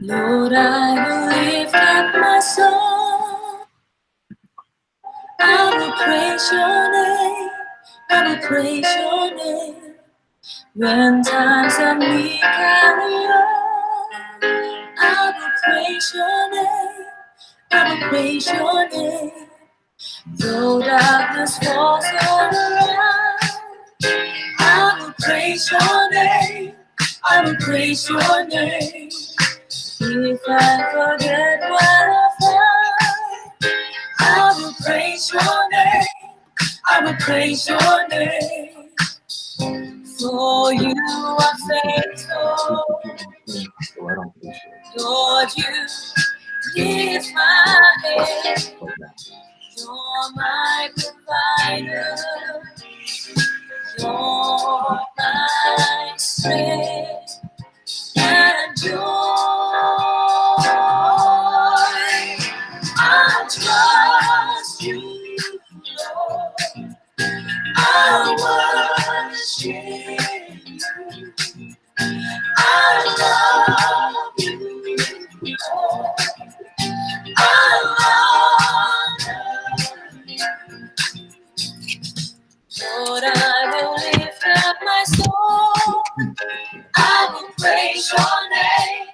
Lord, I will lift up my soul. I will praise your name. I will praise your name. When times are weak and low, I will praise your name. I will praise your name. Though darkness falls all around, I will praise your name. I will praise your name. If I forget what I found, I will praise your name. I will praise your name. For you are faithful. Lord, you lift my head. You're my provider. You're my strength and joy. I trust you, Lord. I worship you. I love you, Lord. I honor you. Lord, I will lift up my soul. I will praise your name.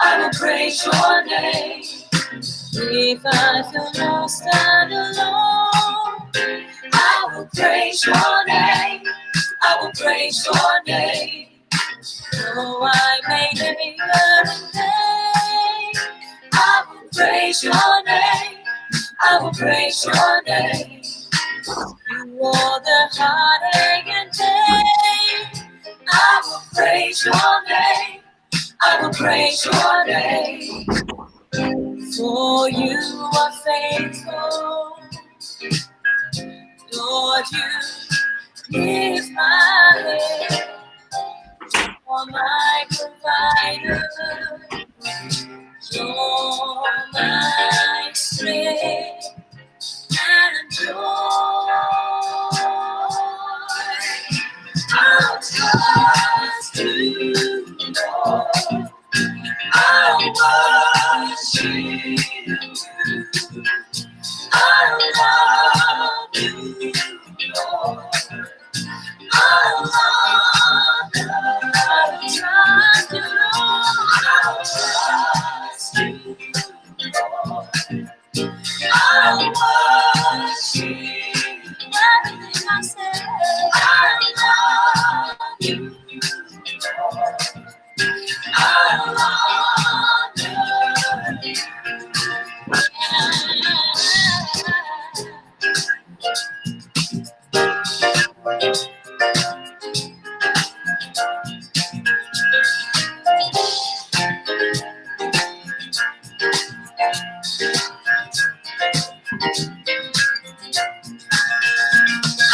I will praise your name. If I feel lost and alone, I will praise your name. I will praise your name. Though I may labor in vain, I will praise your name. I will praise your name. You are the heartache and pain. I will praise your name. I will praise your name. For you are faithful. Lord, you lift my head. You're my provider. You're my strength and joy. I'll trust you, Lord. I'll worship you. I love you, Lord. I'll trust you, Lord. I'll trust you, Lord. I'll worship everything I say. I love you, Lord. I honor you.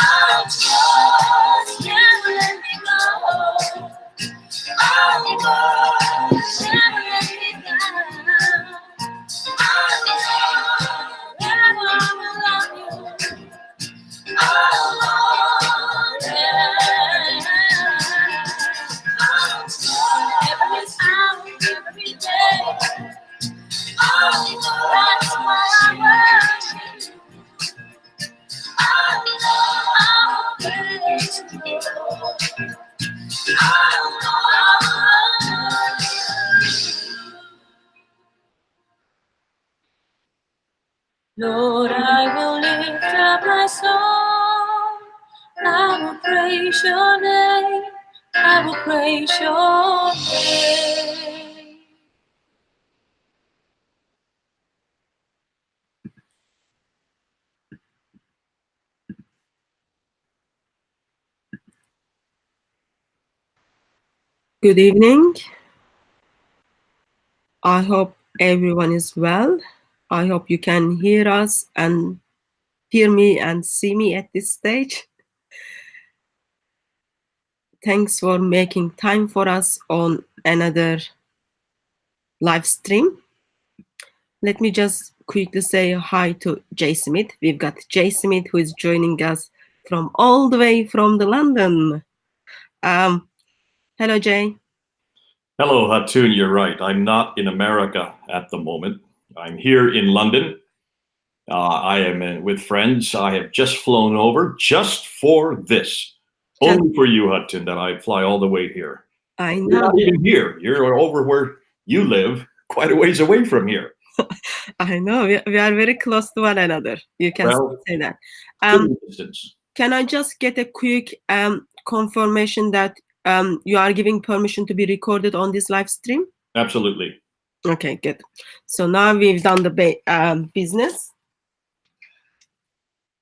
I'll trust, never let me go. I'll worship, never let me down. I'll love, never love you. I'll honor, I'll trust every hour, every day. That's why I worship you. I'll praise you, Lord. Lord, I will lift up my song. I will praise your name. I will praise your name. Good evening. I hope everyone is well. I hope you can hear us and hear me and see me at this stage. Thanks for making time for us on another live stream. Let me just quickly say hi to Jay Smith. We've got Jay Smith who is joining us from all the way from the London. Hello, Jay. Hello, Hatun. You're right. I'm not in America at the moment. I'm here in London. I am with friends. I have just flown over just for this. Only for you, Hatun, that I fly all the way here. I know. You're not even here. You're over where you live, quite a ways away from here. I know. We are very close to one another. You can say that. Can I just get a quick confirmation that you are giving permission to be recorded on this live stream? Absolutely. Okay, good. So now we've done the business.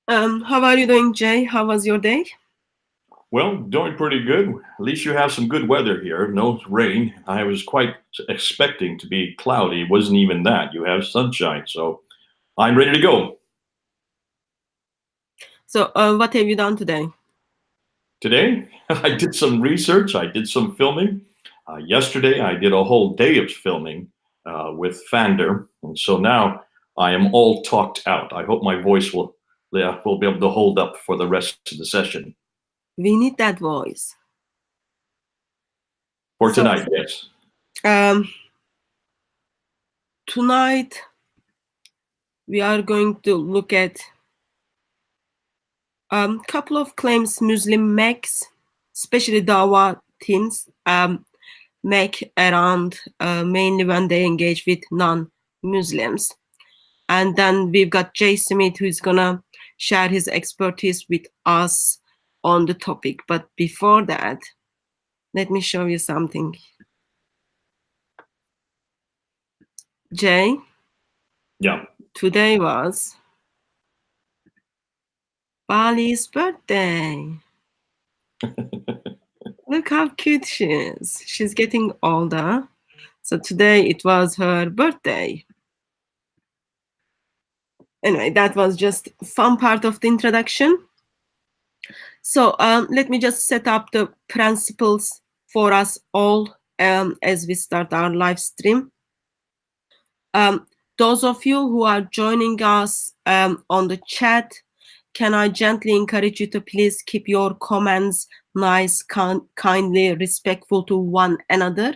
How are you doing, Jay? How was your day? Well, doing pretty good. At least you have some good weather here. No rain. I was quite expecting to be cloudy. It wasn't even that. You have sunshine. So I'm ready to go. So what have you done today? Today, I did some research. I did some filming. Yesterday, I did a whole day of filming with Fander. And so now I am all talked out. I hope my voice will be able to hold up for the rest of the session. We need that voice. For tonight, yes. Tonight, we are going to look at couple of claims Muslim makes, especially Dawa teams, make around mainly when they engage with non-Muslims. And then we've got Jay Smith, who's gonna share his expertise with us on the topic. But before that, let me show you something. Jay? Yeah. Today was Bali's birthday. Look how cute she is. She's getting older. So today it was her birthday. Anyway, that was just fun part of the introduction. So let me just set up the principles for us all as we start our live stream. Those of you who are joining us on the chat, can I gently encourage you to please keep your comments nice, kindly, respectful to one another.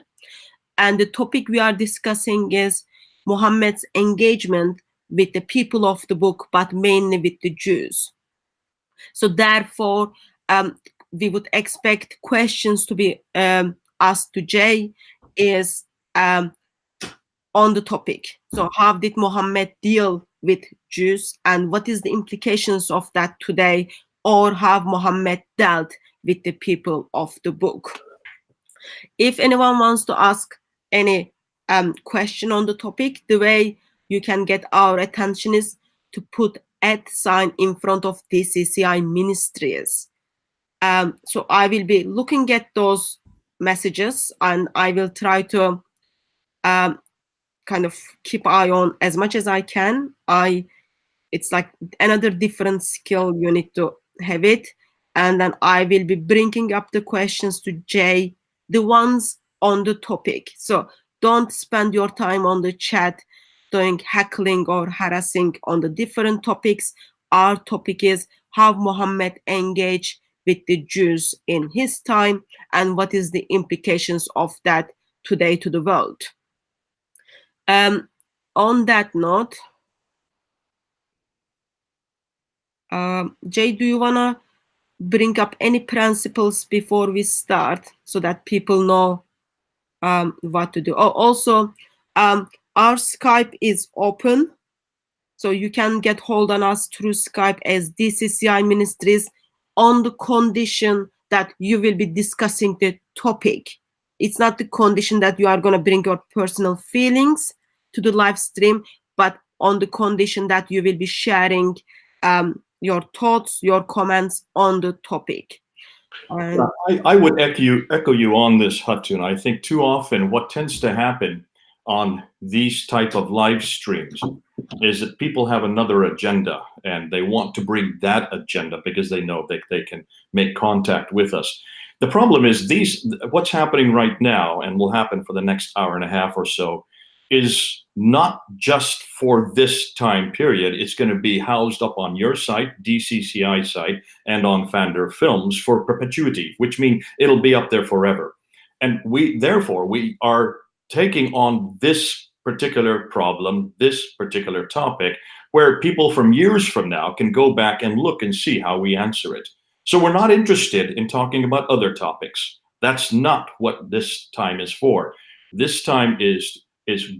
And the topic we are discussing is Muhammad's engagement with the people of the book, but mainly with the Jews. So therefore, we would expect questions to be asked to Jay is on the topic. So how did Muhammad deal with Jews, and what is the implications of that today, or how Muhammad dealt with the people of the book? If anyone wants to ask any question on the topic, the way you can get our attention is to put @ in front of DCCI Ministries. So I will be looking at those messages, and I will try to kind of keep eye on as much as I can. It's like another different skill, you need to have it. And then I will be bringing up the questions to Jay, the ones on the topic. So don't spend your time on the chat doing heckling or harassing on the different topics. Our topic is how Muhammad engaged with the Jews in his time, and what is the implications of that today to the world. On that note, Jay, do you want to bring up any principles before we start so that people know what to do? Oh, also, our Skype is open, so you can get hold on us through Skype as DCCI Ministries on the condition that you will be discussing the topic. It's not the condition that you are going to bring your personal feelings to the live stream, but on the condition that you will be sharing your thoughts, your comments on the topic. I would echo you on this, Hatun. I think too often what tends to happen on these type of live streams is that people have another agenda, and they want to bring that agenda because they know that they can make contact with us. The problem is what's happening right now, and will happen for the next hour and a half or so, is not just for this time period. It's going to be housed up on your site, DCCI site, and on Fander Films for perpetuity, which means it'll be up there forever. And therefore, we are taking on this particular problem, this particular topic, where people from years from now can go back and look and see how we answer it. So we're not interested in talking about other topics. That's not what this time is for. This time is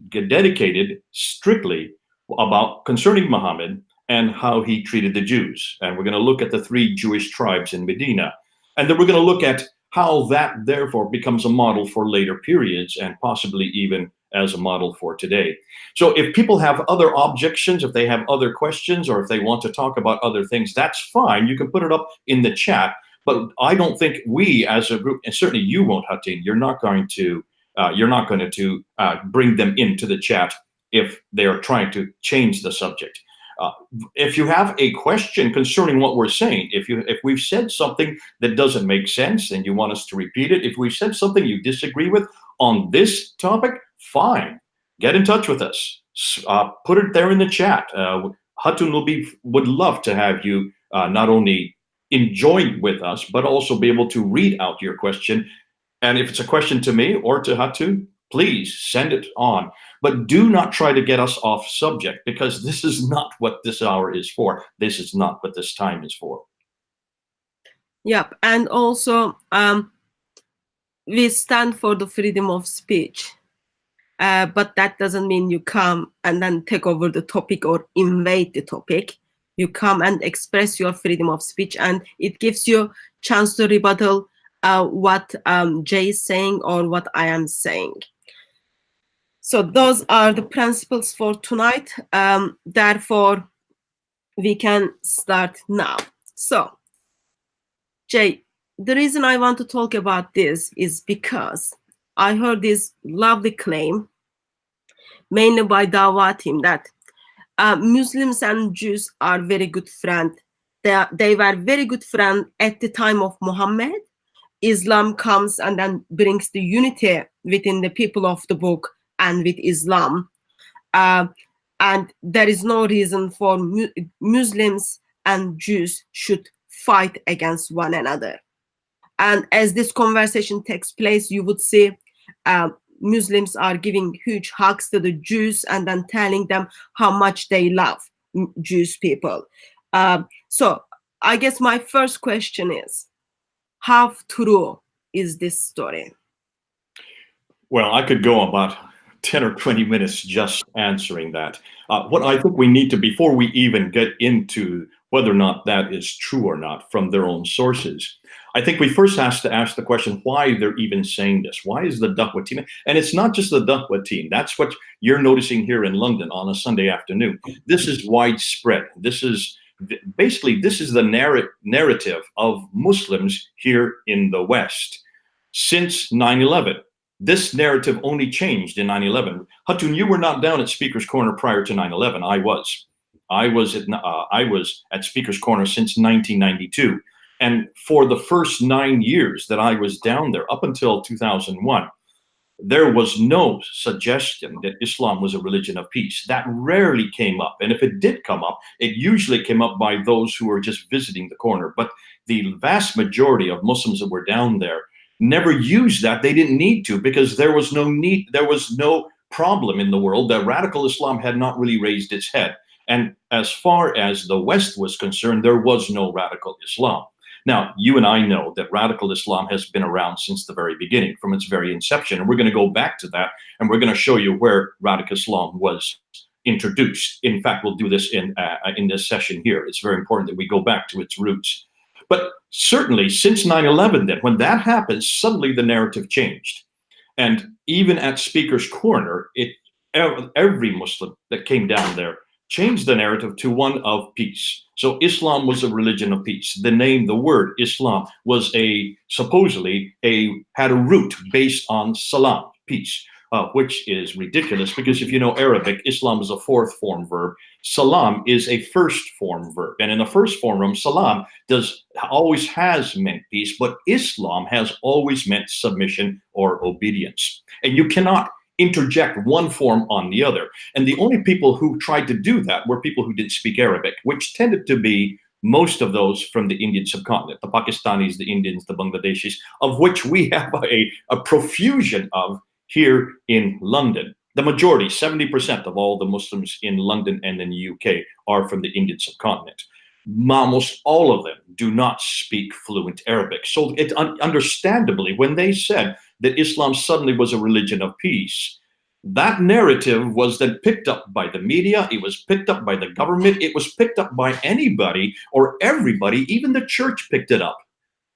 dedicated strictly about concerning Muhammad and how he treated the Jews. And we're going to look at the 3 Jewish tribes in Medina. And then we're going to look at how that therefore becomes a model for later periods and possibly even as a model for today. So if people have other objections, if they have other questions, or if they want to talk about other things, that's fine. You can put it up in the chat. But I don't think we as a group, and certainly you won't, Hatun, you're not going to bring them into the chat if they're trying to change the subject. If you have a question concerning what we're saying, if we've said something that doesn't make sense and you want us to repeat it, if we've said something you disagree with on this topic, fine, get in touch with us. Put it there in the chat. Hatun would love to have you not only enjoy with us, but also be able to read out your question. And if it's a question to me or to Hatun, please send it on. But do not try to get us off subject, because this is not what this hour is for. This is not what this time is for. Yep. And also, we stand for the freedom of speech. But that doesn't mean you come and then take over the topic or invade the topic. You come and express your freedom of speech, and it gives you a chance to rebuttal what Jay is saying or what I am saying. So those are the principles for tonight. Therefore, we can start now. So, Jay, the reason I want to talk about this is because I heard this lovely claim, mainly by Dawah team, that Muslims and Jews are very good friends. They were very good friends at the time of Muhammad. Islam comes and then brings the unity within the people of the book and with Islam. And there is no reason for Muslims and Jews should fight against one another. And as this conversation takes place, you would see Muslims are giving huge hugs to the Jews and then telling them how much they love Jewish people. So I guess my first question is, how true is this story? Well, I could go about 10 or 20 minutes just answering that. What I think we need to, before we even get into whether or not that is true or not from their own sources, I think we first have to ask the question why they're even saying this. Why is the Dawah team? And it's not just the Dawah team. That's what you're noticing here in London on a Sunday afternoon. This is widespread. This is basically, this is the narrative of Muslims here in the West since 9/11. This narrative only changed in 9/11. Hatun, you were not down at Speaker's Corner prior to 9/11. I was. I was at Speaker's Corner since 1992. And for the first 9 years that I was down there, up until 2001, there was no suggestion that Islam was a religion of peace. That rarely came up. And if it did come up, it usually came up by those who were just visiting the corner. But the vast majority of Muslims that were down there never used that. They didn't need to, because there was no need, there was no problem in the world that radical Islam had not really raised its head. And as far as the West was concerned, there was no radical Islam. Now, you and I know that radical Islam has been around since the very beginning, from its very inception. And we're going to go back to that, and we're going to show you where radical Islam was introduced. In fact, we'll do this in this session here. It's very important that we go back to its roots. But certainly since 9/11, then, when that happened, suddenly the narrative changed. And even at Speaker's Corner, every Muslim that came down there changed the narrative to one of peace. So Islam was a religion of peace. The name, the word Islam, was supposedly had a root based on salam, peace, which is ridiculous, because if you know Arabic, Islam is a fourth form verb. Salam is a first form verb. And in the first form, salam always has meant peace, but Islam has always meant submission or obedience. And you cannot interject one form on the other. And the only people who tried to do that were people who didn't speak Arabic, which tended to be most of those from the Indian subcontinent, the Pakistanis, the Indians, the Bangladeshis, of which we have a profusion of here in London. The majority, 70% of all the Muslims in London and in the UK are from the Indian subcontinent. Almost all of them do not speak fluent Arabic. So it understandably, when they said that Islam suddenly was a religion of peace, that narrative was then picked up by the media, it was picked up by the government, it was picked up by anybody or everybody, even the church picked it up.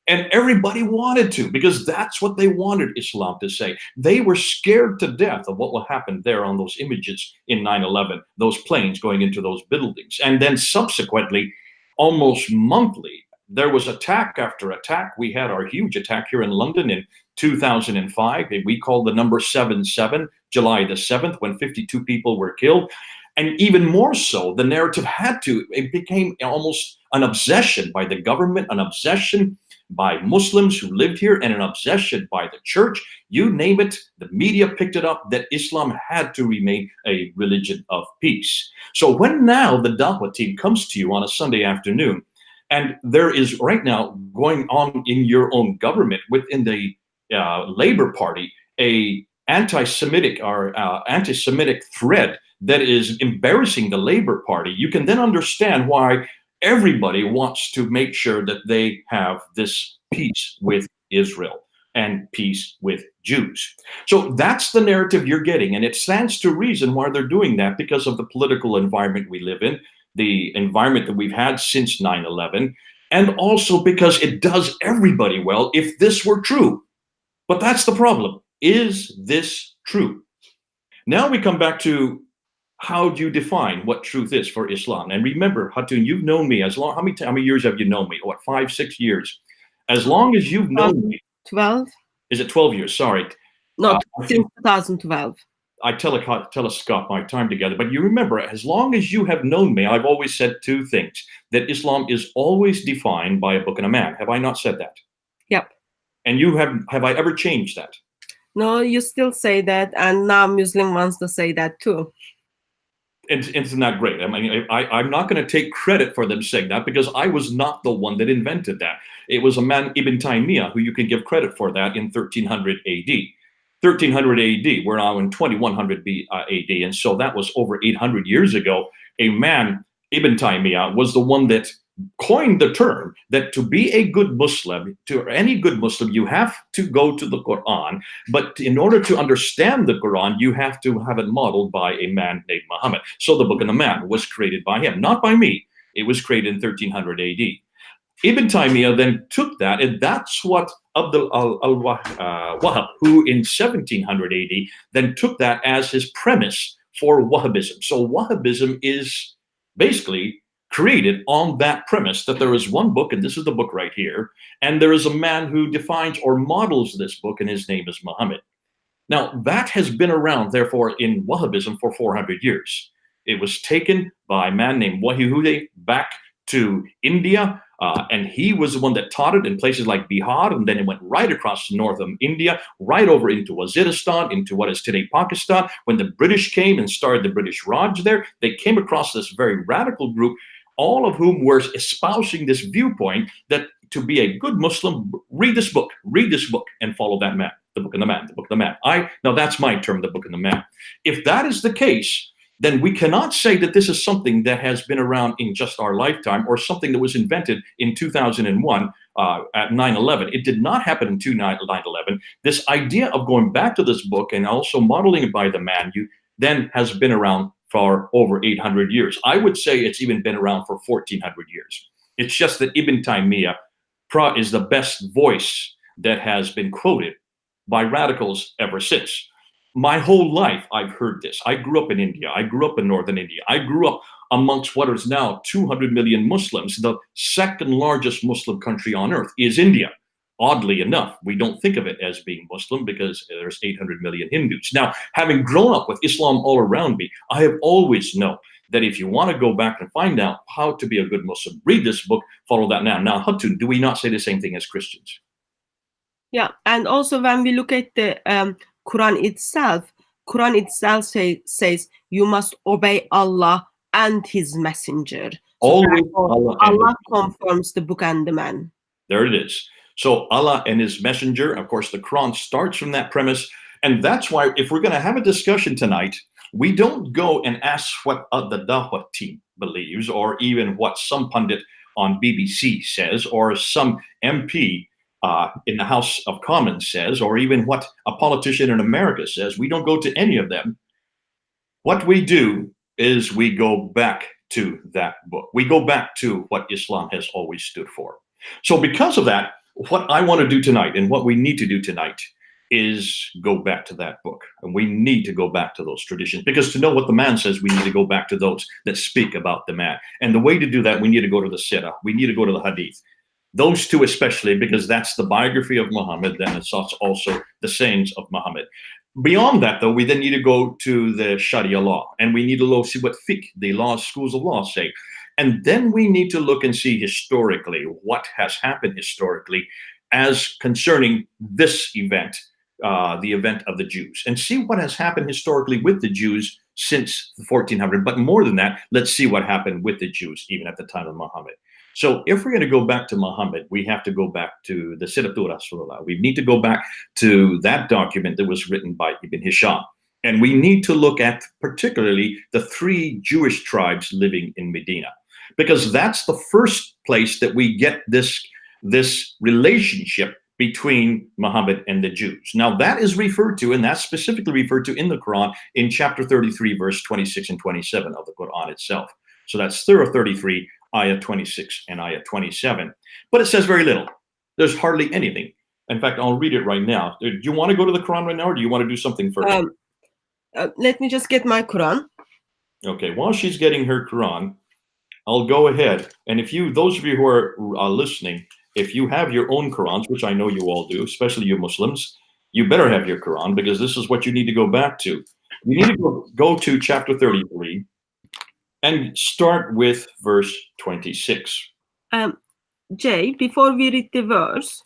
And everybody wanted to, because that's what they wanted Islam to say. They were scared to death of what will happen there on those images in 9/11, those planes going into those buildings. And then subsequently, almost monthly, there was attack after attack. We had our huge attack here in London in 2005. We called the number 77, July the 7th, when 52 people were killed. And even more so, the narrative it became almost an obsession by the government, an obsession by Muslims who lived here, and an obsession by the church. You name it, the media picked it up that Islam had to remain a religion of peace. So when now the Dawah team comes to you on a Sunday afternoon, and there is right now going on in your own government within the Labour Party a anti-Semitic thread that is embarrassing the Labour Party, you can then understand why everybody wants to make sure that they have this peace with Israel and peace with Jews. So that's the narrative you're getting, and it stands to reason why they're doing that, because of the political environment we live in, the environment that we've had since 9/11, and also because it does everybody well if this were true. But that's the problem. Is this true? Now we come back to, how do you define what truth is for Islam? And remember, Hatun, you've known me as long, how many years have you known me? What, 5, 6 years? As long as you've known me. 12. Is it 12 years? Sorry. No, since 2012. I telescope my time together. But you remember, as long as you have known me, I've always said two things. That Islam is always defined by a book and a man. Have I not said that? Yep. And you have I ever changed that? No, you still say that. And now Muslim wants to say that too. Isn't that great? I mean, I'm not going to take credit for them saying that, because I was not the one that invented that. It was a man, Ibn Taymiyyah, who you can give credit for that in 1300 AD. 1300 AD, we're now in 2100 AD, and so that was over 800 years ago. A man, Ibn Taymiyyah, was the one that coined the term that to be a good Muslim, to any good Muslim, you have to go to the Qur'an. But in order to understand the Qur'an, you have to have it modeled by a man named Muhammad. So the Book of the Man was created by him, not by me. It was created in 1300 AD. Ibn Taymiyyah then took that, and that's what Abdul al-Wahhab, who in 1700 AD, then took that as his premise for Wahhabism. So Wahhabism is basically created on that premise that there is one book, and this is the book right here, and there is a man who defines or models this book, and his name is Muhammad. Now, that has been around, therefore, in Wahhabism for 400 years. It was taken by a man named Wahihude back to India, and he was the one that taught it in places like Bihar, and then it went right across the north of India, right over into Waziristan, into what is today Pakistan. When the British came and started the British Raj there, they came across this very radical group, all of whom were espousing this viewpoint that to be a good Muslim, read this book, and follow that man, the Book of the Man, the Book of the Man. Now that's my term, the Book of the Man. If that is the case, then we cannot say that this is something that has been around in just our lifetime, or something that was invented in 2001 at 9/11. It did not happen in 9/11. This idea of going back to this book and also modeling it by the man, then has been around for over 800 years. I would say it's even been around for 1400 years. It's just that Ibn Taymiyyah is the best voice that has been quoted by radicals ever since. My whole life, I've heard this. I grew up in India. I grew up in northern India. I grew up amongst what is now 200 million Muslims. The second largest Muslim country on earth is India. Oddly enough, we don't think of it as being Muslim because there's 800 million Hindus. Now, having grown up with Islam all around me, I have always known that if you want to go back and find out how to be a good Muslim, read this book, follow that now. Now, Hatun, do we not say the same thing as Christians? Yeah, and also when we look at the Quran itself, Quran itself says you must obey Allah and His Messenger. So Always therefore, Allah and Allah His Messenger. confirms the book and the man. There it is. So Allah and His Messenger, of course, the Quran starts from that premise. And that's why if we're going to have a discussion tonight, we don't go and ask what the Dawah team believes, or even what some pundit on BBC says, or some MP in the House of Commons says, or even what a politician in America says. We don't go to any of them. What we do is we go back to that book. We go back to what Islam has always stood for. So because of that, what I want to do tonight, and what we need to do tonight, is go back to that book. And we need to go back to those traditions, because to know what the man says, we need to go back to those that speak about the man. And the way to do that, we need to go to the Sira. We need to go to the Hadith. Those two especially, because that's the biography of Muhammad, then it's also the sayings of Muhammad. Beyond that, though, we then need to go to the Sharia law, and we need to see what fiqh, the schools of law, say. And then we need to look and see historically what has happened historically as concerning this event, the event of the Jews, and see what has happened historically with the Jews since 1400. But more than that, let's see what happened with the Jews even at the time of Muhammad. So if we're going to go back to Muhammad, we have to go back to the Siratul Rasulullah. We need to go back to that document that was written by Ibn Hisham. And we need to look at particularly the 3 Jewish tribes living in Medina, because that's the first place that we get this relationship between Muhammad and the Jews. Now that is referred to, and that's specifically referred to in the Quran in chapter 33, verse 26 and 27 of the Quran itself. So that's Surah 33, ayah 26 and ayah 27. But it says very little. There's hardly anything. In fact, I'll read it right now. Do you want to go to the Quran right now, or do you want to do something first? Let me just get my Quran. Okay, while she's getting her Quran, I'll go ahead. And if those of you who are listening, if you have your own Qurans, which I know you all do, especially you Muslims, you better have your Quran, because this is what you need to go back to. You need to go to chapter 33 and start with verse 26. Jay, before we read the verse,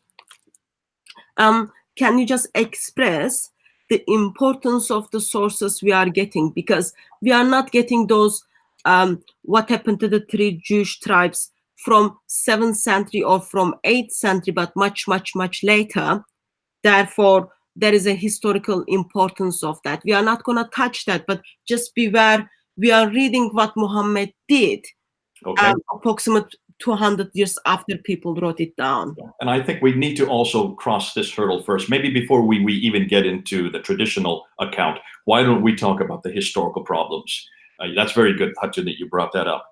can you just express the importance of the sources we are getting? Because we are not getting those, what happened to the 3 Jewish tribes from 7th century or from 8th century, but much, much, much later. Therefore, there is a historical importance of that. We are not going to touch that, but just beware, we are reading what Muhammad did, Okay. approximately 200 years after people wrote it down. And I think we need to also cross this hurdle first. Maybe before we even get into the traditional account, why don't we talk about the historical problems? That's very good, Hatun, that you brought that up.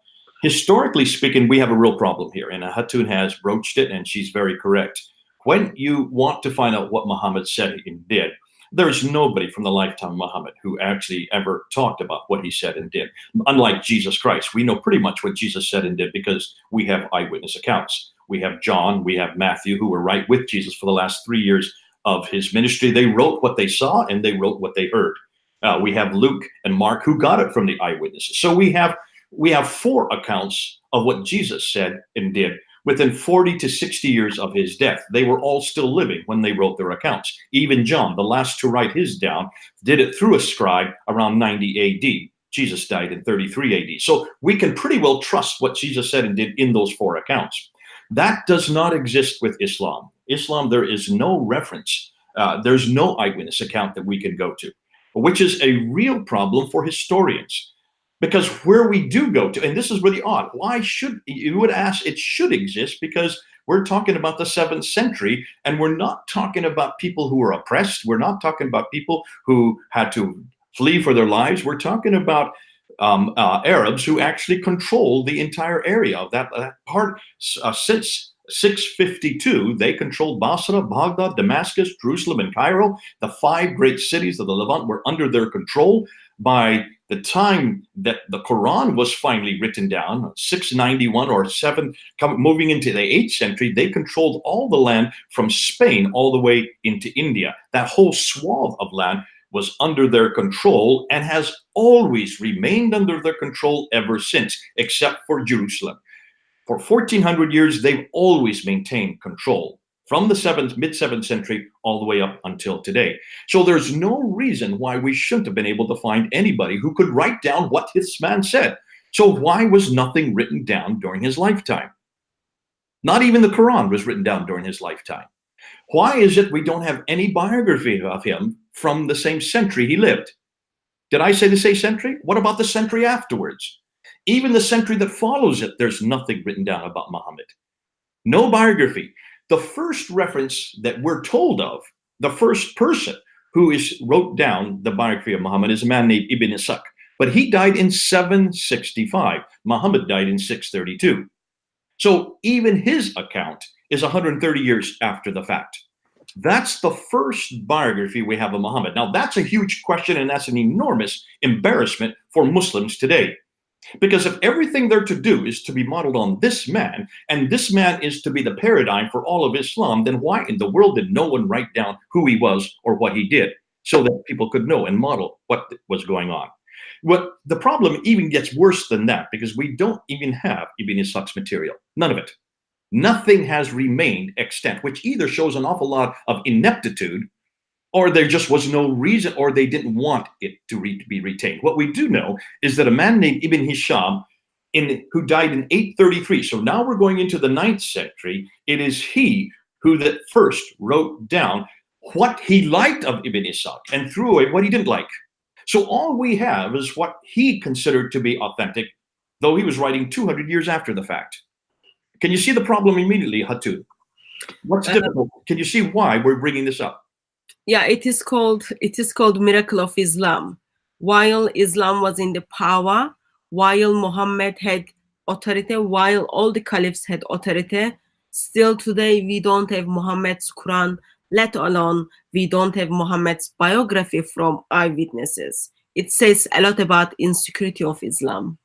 Historically speaking, we have a real problem here, and Hatun has broached it, and she's very correct. When you want to find out what Muhammad said and did, there's nobody from the lifetime of Muhammad who actually ever talked about what he said and did. Unlike Jesus Christ, we know pretty much what Jesus said and did because we have eyewitness accounts. We have John, we have Matthew, who were right with Jesus for the last 3 years of his ministry. They wrote what they saw and they wrote what they heard. We have Luke and Mark, who got it from the eyewitnesses. So we have 4 accounts of what Jesus said and did within 40 to 60 years of his death. They were all still living when they wrote their accounts. Even John, the last to write his down, did it through a scribe around 90 AD. Jesus died in 33 AD. So we can pretty well trust what Jesus said and did in those 4 accounts. That does not exist with Islam. Islam, there is no reference. There's no eyewitness account that we can go to, which is a real problem for historians. Because where we do go to, and this is really odd, why should, you would ask, it should exist because we're talking about the 7th century, and we're not talking about people who were oppressed. We're not talking about people who had to flee for their lives. We're talking about Arabs who actually controlled the entire area of that part. Since 652, they controlled Basra, Baghdad, Damascus, Jerusalem, and Cairo. The 5 great cities of the Levant were under their control. By the time that the Quran was finally written down, 691 or 7, moving into the 8th century, they controlled all the land from Spain all the way into India. That whole swath of land was under their control and has always remained under their control ever since, except for Jerusalem. For 1400 years, they've always maintained control. from the mid-7th century all the way up until today. So there's no reason why we shouldn't have been able to find anybody who could write down what this man said. So why was nothing written down during his lifetime? Not even the Quran was written down during his lifetime. Why is it we don't have any biography of him from the same century he lived? Did I say the same century? What about the century afterwards? Even the century that follows it, there's nothing written down about Muhammad. No biography. The first reference that we're told of, the first person who wrote down the biography of Muhammad is a man named Ibn Ishaq. But he died in 765. Muhammad died in 632. So even his account is 130 years after the fact. That's the first biography we have of Muhammad. Now, that's a huge question, and that's an enormous embarrassment for Muslims today. Because if everything they're to do is to be modeled on this man, and this man is to be the paradigm for all of Islam, then why in the world did no one write down who he was or what he did so that people could know and model what was going on? What the problem even gets worse than that, because we don't even have Ibn Ishaq's material. None of it. Nothing has remained extant, which either shows an awful lot of ineptitude, or there just was no reason, or they didn't want it to be retained. What we do know is that a man named Ibn Hisham, who died in 833, so now we're going into the 9th century, it is he who that first wrote down what he liked of Ibn Ishaq and threw away what he didn't like. So all we have is what he considered to be authentic, though he was writing 200 years after the fact. Can you see the problem immediately, Hatun? What's difficult? Can you see why we're bringing this up? Yeah, it is called Miracle of Islam. While Islam was in the power, while Muhammad had authority, while all the caliphs had authority, still today we don't have Muhammad's Quran, let alone we don't have Muhammad's biography from eyewitnesses. It says a lot about insecurity of Islam.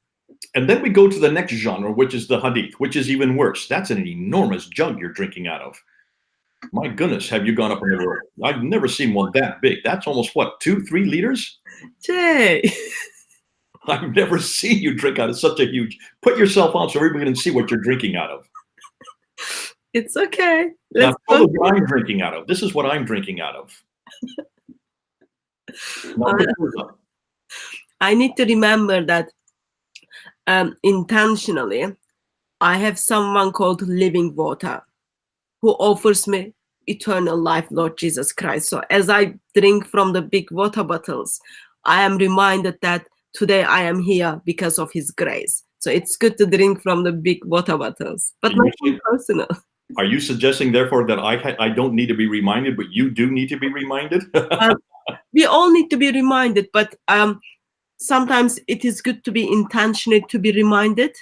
And then we go to the next genre, which is the hadith, which is even worse. That's an enormous jug you're drinking out of. My goodness, have you gone up in the world? I've never seen one that big. That's almost what, 2-3 liters? Jay. I've never seen you drink out of such a huge. Put yourself on so everybody can see what you're drinking out of. It's okay. Now, tell them what I'm drinking out of. This is what I'm drinking out of. Now, I need to remember that intentionally, I have someone called Living Water who offers me eternal life, Lord Jesus Christ. So as I drink from the big water bottles, I am reminded that today I am here because of his grace. So it's good to drink from the big water bottles, but not personal. Are you suggesting, therefore, that I don't need to be reminded, but you do need to be reminded? We all need to be reminded, but sometimes it is good to be intentional to be reminded.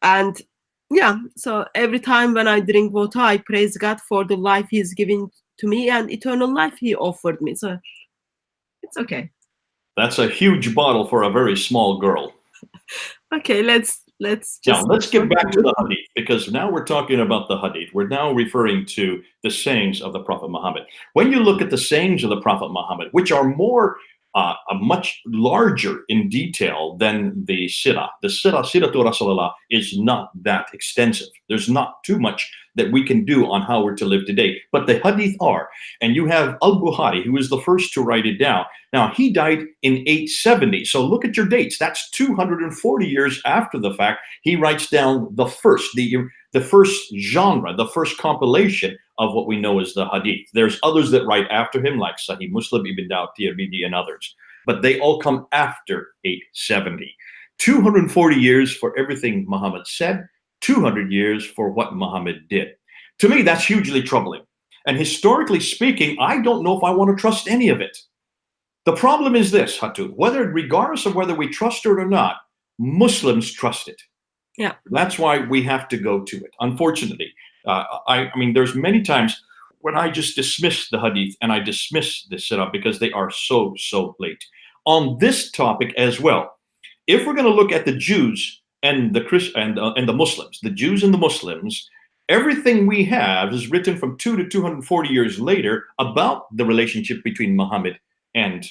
And yeah, so every time when I drink water, I praise God for the life he's giving to me and eternal life he offered me. So it's okay. That's a huge bottle for a very small girl. Okay, let's get back to the hadith, because now we're talking about the hadith. We're now referring to the sayings of the Prophet Muhammad. When you look at the sayings of the Prophet Muhammad, which are much larger in detail than the Sirah. The Siratu Rasulullah is not that extensive. There's not too much that we can do on how we're to live today. But the hadith are. And you have Al-Bukhari, who is the first to write it down. Now, he died in 870. So look at your dates. That's 240 years after the fact. He writes down the first genre, the first compilation of what we know as the hadith. There's others that write after him, like Sahih Muslim, Ibn Dawud, Tirmidhi, and others. But they all come after 870. 240 years for everything Muhammad said, 200 years for what Muhammad did. To me, that's hugely troubling. And historically speaking, I don't know if I want to trust any of it. The problem is this, Hatun, regardless of whether we trust it or not, Muslims trust it. Yeah. That's why we have to go to it, unfortunately. I mean, there's many times when I just dismiss the hadith and I dismiss the Sirah because they are so late. On this topic as well, if we're going to look at the Jews and the Muslims, the Jews and the Muslims, everything we have is written from 200 to 240 years later about the relationship between Muhammad and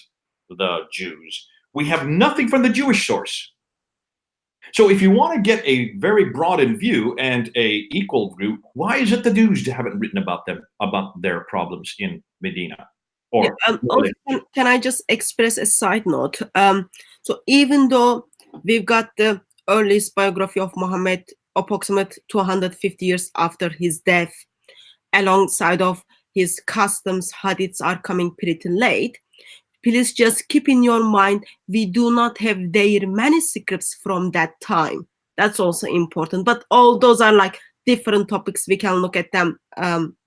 the Jews. We have nothing from the Jewish source. So if you want to get a very broadened view and a equal view, why is it the Jews haven't written about them, about their problems in Medina? Yeah, Or also, can I just express a side note? So even though we've got the earliest biography of Muhammad, approximate 250 years after his death, alongside of his customs, hadiths are coming pretty late. Please just keep in your mind, we do not have their manuscripts from that time. That's also important. But all those are like different topics. We can look at them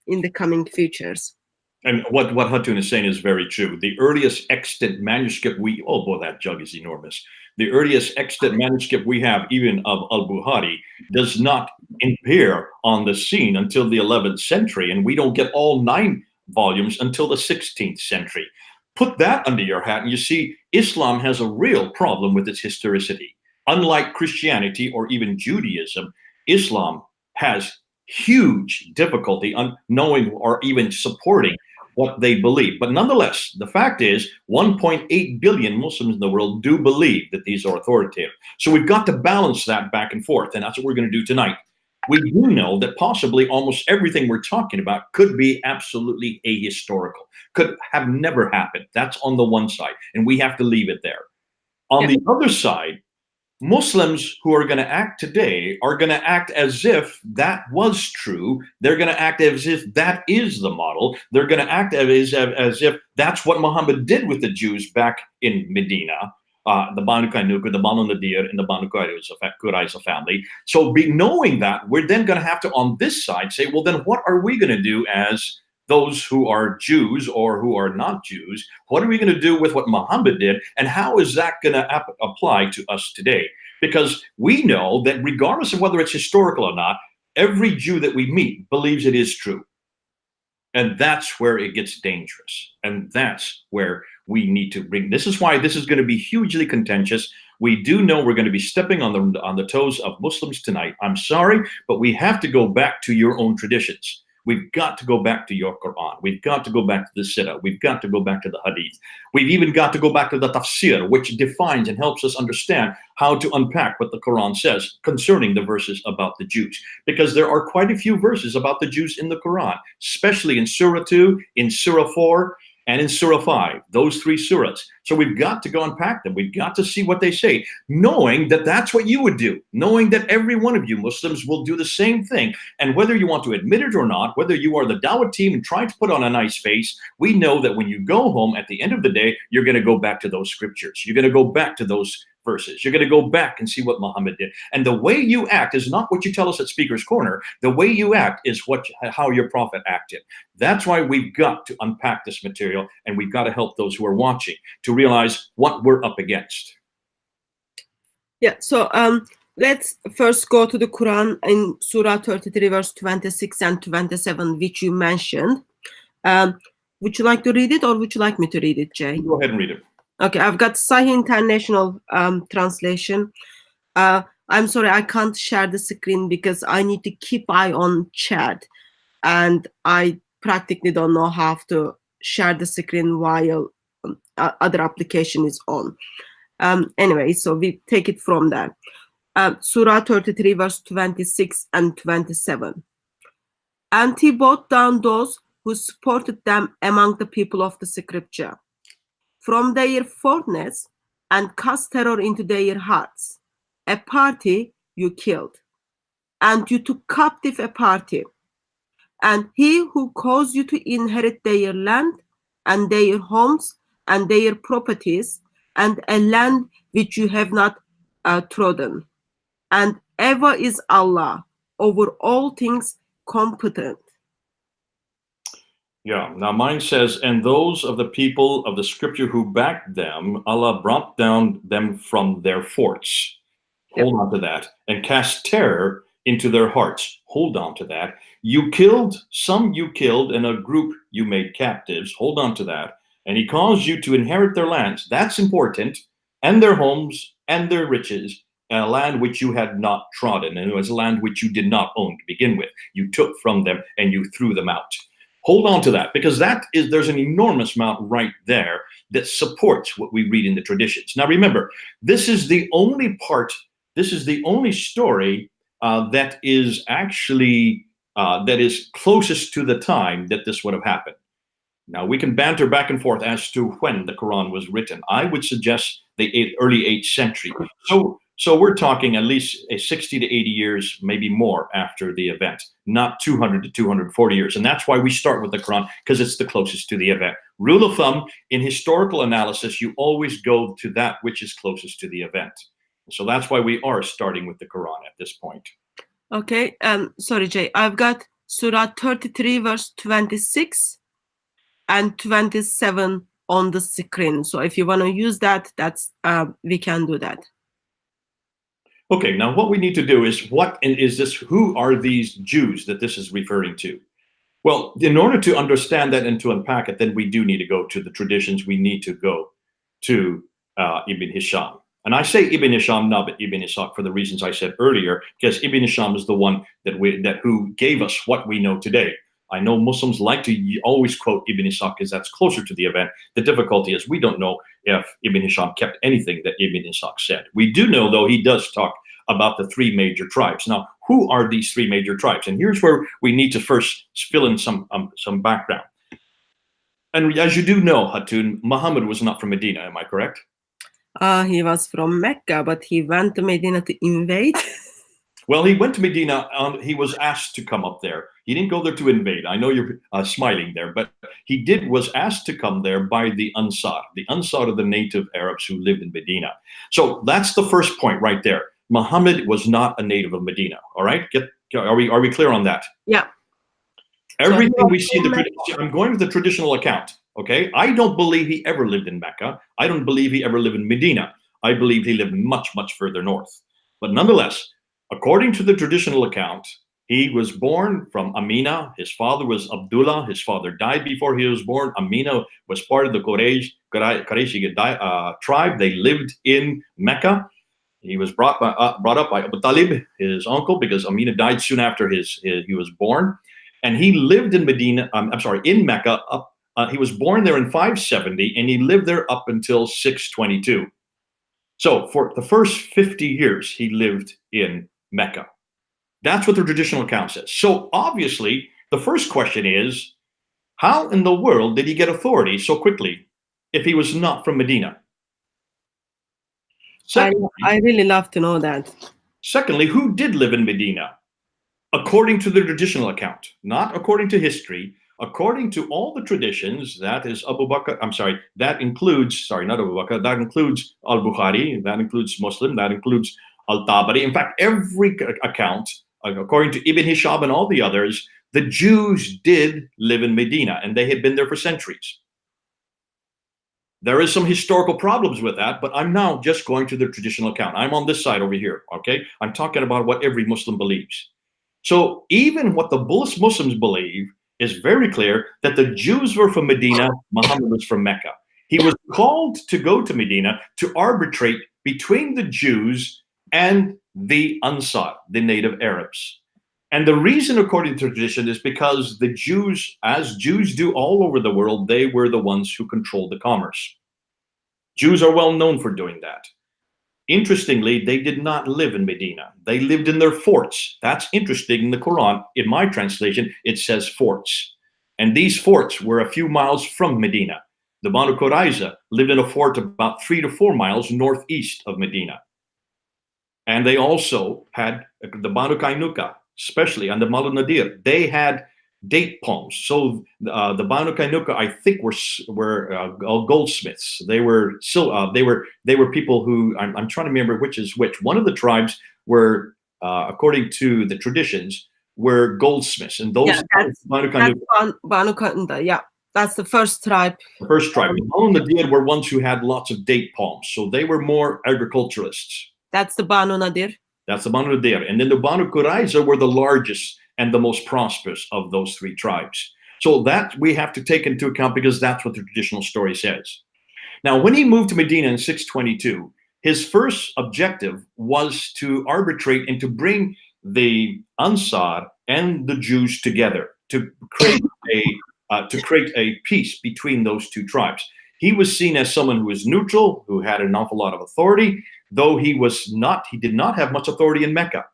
in the coming futures. And what Hatun is saying is very true. The earliest extant manuscript oh boy, that jug is enormous. The earliest extant manuscript we have, even of Al-Bukhari, does not appear on the scene until the 11th century, and we don't get all 9 volumes until the 16th century. Put that under your hat, and you see Islam has a real problem with its historicity. Unlike Christianity or even Judaism, Islam has huge difficulty on knowing or even supporting what they believe. But nonetheless, the fact is 1.8 billion Muslims in the world do believe that these are authoritative. So we've got to balance that back and forth, and that's what we're going to do tonight. We do know that possibly almost everything we're talking about could be absolutely ahistorical, could have never happened. That's on the one side, and we have to leave it there. On the other side, Muslims who are going to act today are going to act as if that was true. They're going to act as if that is the model. They're going to act as if that's what Muhammad did with the Jews back in Medina, the Banu Qaynuka, the Banu Nadir, and the Banu Quraiyza family. So knowing that, we're then going to have to, on this side, say, well, then what are we going to do as those who are Jews or who are not Jews? What are we going to do with what Muhammad did? And how is that going to apply to us today? Because we know that regardless of whether it's historical or not, every Jew that we meet believes it is true. And that's where it gets dangerous. And that's where we need to bring. This is why this is going to be hugely contentious. We do know we're going to be stepping on the toes of Muslims tonight. I'm sorry, but we have to go back to your own traditions. We've got to go back to your Qur'an. We've got to go back to the Sira. We've got to go back to the Hadith. We've even got to go back to the Tafsir, which defines and helps us understand how to unpack what the Qur'an says concerning the verses about the Jews. Because there are quite a few verses about the Jews in the Qur'an, especially in Surah 2, in Surah 4, and in Surah 5, those 3 surahs. So we've got to go unpack them. We've got to see what they say, knowing that that's what you would do, knowing that every one of you Muslims will do the same thing. And whether you want to admit it or not, whether you are the Dawah team and try to put on a nice face, we know that when you go home at the end of the day, you're going to go back to those scriptures. You're going to go back to those verses. You're going to go back and see what Muhammad did. And the way you act is not what you tell us at Speaker's Corner. The way you act is how your prophet acted. That's why we've got to unpack this material, and we've got to help those who are watching to realize what we're up against. Yeah, so let's first go to the Quran in Surah 33, verse 26 and 27, which you mentioned. Would you like to read it, or would you like me to read it, Jay? Go ahead and read it. Okay, I've got Sahih International translation. I'm sorry, I can't share the screen because I need to keep eye on chat, and I practically don't know how to share the screen while other application is on. Anyway, so we take it from there. Surah 33, verse 26 and 27. And he brought down those who supported them among the people of the scripture from their foreheads and cast terror into their hearts. A party you killed, and you took captive a party. And he who caused you to inherit their land and their homes and their properties, and a land which you have not trodden. And ever is Allah over all things competent. Yeah, now mine says, and those of the people of the scripture who backed them, Allah brought down them from their forts. Hold on to that. And cast terror into their hearts. Hold on to that. You killed, some you killed, and a group you made captives. Hold on to that. And he caused you to inherit their lands. That's important. And their homes and their riches, and a land which you had not trodden. And it was a land which you did not own to begin with. You took from them and you threw them out. Hold on to that, because there's an enormous amount right there that supports what we read in the traditions. Now remember, this is the only part This is the only story that is actually that is closest to the time that this would have happened. Now, we can banter back and forth as to when the Quran was written. I would suggest the early 8th century. So we're talking at least 60 to 80 years, maybe more after the event, not 200 to 240 years. And that's why we start with the Quran, because it's the closest to the event. Rule of thumb, in historical analysis, you always go to that which is closest to the event. So that's why we are starting with the Quran at this point. Okay, sorry, Jay. I've got Surah 33, verse 26 and 27 on the screen. So if you want to use that, that's we can do that. Okay, now what we need to do is, what is this? Who are these Jews that this is referring to? Well, in order to understand that and to unpack it, then we do need to go to the traditions. We need to go to Ibn Hisham. And I say Ibn Hisham, not Ibn Ishaq, for the reasons I said earlier, because Ibn Hisham is the one that who gave us what we know today. I know Muslims like to always quote Ibn Ishaq because that's closer to the event. The difficulty is we don't know if Ibn Hisham kept anything that Ibn Ishaq said. We do know, though, he does talk about the 3 major tribes. Now, who are these 3 major tribes? And here's where we need to first fill in some background. And as you do know, Hatun, Muhammad was not from Medina, am I correct? He was from Mecca, but he went to Medina to invade. Well, he went to Medina. He was asked to come up there. He didn't go there to invade. I know you're smiling there, but he was asked to come there by the Ansar. The Ansar are the native Arabs who lived in Medina. So that's the first point right there. Muhammad was not a native of Medina. All right, are we clear on that? Yeah. Everything we see in the I'm going with the traditional account. Okay, I don't believe he ever lived in Mecca. I don't believe he ever lived in Medina. I believe he lived much, much further north. But nonetheless, according to the traditional account, he was born from Amina. His father was Abdullah. His father died before he was born. Amina was part of the Quraysh tribe. They lived in Mecca. He was brought up by Abu Talib, his uncle, because Amina died soon after he was born. And he lived in Medina. In Mecca. He was born there in 570, and he lived there up until 622. So for the first 50 years, he lived in Mecca. That's what the traditional account says. So obviously, the first question is, how in the world did he get authority so quickly if he was not from Medina? Secondly, I really love to know that. Secondly, who did live in Medina? According to the traditional account, not according to history, according to all the traditions, that is Abu Bakr, that includes, not Abu Bakr, that includes Al-Bukhari, that includes Muslim, that includes Al-Tabari. In fact, every account, according to Ibn Hisham and all the others, the Jews did live in Medina, and they had been there for centuries. There is some historical problems with that, but I'm now just going to the traditional account. I'm on this side over here, okay? I'm talking about what every Muslim believes. So even what the Muslims believe is very clear that the Jews were from Medina, Muhammad was from Mecca. He was called to go to Medina to arbitrate between the Jews and the Ansar, the native Arabs. And the reason, according to tradition, is because the Jews, as Jews do all over the world, they were the ones who controlled the commerce. Jews are well known for doing that. Interestingly, they did not live in Medina. They lived in their forts. That's interesting. In the Quran, in my translation, it says forts. And these forts were a few miles from Medina. The Banu Quraiyza lived in a fort about 3 to 4 miles northeast of Medina. And they also had the Banu Qaynuka, especially, and the Banu Nadir. They had date palms. So the Banu Qaynuka, I think, were goldsmiths. They were people who I'm trying to remember which is which. One of the tribes were, according to the traditions, were goldsmiths, and those Banu Qaynuka. Yeah, that's the first tribe. The first tribe. The Banu Nadir were ones who had lots of date palms, so they were more agriculturalists. That's the Banu Nadir. That's the Banu Nadir, and then the Banu Quraiyza were the largest and the most prosperous of those 3 tribes. So that we have to take into account because that's what the traditional story says. Now, when he moved to Medina in 622, his first objective was to arbitrate and to bring the Ansar and the Jews together to create a peace between those 2 tribes. He was seen as someone who was neutral, who had an awful lot of authority. though he did not have much authority in Mecca.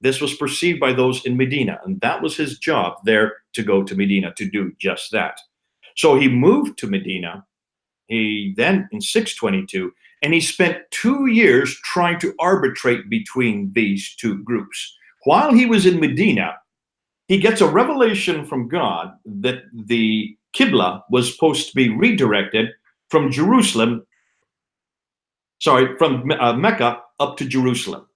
This was perceived by those in Medina, and that was his job there, to go to Medina to do just that. So he moved to Medina. He then in 622, and he spent 2 years trying to arbitrate between these two groups. While he was in Medina, he gets a revelation from God that the Qibla was supposed to be redirected from Mecca up to Jerusalem.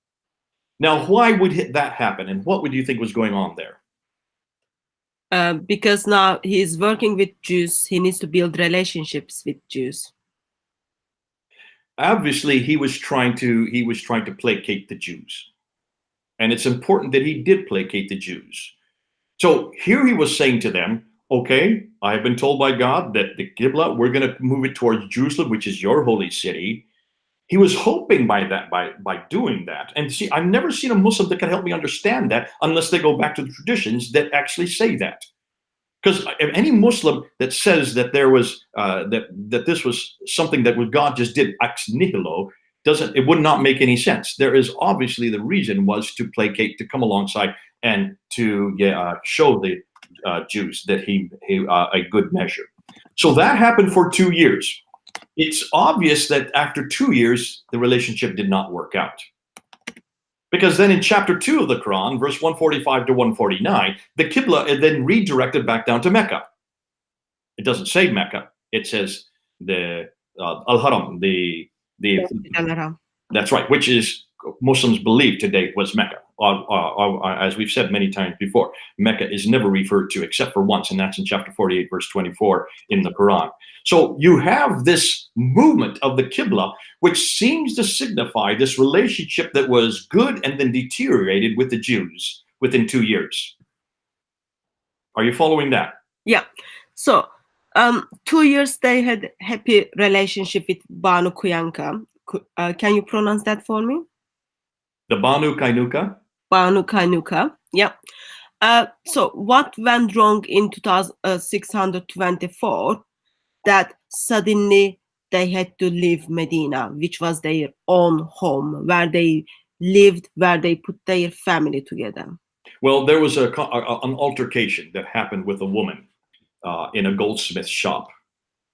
Now, why would that happen, and what would you think was going on there? Because now he's working with Jews, he needs to build relationships with Jews. Obviously, he was trying to placate the Jews, and it's important that he did placate the Jews. So here he was saying to them, okay, I have been told by God that the Qibla, we're going to move it towards Jerusalem, which is your holy city. He was hoping by doing that. And see, I've never seen a Muslim that can help me understand that unless they go back to the traditions that actually say that. Because any Muslim that says that there was that this was something that God just did ex nihilo, it would not make any sense. There is obviously, the reason was to placate, to come alongside and to show the Jews that he a good measure. So that happened for 2 years. It's obvious that after 2 years, the relationship did not work out. Because then in chapter 2 of the Quran, verse 145 to 149, the Qibla is then redirected back down to Mecca. It doesn't say Mecca. It says the Al-Haram, that's right, which is Muslims believe today was Mecca. As we've said many times before, Mecca is never referred to except for once, and that's in chapter 48, verse 24 in the Quran. So you have this movement of the Qibla, which seems to signify this relationship that was good and then deteriorated with the Jews within 2 years. Are you following that? Yeah. So 2 years they had happy relationship with Banu Qaynuka. Can you pronounce that for me? The Banu Qaynuka? Banu Qaynuka, yeah. So what went wrong in 624 that suddenly they had to leave Medina, which was their own home, where they lived, where they put their family together? Well, there was an altercation that happened with a woman in a goldsmith shop.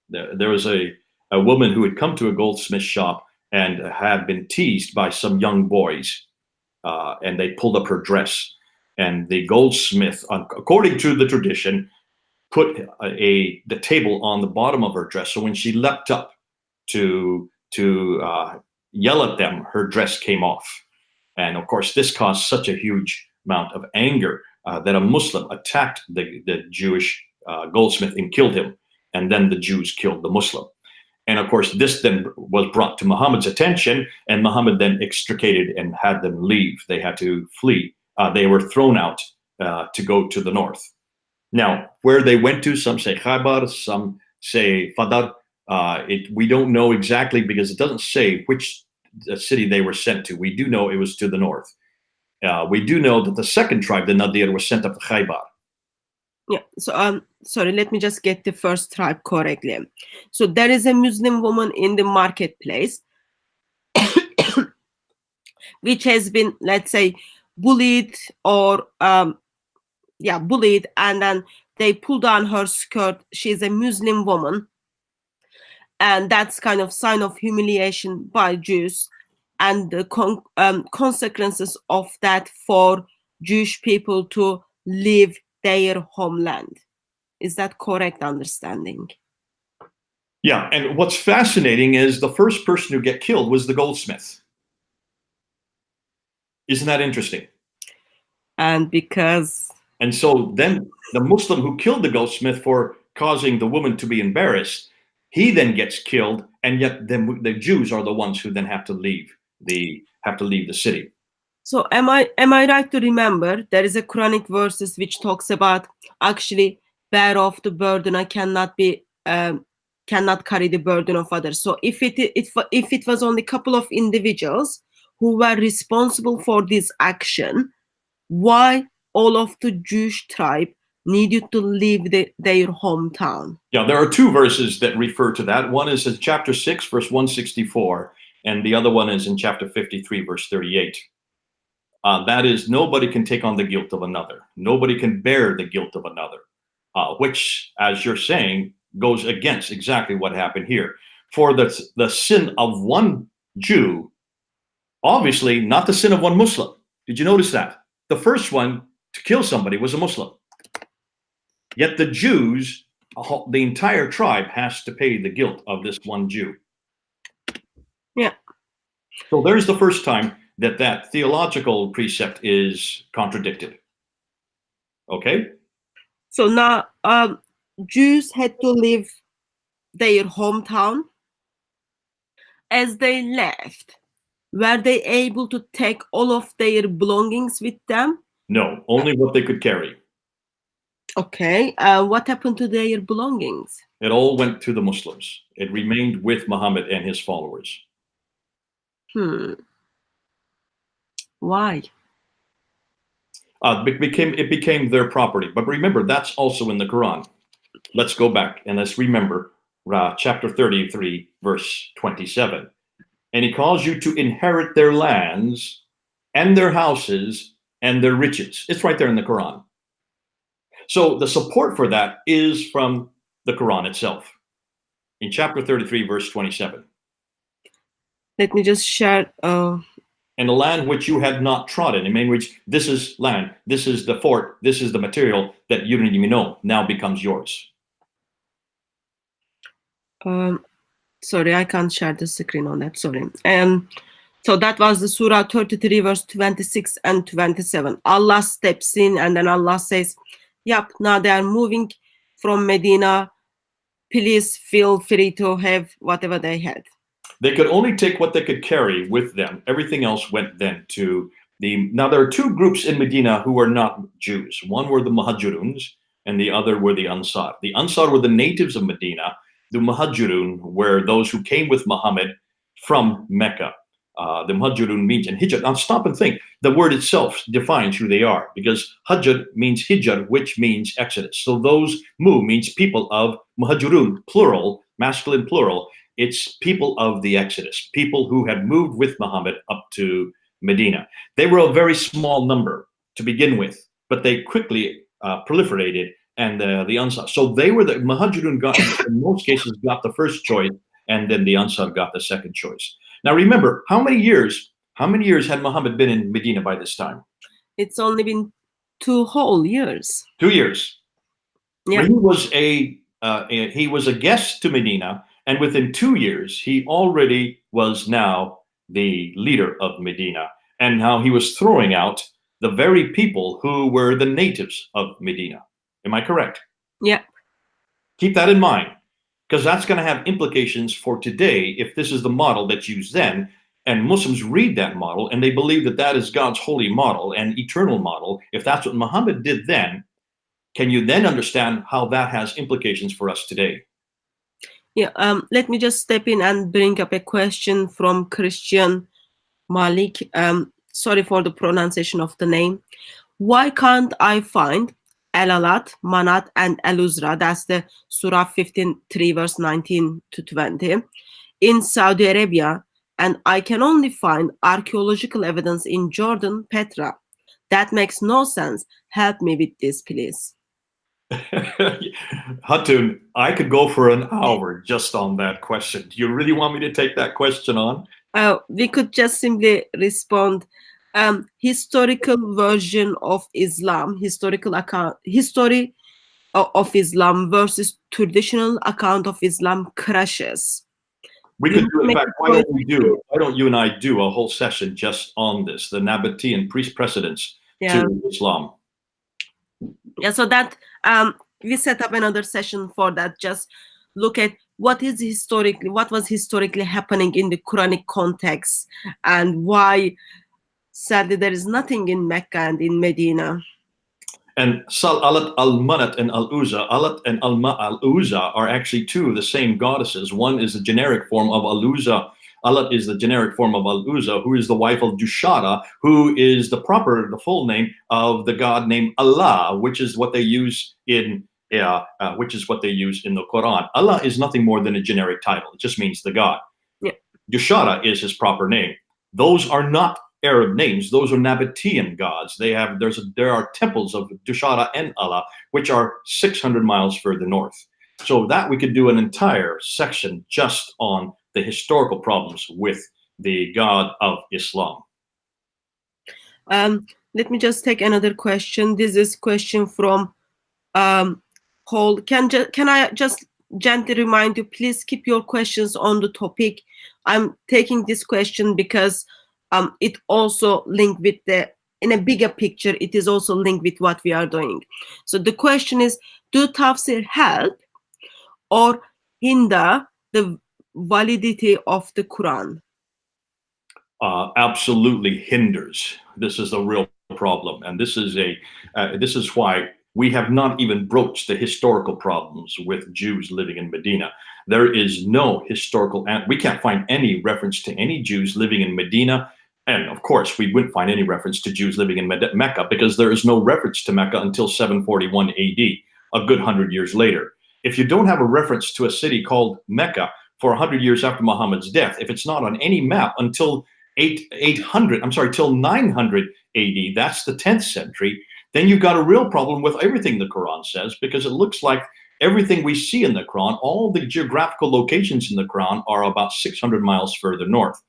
There was a woman who had come to a goldsmith shop and had been teased by some young boys, and they pulled up her dress. And the goldsmith, according to the tradition, put the table on the bottom of her dress. So when she leapt up to yell at them, her dress came off. And of course, this caused such a huge amount of anger that a Muslim attacked the Jewish goldsmith and killed him. And then the Jews killed the Muslim. And of course, this then was brought to Muhammad's attention, and Muhammad then extricated and had them leave. They had to flee. They were thrown out to go to the north. Now, where they went to, some say Khaybar, some say Fadar. We don't know exactly because it doesn't say which city they were sent to. We do know it was to the north. We do know that the second tribe, the Nadir, was sent up to Khaybar. Yeah, so sorry, let me just get the first tribe correctly. So there is a Muslim woman in the marketplace which has been, let's say, bullied or bullied, and then they pull down her skirt. She's a Muslim woman, and that's kind of sign of humiliation by Jews, and the consequences of that for Jewish people to leave their homeland. Is that correct understanding? Yeah, and what's fascinating is the first person who get killed was the goldsmith. Isn't that interesting? And so then the Muslim who killed the goldsmith for causing the woman to be embarrassed, he then gets killed, and yet the Jews are the ones who then have to leave the city. So am I right to remember there is a Quranic verses which talks about actually bear off the burden, I cannot carry the burden of others. So if it was only a couple of individuals who were responsible for this action, why all of the Jewish tribe needed to leave their hometown? Yeah, there are two verses that refer to that. One is in chapter 6, verse 164, and the other one is in chapter 53, verse 38. That is, nobody can take on the guilt of another. Nobody can bear the guilt of another, which, as you're saying, goes against exactly what happened here. For the sin of one Jew, obviously not the sin of one Muslim. Did you notice that? The first one to kill somebody was a Muslim. Yet the Jews, the entire tribe, has to pay the guilt of this one Jew. Yeah. So there's the first time that theological precept is contradicted. Okay? So now Jews had to leave their hometown. As they left, were they able to take all of their belongings with them? No, only what they could carry. Okay. What happened to their belongings? It all went to the Muslims. It remained with Muhammad and his followers. Why? It became their property. But remember, that's also in the Quran. Let's go back and let's remember chapter 33, verse 27. And he calls you to inherit their lands and their houses and their riches. It's right there in the Quran. So the support for that is from the Quran itself. In chapter 33, verse 27. Let me just share. And the land which you had not trodden. In main which this is land, this is the fort, this is the material that you didn't even know, now becomes yours. Sorry, I can't share the screen on that. Sorry. So that was the Surah 33, verse 26 and 27. Allah steps in and then Allah says, yep, now they are moving from Medina. Please feel free to have whatever they had. They could only take what they could carry with them. Everything else went then to now there are two groups in Medina who were not Jews. One were the Muhajiruns and the other were the Ansar. The Ansar were the natives of Medina. The Muhajirun were those who came with Muhammad from Mecca. The Muhajirun means, and Hijr, now stop and think, the word itself defines who they are, because Hajr means Hijr, which means Exodus. So those Mu means people of Muhajirun, plural, masculine plural. It's people of the Exodus, people who had moved with Muhammad up to Medina. They were a very small number to begin with, but they quickly proliferated, and the Ansar. So they were the Muhajirun got, in most cases, got the first choice, and then the Ansar got the second choice. Now remember, how many years had Muhammad been in Medina by this time? It's only been 2 whole years. 2 years. Yeah. When he was a guest to Medina, and within 2 years, he already was now the leader of Medina, and now he was throwing out the very people who were the natives of Medina. Am I correct? Yeah. Keep that in mind, because that's going to have implications for today if this is the model that's used then, and Muslims read that model and they believe that that is God's holy model and eternal model. If that's what Muhammad did then, can you then understand how that has implications for us today? Yeah, let me just step in and bring up a question from Christian Malik. Sorry for the pronunciation of the name. Why can't I find Al-Alat, Manat, and Al-Uzra, that's the Surah 15:3, verse 19 to 20, in Saudi Arabia, and I can only find archaeological evidence in Jordan, Petra? That makes no sense. Help me with this, please. Hatun, I could go for an hour just on that question. Do you really want me to take that question on? We could just simply respond. Historical version of Islam, historical account, history of Islam versus traditional account of Islam crashes. We could do, in fact, why don't you and I do a whole session just on this, the Nabatean precedents to Islam. Yeah, so that we set up another session for that. Just look at what was historically happening in the Quranic context, and why sadly there is nothing in Mecca and in Medina. And Alat al-Manat and al-Uzza, Alat and al-Uzza are actually two of the same goddesses. One is the generic form of al-Uzza. Alat is the generic form of al-Uzza, who is the wife of Jushara, who is the full name of the god named Allah, which is what they use in the Quran. Allah is nothing more than a generic title. It just means the God. Yeah. Dushara is his proper name. Those are not Arab names. Those are Nabatean gods. There are temples of Dushara and Allah, which are 600 miles further north. So that we could do an entire section just on the historical problems with the God of Islam. Let me just take another question. This is question from Paul. Can I just gently remind you, please keep your questions on the topic. I'm taking this question because it also linked with in a bigger picture, it is also linked with what we are doing. So the question is, do tafsir help or hinder the validity of the Quran? Absolutely hinders. This is a real problem, and this is why we have not even broached the historical problems with Jews living in Medina. There is no historical, and we can't find any reference to any Jews living in Medina. And of course, we wouldn't find any reference to Jews living in Mecca, because there is no reference to Mecca until 741 AD, a good 100 years later. If you don't have a reference to a city called Mecca for 100 years after Muhammad's death, if it's not on any map until till 900 AD, that's the 10th century, then you've got a real problem with everything the Quran says, because it looks like everything we see in the Quran, all the geographical locations in the Quran are about 600 miles further north.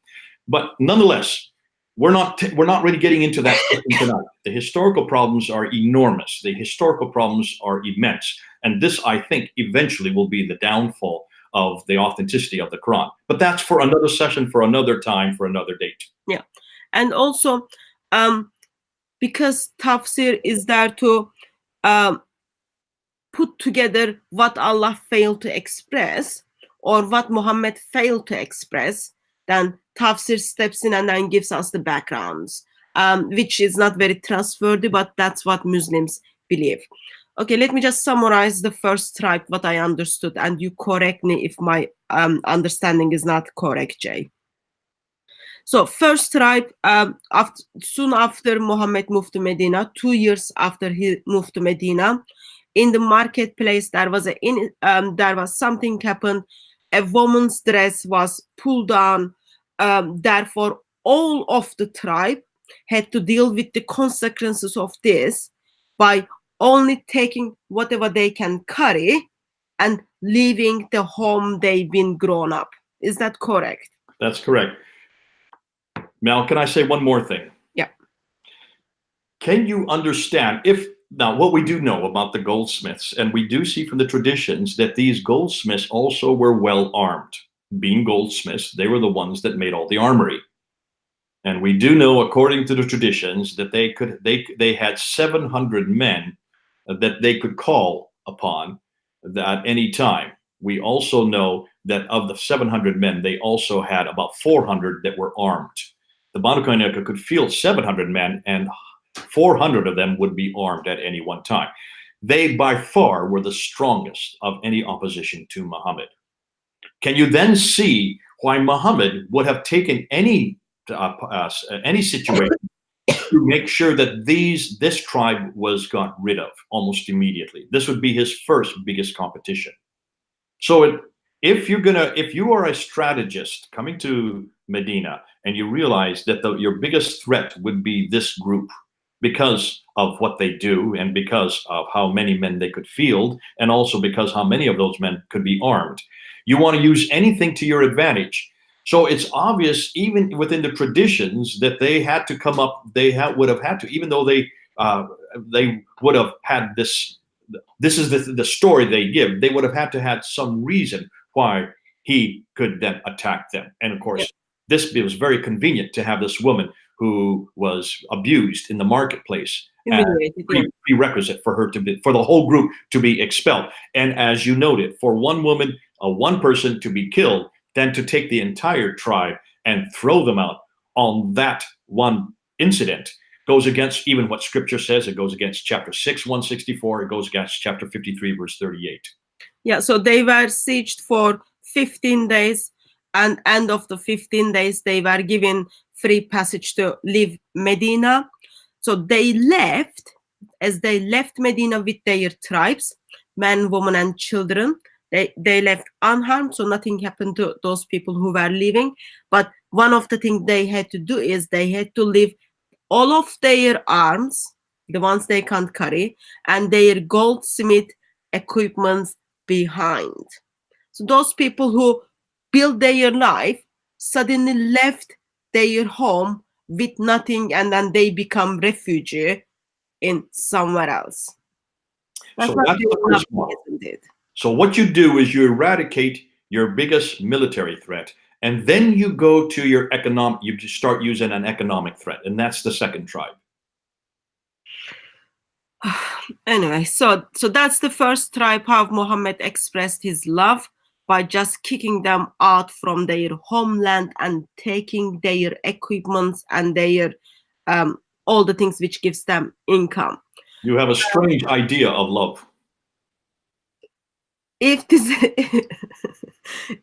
But nonetheless, we're not really getting into that tonight. The historical problems are enormous. The historical problems are immense. And this, I think, eventually will be the downfall of the authenticity of the Quran. But that's for another session, for another time, for another date. Yeah. And also, because tafsir is there to put together what Allah failed to express or what Muhammad failed to express, then tafsir steps in and then gives us the backgrounds, which is not very trustworthy, but that's what Muslims believe. Okay, let me just summarize the first tribe, what I understood, and you correct me if my understanding is not correct, Jay. So first tribe, soon after Muhammad moved to Medina, 2 years after he moved to Medina, in the marketplace, there was something happened. A woman's dress was pulled down. Therefore, all of the tribe had to deal with the consequences of this by only taking whatever they can carry and leaving the home they've been grown up. Is that correct? That's correct. Mal, can I say one more thing? Yeah. Can you understand now what we do know about the goldsmiths, and we do see from the traditions that these goldsmiths also were well armed. Being goldsmiths, they were the ones that made all the armory. And we do know, according to the traditions, that they had 700 men that they could call upon at any time. We also know that of the 700 men, they also had about 400 that were armed. The Banu Qaynuka could field 700 men, and 400 of them would be armed at any one time. They by far were the strongest of any opposition to Muhammad. Can you then see why Muhammad would have taken any situation to make sure that this tribe was got rid of almost immediately? This would be his first biggest competition. So if you are a strategist coming to Medina and you realize that your biggest threat would be this group because of what they do and because of how many men they could field, and also because how many of those men could be armed, you want to use anything to your advantage. So it's obvious, even within the traditions, that they had to come up. Would have had to, even though they would have had this. This is the story they give. They would have had to have some reason why he could then attack them. And of course, it was very convenient to have this woman who was abused in the marketplace. Prerequisite for the whole group to be expelled. And as you noted, for one woman, one person to be killed, than to take the entire tribe and throw them out on that one incident goes against even what scripture says. It goes against chapter 6, 164. It goes against chapter 53, verse 38. Yeah, so they were sieged for 15 days, and end of the 15 days, they were given free passage to leave Medina. So they left, as they left Medina with their tribes, men, women, and children, They left unharmed, so nothing happened to those people who were leaving. But one of the things they had to do is they had to leave all of their arms, the ones they can't carry, and their goldsmith equipment behind. So those people who built their life suddenly left their home with nothing, and then they become refugee in somewhere else. So that's the first one. Isn't it? So what you do is you eradicate your biggest military threat, and then you go to your economic, you just start using an economic threat, and that's the second tribe. Anyway, so that's the first tribe, how Muhammad expressed his love by just kicking them out from their homeland and taking their equipments and their all the things which gives them income. You have a strange idea of love. If this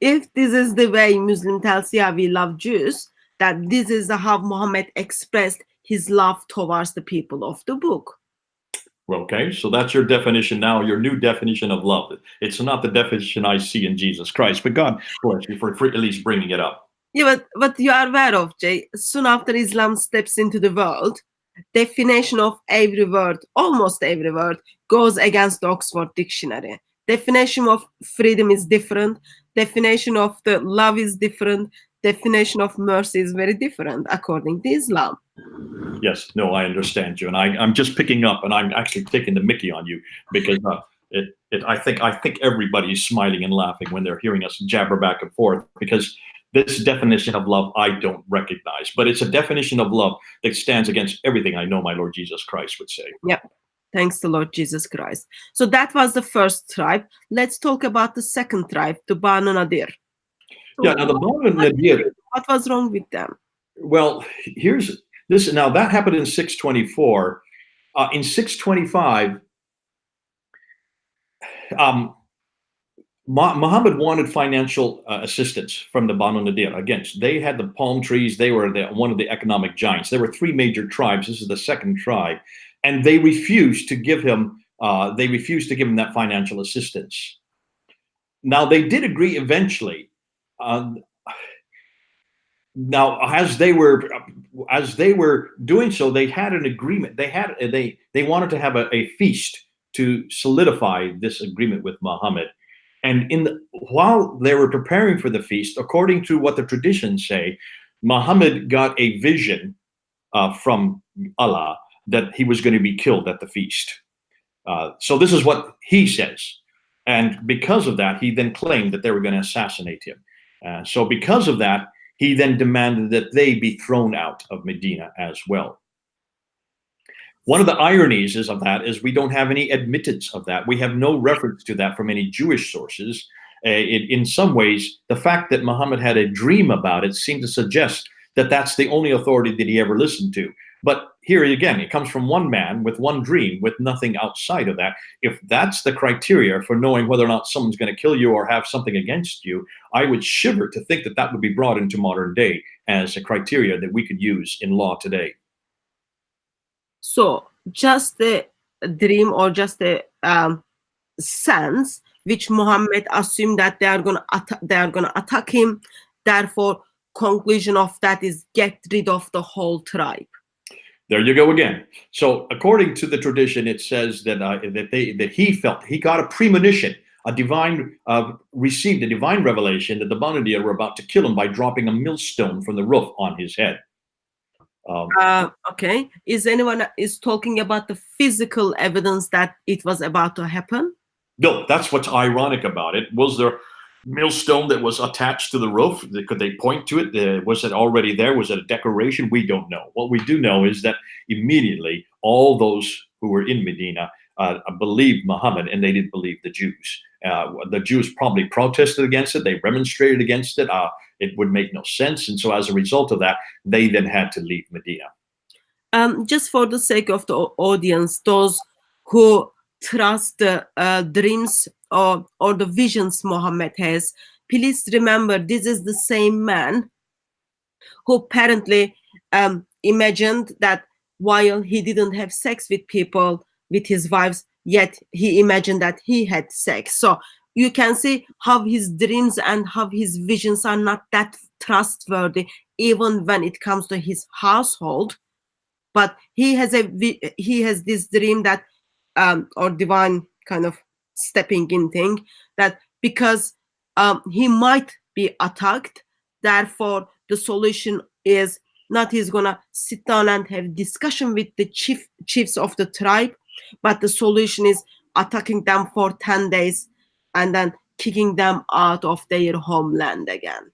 if this is the way Muslim tells, yeah, we love Jews, that this is how Muhammad expressed his love towards the people of the book. Okay, so that's your definition now, your new definition of love. It's not the definition I see in Jesus Christ, but God bless you for at least bringing it up. Yeah, but you are aware of, Jay, soon after Islam steps into the world, definition of every word, almost every word, goes against the Oxford Dictionary. Definition of freedom is different. Definition of the love is different. Definition of mercy is very different according to Islam. Yes, no, I understand you, and I'm just picking up, and I'm actually taking the mickey on you because I think everybody's smiling and laughing when they're hearing us jabber back and forth, because this definition of love I don't recognize, but it's a definition of love that stands against everything I know my Lord Jesus Christ would say. Yep. Thanks to Lord Jesus Christ. So that was the first tribe. Let's talk about the second tribe, the Banu Nadir. So Yeah, now the Banu Nadir. What was wrong with them? Well, here's this. Now that happened in 624. In 625, Muhammad wanted financial assistance from the Banu Nadir. Again, they had the palm trees. They were one of the economic giants. There were three major tribes. This is the second tribe. And they refused to give him. They refused to give him that financial assistance. Now they did agree eventually. Now, as they were doing so, they had an agreement. They wanted to have a feast to solidify this agreement with Muhammad. And while they were preparing for the feast, according to what the traditions say, Muhammad got a vision from Allah that he was going to be killed at the feast. So this is what he says. And because of that, he then claimed that they were going to assassinate him. So because of that, he then demanded that they be thrown out of Medina as well. One of the ironies of that is we don't have any admittance of that. We have no reference to that from any Jewish sources. In some ways, the fact that Muhammad had a dream about it seemed to suggest that that's the only authority that he ever listened to. But here again, it comes from one man with one dream, with nothing outside of that. If that's the criteria for knowing whether or not someone's going to kill you or have something against you, I would shiver to think that that would be brought into modern day as a criteria that we could use in law today. So just the dream or just the sense which Muhammad assumed that they are going to attack him. Therefore, conclusion of that is get rid of the whole tribe. There you go again. So according to the tradition, it says that he felt he got a premonition, received a divine revelation that the Banu Nadir were about to kill him by dropping a millstone from the roof on his head. Okay. Is anyone talking about the physical evidence that it was about to happen? No, that's what's ironic about it. Was there millstone that was attached to the roof? Could they point to it? Was it already there? Was it a decoration? We don't know. What we do know is that immediately all those who were in Medina believed Muhammad, and they didn't believe the Jews. The Jews probably protested against it. They remonstrated against it. It would make no sense. And so as a result of that, they then had to leave Medina. Just for the sake of the audience, those who trust the dreams or the visions Muhammad has, please remember this is the same man who apparently imagined that while he didn't have sex with people, with his wives, yet he imagined that he had sex. So you can see how his dreams and how his visions are not that trustworthy, even when it comes to his household. But he has this dream that or divine kind of stepping in thing, that because he might be attacked, therefore the solution is not he's gonna sit down and have discussion with the chiefs of the tribe, but the solution is attacking them for 10 days and then kicking them out of their homeland again.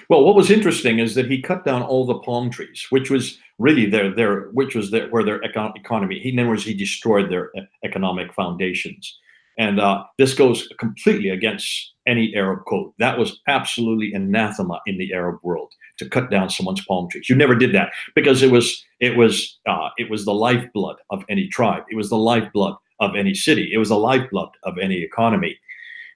Well, what was interesting is that he cut down all the palm trees, which was really where their economy. In other words, he destroyed their economic foundations, and this goes completely against any Arab code. That was absolutely anathema in the Arab world, to cut down someone's palm trees. You never did that, because it was the lifeblood of any tribe. It was the lifeblood of any city. It was the lifeblood of any economy.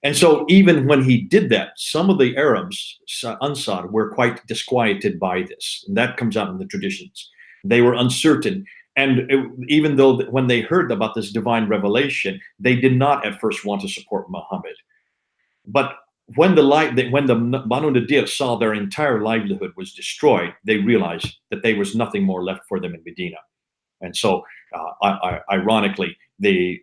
And so even when he did that, some of the Arabs, Ansar, were quite disquieted by this. And that comes out in the traditions. They were uncertain. And even though when they heard about this divine revelation, they did not at first want to support Muhammad. But when the Banu Nadir saw their entire livelihood was destroyed, they realized that there was nothing more left for them in Medina. And so, ironically, they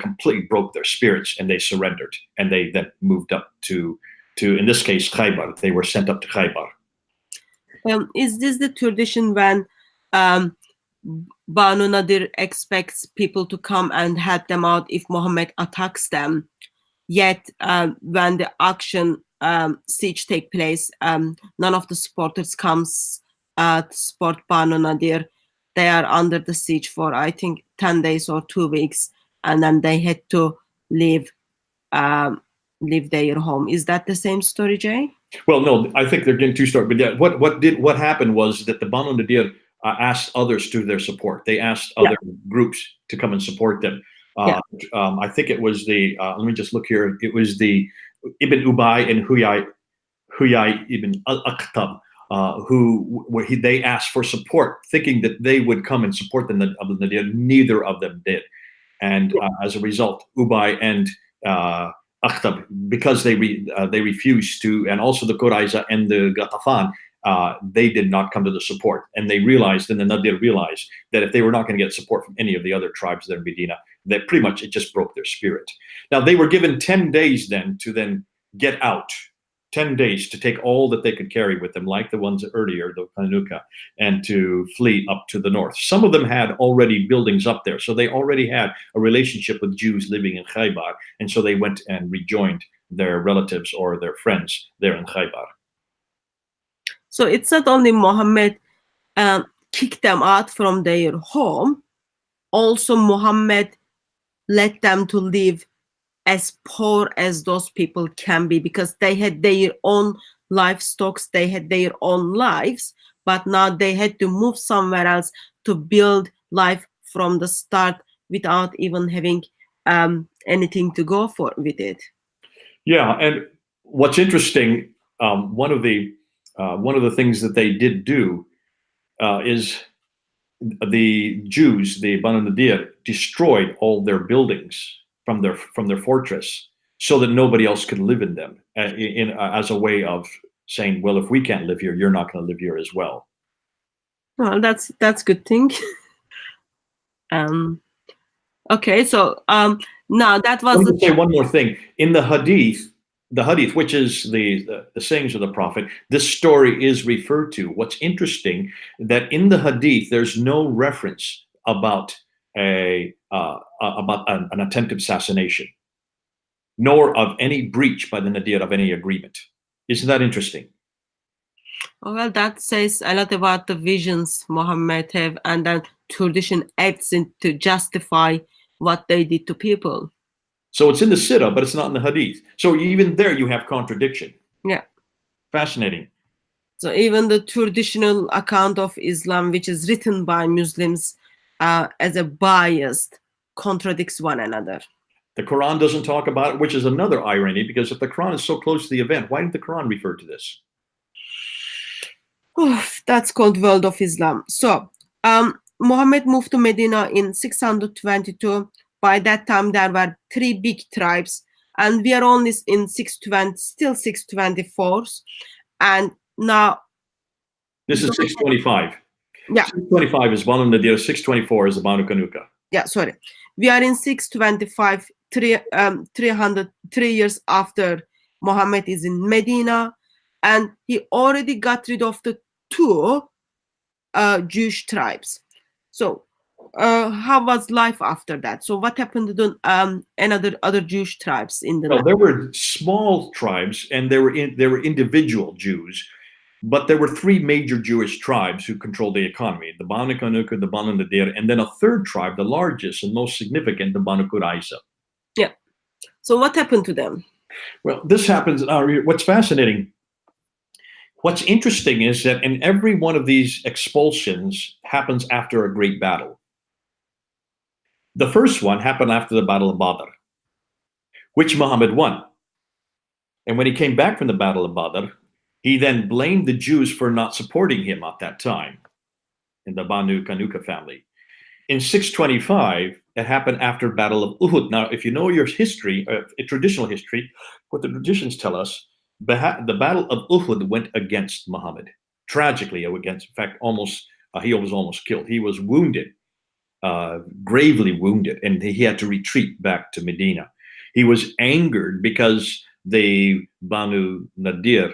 completely broke their spirits and they surrendered, and they then moved up to in this case Khaybar. They were sent up to Khaybar. Is this the tradition when Banu Nadir expects people to come and help them out if Muhammad attacks them? Yet when the action siege take place, none of the supporters comes to support Banu Nadir. They are under the siege for, I think, 10 days or 2 weeks, and then they had to leave their home. Is that the same story, Jay? Well, no, I think they're getting two stories. But yeah, what happened was that the Banu Nadir asked others to their support. They asked other groups to come and support them. I think it was the let me just look here. It was the Ibn Ubay and Huyay ibn al-Aqtab. They asked for support, thinking that they would come and support the Nadir. Neither of them did, and as a result, Ubay and Akhtab, because they refused to, and also the Quraiyza and the Ghatafan, they did not come to the support, and they realized, and the Nadir realized, that if they were not going to get support from any of the other tribes there in Medina, that pretty much it just broke their spirit. Now they were given 10 days then to get out. 10 days to take all that they could carry with them, like the ones earlier, the Qaynuka, and to flee up to the north. Some of them had already buildings up there, so they already had a relationship with Jews living in Khaybar, and so they went and rejoined their relatives or their friends there in Khaybar. So it's not only Muhammad kicked them out from their home, also Muhammad let them to live as poor as those people can be, because they had their own livestock, they had their own lives, but now they had to move somewhere else to build life from the start without even having anything to go for with it. Yeah, and what's interesting, one of the things that they did do is the Jews, the Banu Nadir, destroyed all their buildings from their fortress, so that nobody else could live in them, as a way of saying, well, if we can't live here, you're not going to live here as well. Well, that's good thing. Okay, so now that was. Let me say one more thing. In the hadith, which is the sayings of the Prophet, this story is referred to. What's interesting, that in the hadith there's no reference about an attempted assassination, nor of any breach by the Nadir of any agreement. Isn't that interesting? Well, that says a lot about the visions Muhammad have, and then tradition adds in to justify what they did to people. So it's in the Sira, but it's not in the hadith. So even there you have contradiction. Yeah. Fascinating. So even the traditional account of Islam, which is written by Muslims as a biased, contradicts one another. The Quran doesn't talk about it, which is another irony, because if the Quran is so close to the event, why didn't the Quran refer to this? Oh, that's called World of Islam. So Muhammad moved to Medina in 622. By that time, there were 3 big tribes. and we are only in 620, still 624s, and now This is 625. Yeah. 625 is Banu Nadir, 624 is the Banu Qaynuka. Yeah, sorry. We are in 625, 3 years after Muhammad is in Medina, and he already got rid of the 2 Jewish tribes. So how was life after that? So what happened to the other Jewish tribes in the Well, there were small tribes, and there were individual Jews, but there were 3 major Jewish tribes who controlled the economy: the Banu Qaynuka, the Banu Nadir, and then a 3rd tribe, the largest and most significant, the Banu Quraiyza. Yeah. So what happened to them? Well, this happens. What's fascinating, what's interesting is that in every one of these expulsions happens after a great battle. The first one happened after the Battle of Badr, which Muhammad won. And when he came back from the Battle of Badr, he then blamed the Jews for not supporting him at that time in the Banu Qaynuka family. In 625, it happened after Battle of Uhud. Now, if you know your history, traditional history, what the traditions tell us, the Battle of Uhud went against Muhammad. Tragically against, in fact, he was almost killed. He was wounded, gravely wounded, and he had to retreat back to Medina. He was angered because the Banu Nadir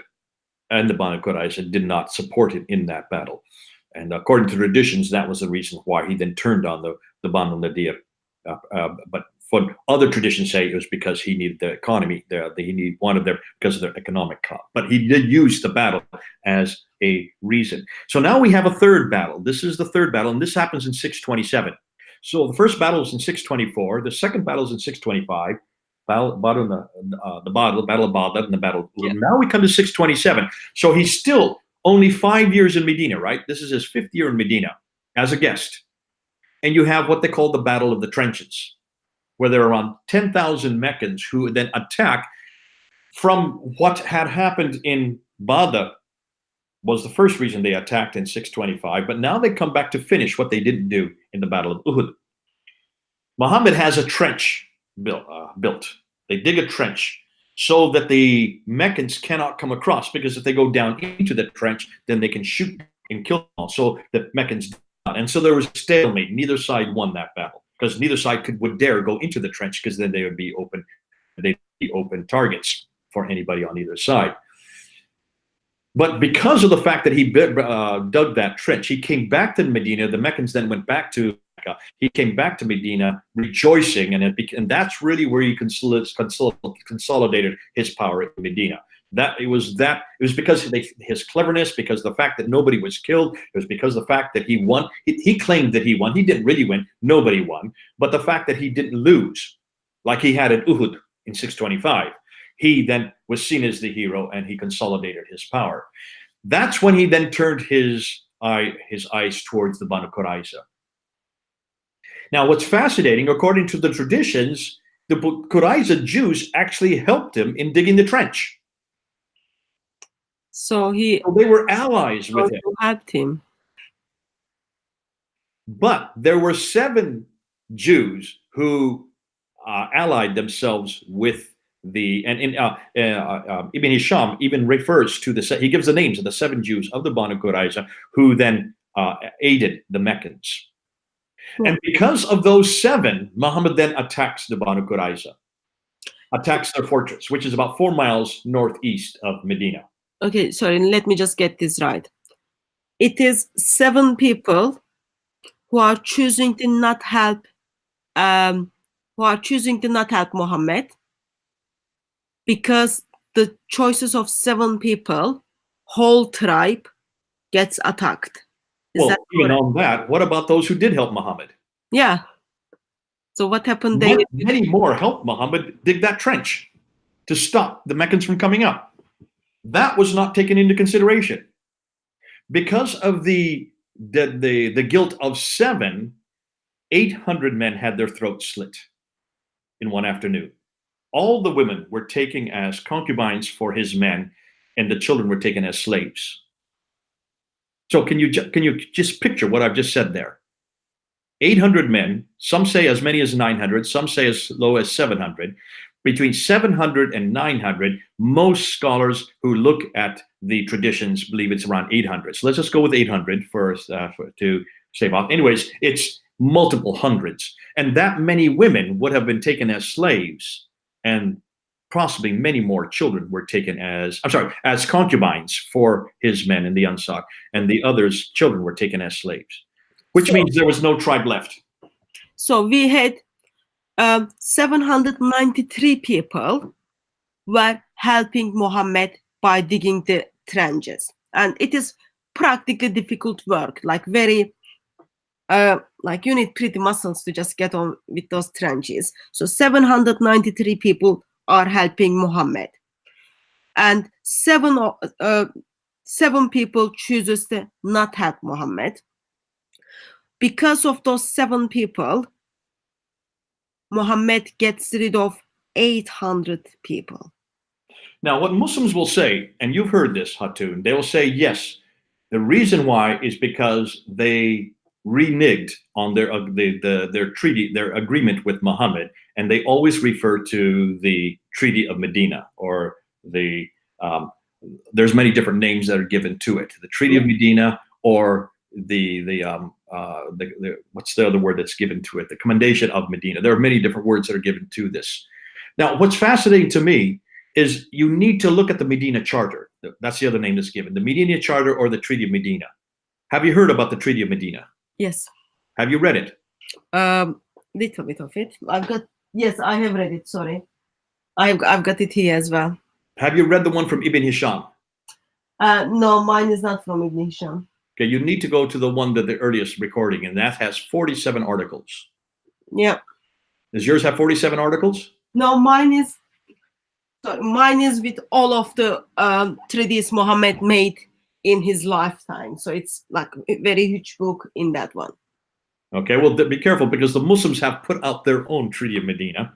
and the Banu Quraiyza did not support him in that battle. And according to traditions, that was the reason why he then turned on the Banu Nadir. But for other traditions say it was because he needed the economy, he wanted them because of their economic clout. But he did use the battle as a reason. So now we have a 3rd battle. This is the 3rd battle, and this happens in 627. So the first battle is in 624. The second battle is in 625. The Battle of Badr and the Battle of Uhud. Now we come to 627. So he's still only 5 years in Medina, right? This is his 5th year in Medina as a guest. And you have what they call the Battle of the Trenches, where there are around 10,000 Meccans who then attack from what had happened in Badr was the first reason they attacked in 625. But now they come back to finish what they didn't do in the Battle of Uhud. Muhammad has a trench built. They dig a trench so that the Meccans cannot come across, because if they go down into the trench, then they can shoot and kill them. So the Meccans did not. And so there was a stalemate. Neither side won that battle, because neither side would dare go into the trench, because then they would be open targets for anybody on either side. But because of the fact that he dug that trench, he came back to Medina. The Meccans then went back to Mecca. He came back to Medina rejoicing, and that's really where he consolidated his power in Medina. It was because of his cleverness, because the fact that nobody was killed. It was because of the fact that he won. He claimed that he won. He didn't really win. Nobody won. But the fact that he didn't lose, like he had at Uhud in 625, he then was seen as the hero, and he consolidated his power. That's when he then turned his eyes towards the Banu Quraiyza. Now, what's fascinating, according to the traditions, the Quraiyza Jews actually helped him in digging the trench. So they were allies with him. Helped him. But there were 7 Jews who allied themselves with Ibn Hisham even refers to he gives the names of the 7 Jews of the Banu Quraiyza who then aided the Meccans. And because of those 7, Muhammad then attacks the Banu Quraiyza, attacks their fortress, which is about 4 miles northeast of Medina. Okay, sorry, let me just get this right. It is 7 people who are choosing to not help Muhammad, because the choices of 7 people, whole tribe gets attacked. Well, even on that, what about those who did help Muhammad? Yeah. So what happened? Many more helped Muhammad dig that trench to stop the Meccans from coming up. That was not taken into consideration. Because of the guilt of 7, 800 men had their throats slit in one afternoon. All the women were taken as concubines for his men, and the children were taken as slaves. So can you just picture what I've just said there? 800 men, some say as many as 900, some say as low as 700, between 700 and 900. Most scholars who look at the traditions believe it's around 800. So let's just go with 800 to save off. Anyways, it's multiple hundreds. And that many women would have been taken as slaves, and possibly many more children were taken as concubines for his men in the Ansar, and the others' children were taken as slaves, which means there was no tribe left. So we had 793 people were helping Muhammad by digging the trenches, and it is practically difficult work, like very like you need pretty muscles to just get on with those trenches. So 793 people are helping Muhammad, and seven people chooses to not help Muhammad. Because of those 7 people, Muhammad gets rid of 800 people. Now, what Muslims will say, and you've heard this, Hatun, they will say, yes, the reason why is because they reneged on their treaty, their agreement with Muhammad, and they always refer to the Treaty of Medina, or there's many different names that are given to it. The Treaty of Medina, or what's the other word that's given to it? The Commendation of Medina. There are many different words that are given to this. Now, what's fascinating to me is you need to look at the Medina Charter. That's the other name that's given, the Medina Charter or the Treaty of Medina. Have you heard about the Treaty of Medina? Yes. Have you read it? Little bit of it. Yes, I have read it. Sorry, I've got it here as well. Have you read the one from Ibn Hisham? No, mine is not from Ibn Hisham. Okay, you need to go to the one that the earliest recording, and that has 47 articles. Yeah. Does yours have 47 articles? No, mine is with all of the treaties Muhammad made in his lifetime. So it's like a very huge book in that one. Okay, well, be careful, because the Muslims have put out their own Treaty of Medina,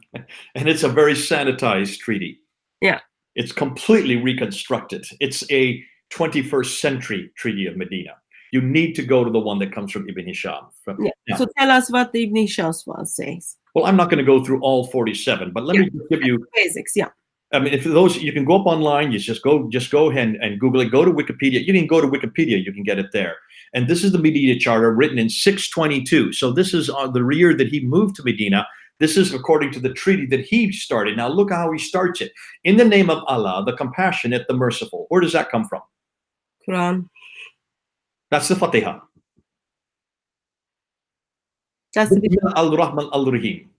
and it's a very sanitized treaty. Yeah. It's completely reconstructed. It's a 21st century Treaty of Medina. You need to go to the one that comes from Ibn Hisham. Yeah. Now, so tell us what the Ibn Hisham's one says. well, I'm not going to go through all 47, but let me just give you basics. Yeah. I mean, if those, you can go up online, you just go ahead and Google it. Go to Wikipedia. You can go to Wikipedia. You can get it there. And this is the Medina Charter, written in 622. So this is the year that he moved to Medina. This is according to the treaty that he started. Now look how he starts it. In the name of Allah, the compassionate, the merciful. Where does that come from? Qur'an. That's the Fatiha. That's the Al-Rahman Al-Rahim.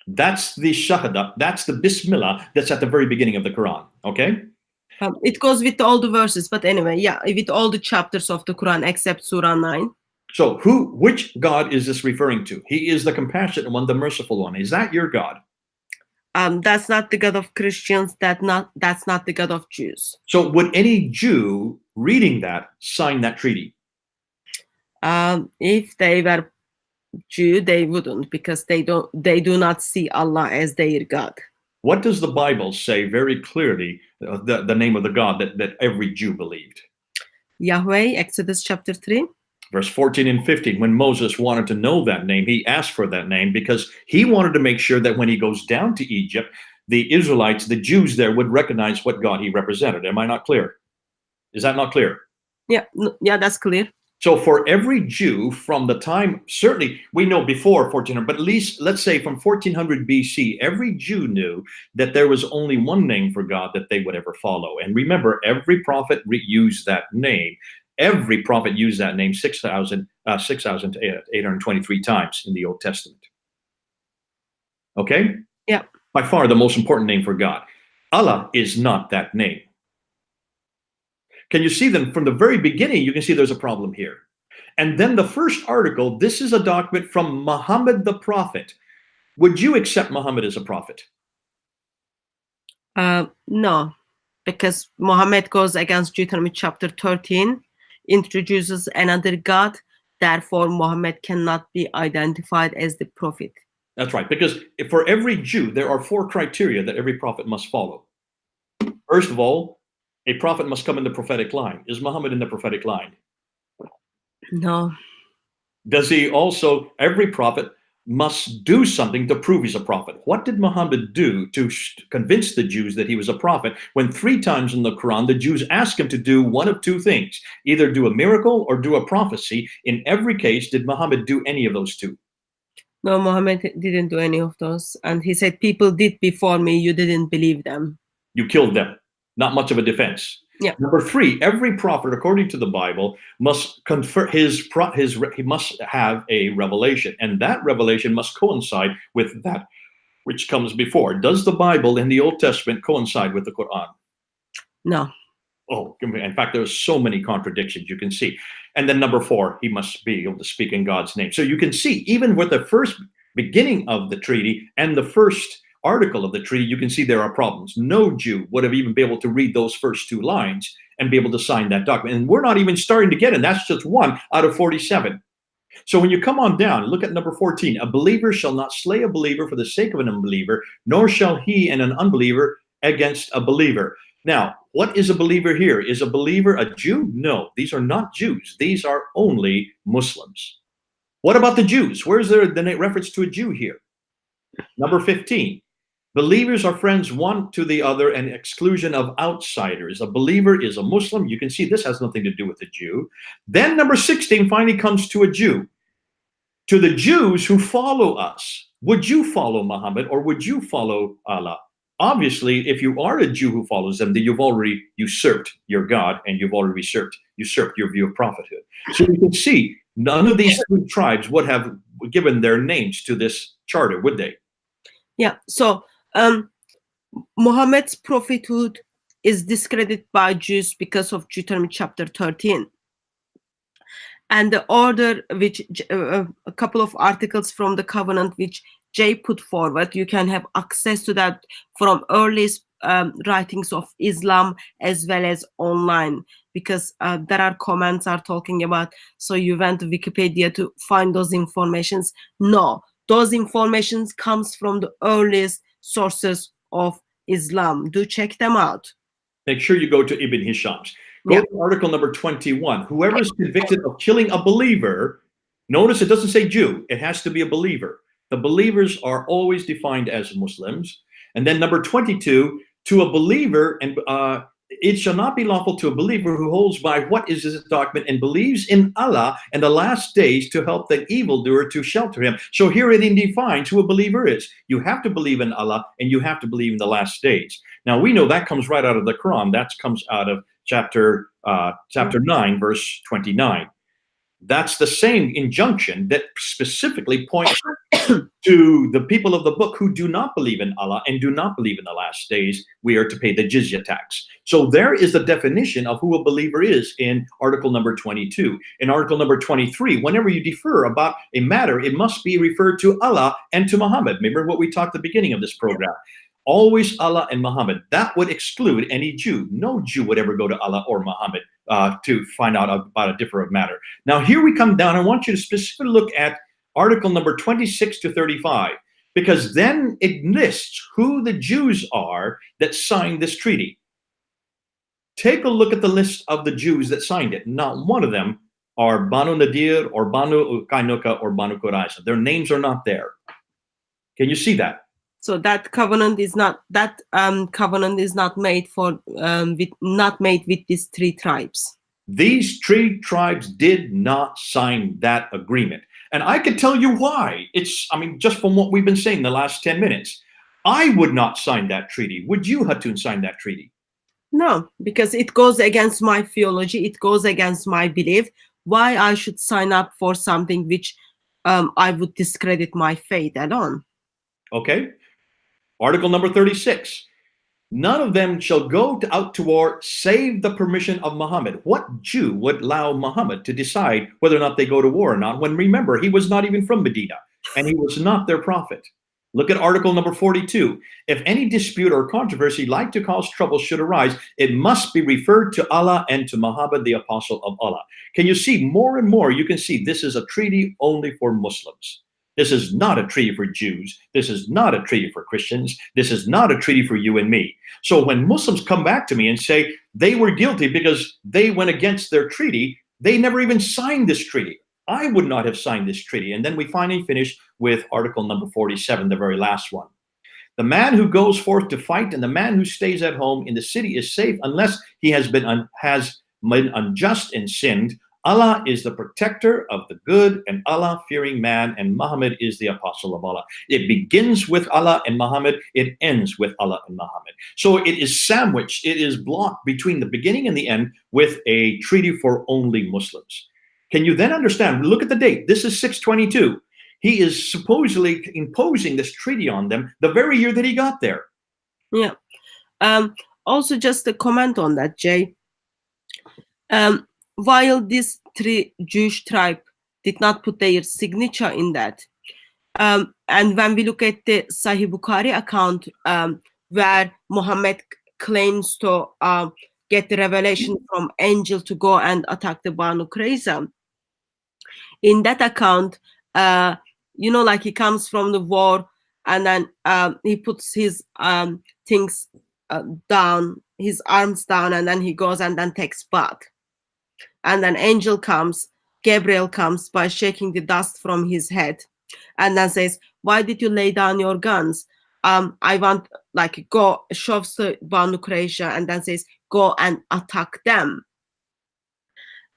That's the Shahada. That's the Bismillah that's at the very beginning of the Quran. Okay? It goes with all the verses, but anyway, yeah, with all the chapters of the Quran except Surah 9. So which God is this referring to? He is the compassionate one, the merciful one. Is that your God? That's not the God of Christians. That's not the God of Jews. So would any Jew reading that sign that treaty? If they were Jew, they wouldn't, because they do not see Allah as their God. What does the Bible say very clearly, the name of the God that every Jew believed? Yahweh, Exodus chapter 3. Verse 14 and 15, when Moses wanted to know that name, he asked for that name because he wanted to make sure that when he goes down to Egypt, the Israelites, the Jews there, would recognize what God he represented. Am I not clear? Is that not clear? Yeah, that's clear. So for every Jew from the time, certainly we know before 1400, but at least let's say from 1400 BC, every Jew knew that there was only one name for God that they would ever follow. And remember, every prophet used that name. Every prophet used that name 6,823 times in the Old Testament. Okay? Yeah. By far the most important name for God. Allah is not that name. Can you see them from the very beginning? You can see there's a problem here. And then the first article, this is a document from Muhammad the prophet. Would you accept Muhammad as a prophet? No, because Muhammad goes against Deuteronomy chapter 13, introduces another God. Therefore, Muhammad cannot be identified as the prophet. That's right, because for every Jew, there are 4 criteria that every prophet must follow. First of all, a prophet must come in the prophetic line. Is Muhammad in the prophetic line? No. Does he also, every prophet must do something to prove he's a prophet. What did Muhammad do to convince the Jews that he was a prophet when 3 times in the Quran the Jews asked him to do one of 2 things, either do a miracle or do a prophecy? In every case, did Muhammad do any of those 2? No, Muhammad didn't do any of those. And he said, people did before me, you didn't believe them. You killed them. Not much of a defense. Yeah. Number 3, every prophet, according to the Bible, must confer he must have a revelation, and that revelation must coincide with that which comes before. Does the Bible in the Old Testament coincide with the Quran? No. Oh, in fact, there's so many contradictions you can see. And then number 4, he must be able to speak in God's name. So you can see, even with the first beginning of the treaty and the first article of the treaty, you can see there are problems. No Jew would have even been able to read those first 2 lines and be able to sign that document. And we're not even starting to get it. That's just 1 out of 47. So when you come on down, look at number 14. A believer shall not slay a believer for the sake of an unbeliever, nor shall he and an unbeliever against a believer. Now, what is a believer here? Is a believer a Jew? No, these are not Jews. These are only Muslims. What about the Jews? Where's there the reference to a Jew here? Number 15. Believers are friends one to the other and exclusion of outsiders. A believer is a Muslim. You can see this has nothing to do with a Jew. Then number 16 finally comes to a Jew. To the Jews who follow us, would you follow Muhammad or would you follow Allah? Obviously, if you are a Jew who follows them, then you've already usurped your God and you've already usurped your view of prophethood. So you can see none of these 3 tribes would have given their names to this charter, would they? Yeah, so Muhammad's prophethood is discredited by Jews because of Deuteronomy chapter 13. And the order which a couple of articles from the covenant which Jay put forward, you can have access to that from earliest writings of Islam as well as online, because there are comments are talking about, so you went to Wikipedia to find those informations. No, those informations comes from the earliest sources of Islam. Do check them out. Make sure you go to Ibn Hisham's. Go to article number 21. Whoever is convicted of killing a believer, notice it doesn't say Jew. It has to be a believer. The believers are always defined as Muslims. And then number 22, to a believer, and it shall not be lawful to a believer who holds by what is this document and believes in Allah and the last days to help the evildoer to shelter him. So here it defines who a believer is. You have to believe in Allah and you have to believe in the last days. Now we know that comes right out of the Quran. That comes out of chapter 9, verse 29. That's the same injunction that specifically points to the people of the book who do not believe in Allah and do not believe in the last days. We are to pay the jizya tax. So there is the definition of who a believer is in article number 22. In article number 23, whenever you defer about a matter, it must be referred to Allah and to Muhammad. Remember what we talked at the beginning of this program. Always Allah and Muhammad. That would exclude any Jew. No Jew would ever go to Allah or Muhammad to find out about a different matter. Now here we come down. I want you to specifically look at article number 26 to 35, because then it lists who the Jews are that signed this treaty. Take a look at the list of the Jews that signed it. Not one of them are Banu Nadir or Banu Qaynuka or Banu Quraiyza. Their names are not there. Can you see that? So that covenant is not made for not made with these 3 tribes. These 3 tribes did not sign that agreement. And I can tell you why. Just from what we've been saying the last 10 minutes, I would not sign that treaty. Would you, Hatun, sign that treaty? No, because it goes against my theology. It goes against my belief. Why I should sign up for something which I would discredit my faith alone? Okay. Article number 36. None of them shall go out to war save the permission of Muhammad. What Jew would allow Muhammad to decide whether or not they go to war or not, when remember, he was not even from Medina and he was not their prophet? Look at article number 42. If any dispute or controversy like to cause trouble should arise, it must be referred to Allah and to Muhammad, the apostle of Allah. Can you see more and more? You can see this is a treaty only for Muslims. This is not a treaty for Jews. This is not a treaty for Christians. This is not a treaty for you and me. So when Muslims come back to me and say they were guilty because they went against their treaty, they never even signed this treaty. I would not have signed this treaty. And then we finally finish with article number 47, the very last one. The man who goes forth to fight and the man who stays at home in the city is safe unless he has been unjust and sinned. Allah is the protector of the good and Allah-fearing man, and Muhammad is the apostle of Allah. It begins with Allah and Muhammad. It ends with Allah and Muhammad. So it is sandwiched. It is blocked between the beginning and the end with a treaty for only Muslims. Can you then understand? Look at the date. This is 622. He is supposedly imposing this treaty on them the very year that he got there. Yeah. Also, just a comment on that, Jay. While these three Jewish tribes did not put their signature in that, and when we look at the Sahih Bukhari account, where Muhammad claims to get the revelation from angel to go and attack the Banu Quraiyza, in that account, you know, like he comes from the war and then he puts his things down, his arms down, and then he goes and then takes bath. And then angel comes, Gabriel comes by shaking the dust from his head and then says, why did you lay down your guns? I want, like, go, shoves the Banu Quraiyza and then says, go and attack them.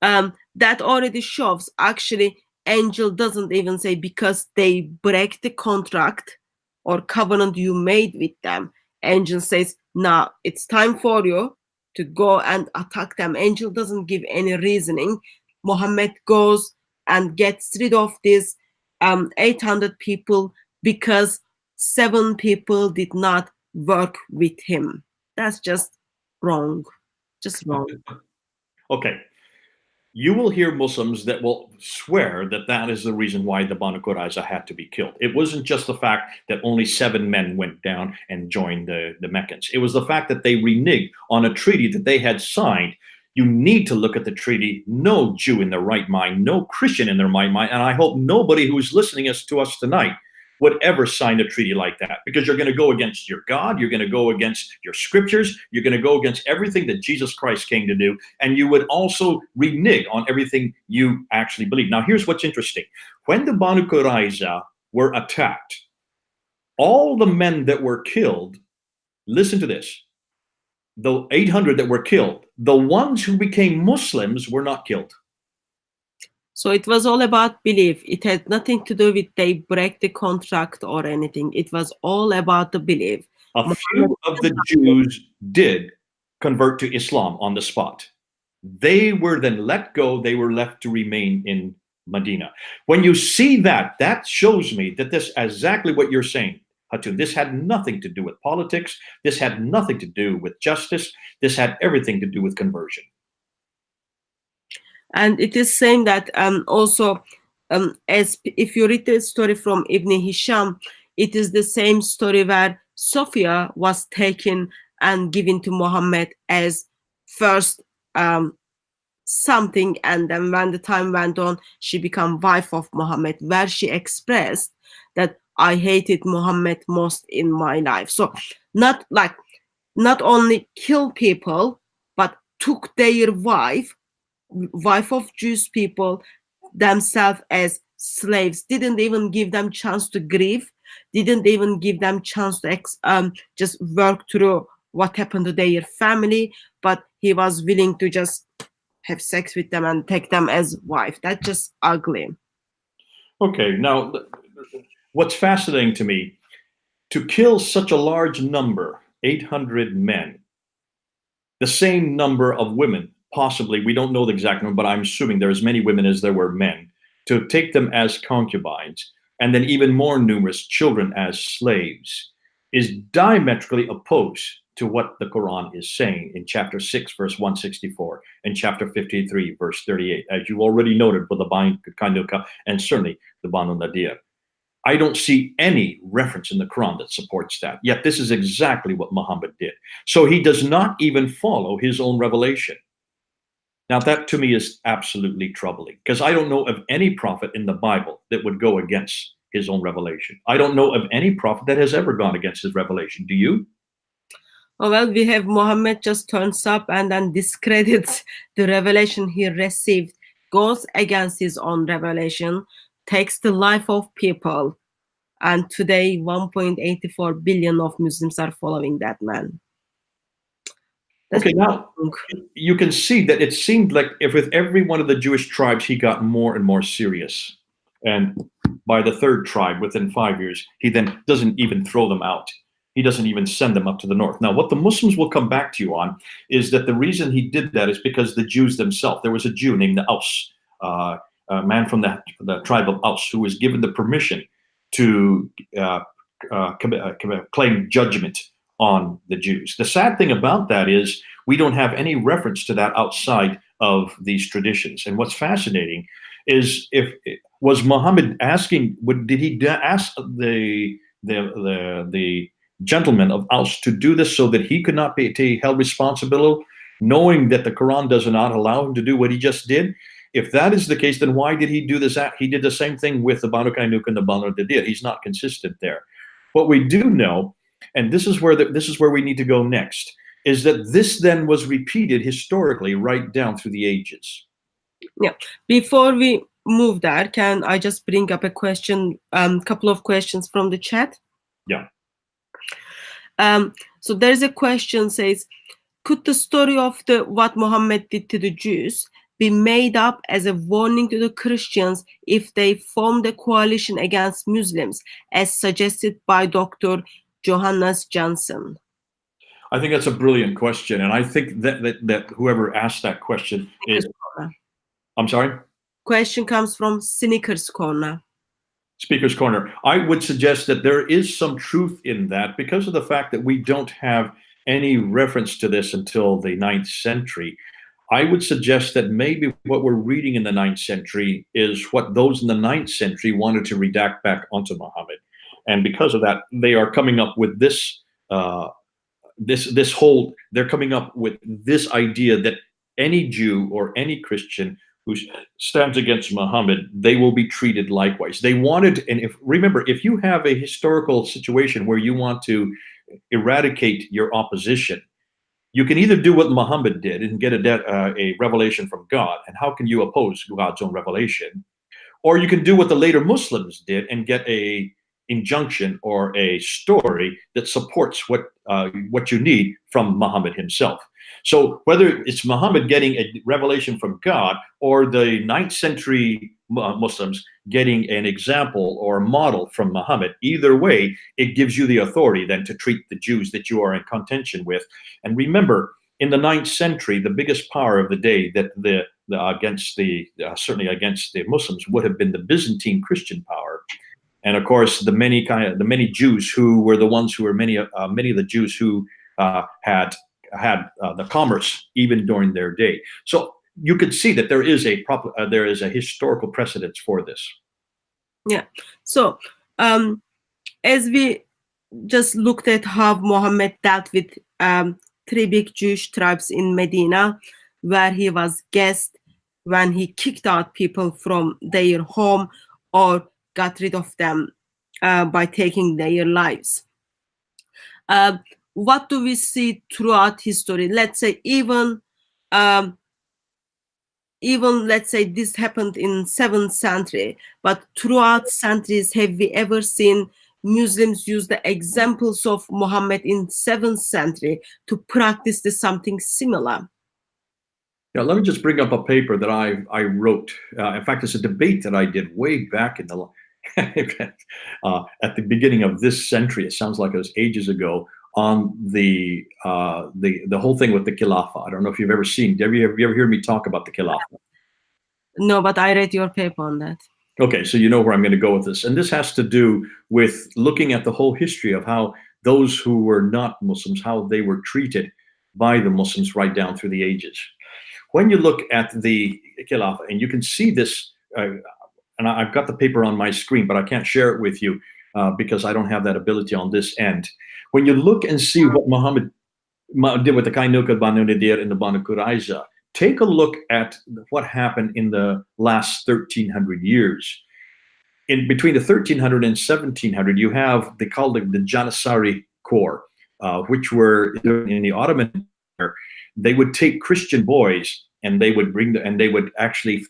That already shows, actually, angel doesn't even say because they break the contract or covenant you made with them. Angel says, now it's time for you to go and attack them. Angel doesn't give any reasoning. Muhammad goes and gets rid of these 800 people because 7 people did not work with him. That's just wrong. Just wrong. Okay. You will hear Muslims that will swear that that is the reason why the Banu Quraiyza had to be killed. It wasn't just the fact that only 7 men went down and joined the Meccans. It was the fact that they reneged on a treaty that they had signed. You need to look at the treaty. No Jew in their right mind, no Christian in their right mind, and I hope nobody who's listening to us tonight would ever sign a treaty like that, because you're going to go against your God, you're going to go against your scriptures, you're going to go against everything that Jesus Christ came to do, and you would also renege on everything you actually believe. Now, here's what's interesting. When the Banu Quraiyza were attacked, all the men that were killed, listen to this, the 800 that were killed, the ones who became Muslims were not killed. So it was all about belief. It had nothing to do with they break the contract or anything. It was all about the belief. A few of the Jews did convert to Islam on the spot. They were then let go. They were left to remain in Medina. When you see that, that shows me that this exactly what you're saying, Hatun. This had nothing to do with politics. This had nothing to do with justice. This had everything to do with conversion. And it is saying that also, as if you read the story from Ibn Hisham, it is the same story where Sophia was taken and given to Muhammad as first something, and then when the time went on, she became wife of Muhammad, where she expressed that I hated Muhammad most in my life. So not only kill people, but took their wife of Jewish people themselves as slaves, didn't even give them chance to grieve, didn't even give them chance to just work through what happened to their family, but he was willing to just have sex with them and take them as wife. That's just ugly. Okay, now what's fascinating to me, to kill such a large number, 800 men, the same number of women, possibly, we don't know the exact number, but I'm assuming there are as many women as there were men, to take them as concubines, and then even more numerous children as slaves, is diametrically opposed to what the Quran is saying in chapter 6, verse 164, and chapter 53, verse 38, as you already noted for the Banu Qaynuka and certainly the Banu Nadir. I don't see any reference in the Quran that supports that. Yet this is exactly what Muhammad did. So he does not even follow his own revelation. Now, that to me is absolutely troubling, because I don't know of any prophet in the Bible that would go against his own revelation. I don't know of any prophet that has ever gone against his revelation. Do you? Oh, well, we have Muhammad just turns up and then discredits the revelation he received, goes against his own revelation, takes the life of people, and today 1.84 billion of Muslims are following that man. That's Okay, now you can see that it seemed like if with every one of the Jewish tribes, he got more and more serious. And by the third tribe, within 5 years, he then doesn't even throw them out. He doesn't even send them up to the north. Now, what the Muslims will come back to you on is that the reason he did that is because the Jews themselves, there was a Jew named Aus, a man from the tribe of Aus, who was given the permission to claim judgment on the Jews. The sad thing about that is we don't have any reference to that outside of these traditions. And what's fascinating is was Muhammad asking, did he ask the gentleman of Aus to do this so that he could not be held responsible, knowing that the Quran does not allow him to do what he just did? If that is the case, then why did he do this? He did the same thing with the Banu Qaynuka and the Banu Nadir. He's not consistent there. What we do know, and this is where we need to go next, is that this then was repeated historically right down through the ages. Yeah. Before we move there, can I just bring up a question, couple of questions from the chat? Yeah. So there's a question says, could the story of what Muhammad did to the Jews be made up as a warning to the Christians if they formed a coalition against Muslims, as suggested by Dr. Johannes Jansen? I think that's a brilliant question, and I think that whoever asked that question is. I'm sorry? Question comes from Sneaker's Corner. Speaker's Corner. I would suggest that there is some truth in that because of the fact that we don't have any reference to this until the 9th century. I would suggest that maybe what we're reading in the 9th century is what those in the 9th century wanted to redact back onto Muhammad. And because of that, they are coming up with this, they're coming up with this idea that any Jew or any Christian who stands against Muhammad, they will be treated likewise. They wanted, and remember, if you have a historical situation where you want to eradicate your opposition, you can either do what Muhammad did and get a revelation from God, and how can you oppose God's own revelation? Or you can do what the later Muslims did and get a injunction or a story that supports what you need from Muhammad himself. So whether it's Muhammad getting a revelation from God or the 9th century Muslims getting an example or a model from Muhammad, either way, it gives you the authority then to treat the Jews that you are in contention with. And remember, in the 9th century, the biggest power of the day that certainly against the Muslims would have been the Byzantine Christian power. And of course, the many Jews who were the ones who were many of the Jews who had the commerce even during their day. So you could see that there is a historical precedence for this. Yeah. So as we just looked at how Muhammad dealt with 3 big Jewish tribes in Medina, where he was guest when he kicked out people from their home or got rid of them by taking their lives. What do we see throughout history? Let's say even let's say this happened in 7th century, but throughout centuries, have we ever seen Muslims use the examples of Muhammad in 7th century to practice something similar? Yeah, let me just bring up a paper that I wrote. In fact, it's a debate that I did way back in the at the beginning of this century. It sounds like it was ages ago, on the whole thing with the Khilafah. I don't know if you've ever seen. Have you ever heard me talk about the Khilafah? No, but I read your paper on that. Okay, so you know where I'm going to go with this. And this has to do with looking at the whole history of how those who were not Muslims, how they were treated by the Muslims right down through the ages. When you look at the Khilafah, and you can see this, and I've got the paper on my screen, but I can't share it with you because I don't have that ability on this end. When you look and see what Muhammad did with the Qaynuka, Banu Nadir, and the Banu Quraiyza, take a look at what happened in the last 1,300 years. In between the 1,300 and 1,700, you have, they called it the Janissary Corps, which were in the Ottoman Empire. They would take Christian boys and they would actually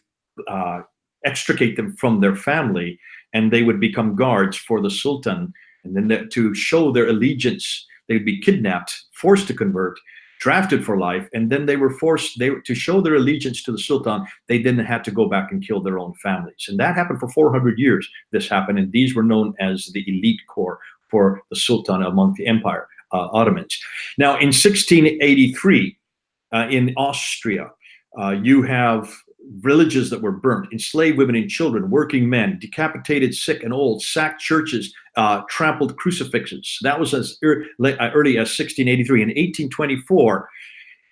extricate them from their family and they would become guards for the Sultan. And then to show their allegiance, they'd be kidnapped, forced to convert, drafted for life, and then they were forced to show their allegiance to the Sultan. They didn't have to go back and kill their own families. And that happened for 400 years. This happened, and these were known as the elite corps for the Sultan among the empire, Ottomans. Now, in 1683, in Austria, you have villages that were burnt, enslaved women and children, working men, decapitated sick and old, sacked churches, trampled crucifixes. That was as early as 1683. In 1824,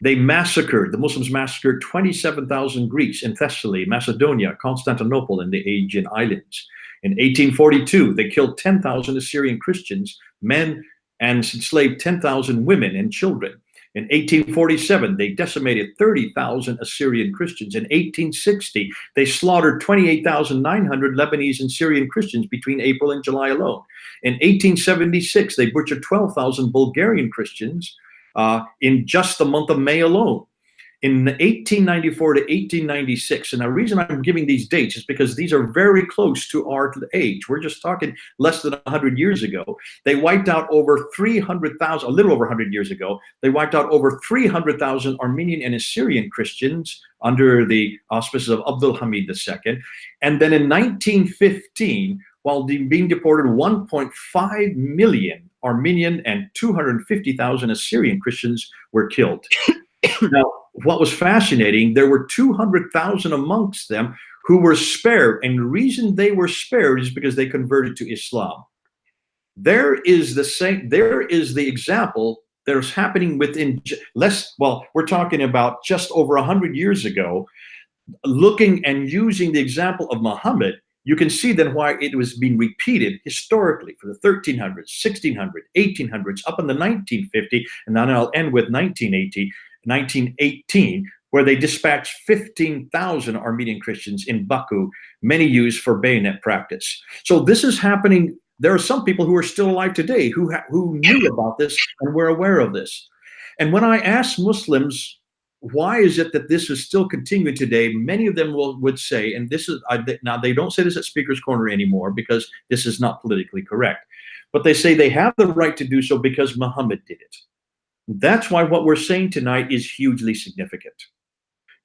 the Muslims massacred 27,000 Greeks in Thessaly, Macedonia, Constantinople, and the Aegean Islands. In 1842, they killed 10,000 Assyrian Christians, men, and enslaved 10,000 women and children. In 1847, they decimated 30,000 Assyrian Christians. In 1860, they slaughtered 28,900 Lebanese and Syrian Christians between April and July alone. In 1876, they butchered 12,000 Bulgarian Christians in just the month of May alone. In 1894 to 1896, and the reason I'm giving these dates is because these are very close to our age. We're just talking less than 100 years ago. They wiped out over 300,000, a little over 100 years ago, they wiped out over 300,000 Armenian and Assyrian Christians under the auspices of Abdul Hamid II. And then in 1915, while being deported, 1.5 million Armenian and 250,000 Assyrian Christians were killed. Now, what was fascinating, there were 200,000 amongst them who were spared. And the reason they were spared is because they converted to Islam. There is the example that is happening within we're talking about just over 100 years ago, looking and using the example of Muhammad. You can see then why it was being repeated historically for the 1300s, 1600s, 1800s, up in the 1950, and then I'll end with 1918, where they dispatched 15,000 Armenian Christians in Baku, many used for bayonet practice. So this is happening. There are some people who are still alive today who knew about this and were aware of this. And when I ask Muslims, why is it that this is still continuing today, many of them would say, and this is, now they don't say this at Speaker's Corner anymore because this is not politically correct, but they say they have the right to do so because Muhammad did it. That's why what we're saying tonight is hugely significant.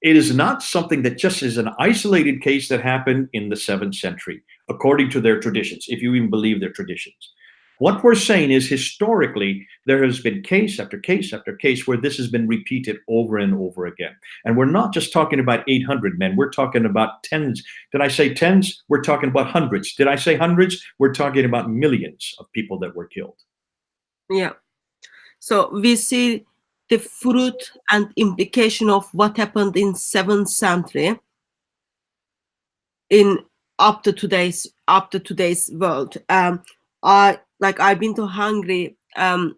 It is not something that just is an isolated case that happened in the 7th century, according to their traditions, if you even believe their traditions. What we're saying is historically, there has been case after case after case where this has been repeated over and over again. And we're not just talking about 800 men, we're talking about tens. Did I say tens? We're talking about hundreds. Did I say hundreds? We're talking about millions of people that were killed. Yeah. So we see the fruit and implication of what happened in 7th century in up to today's world. I've been to Hungary. There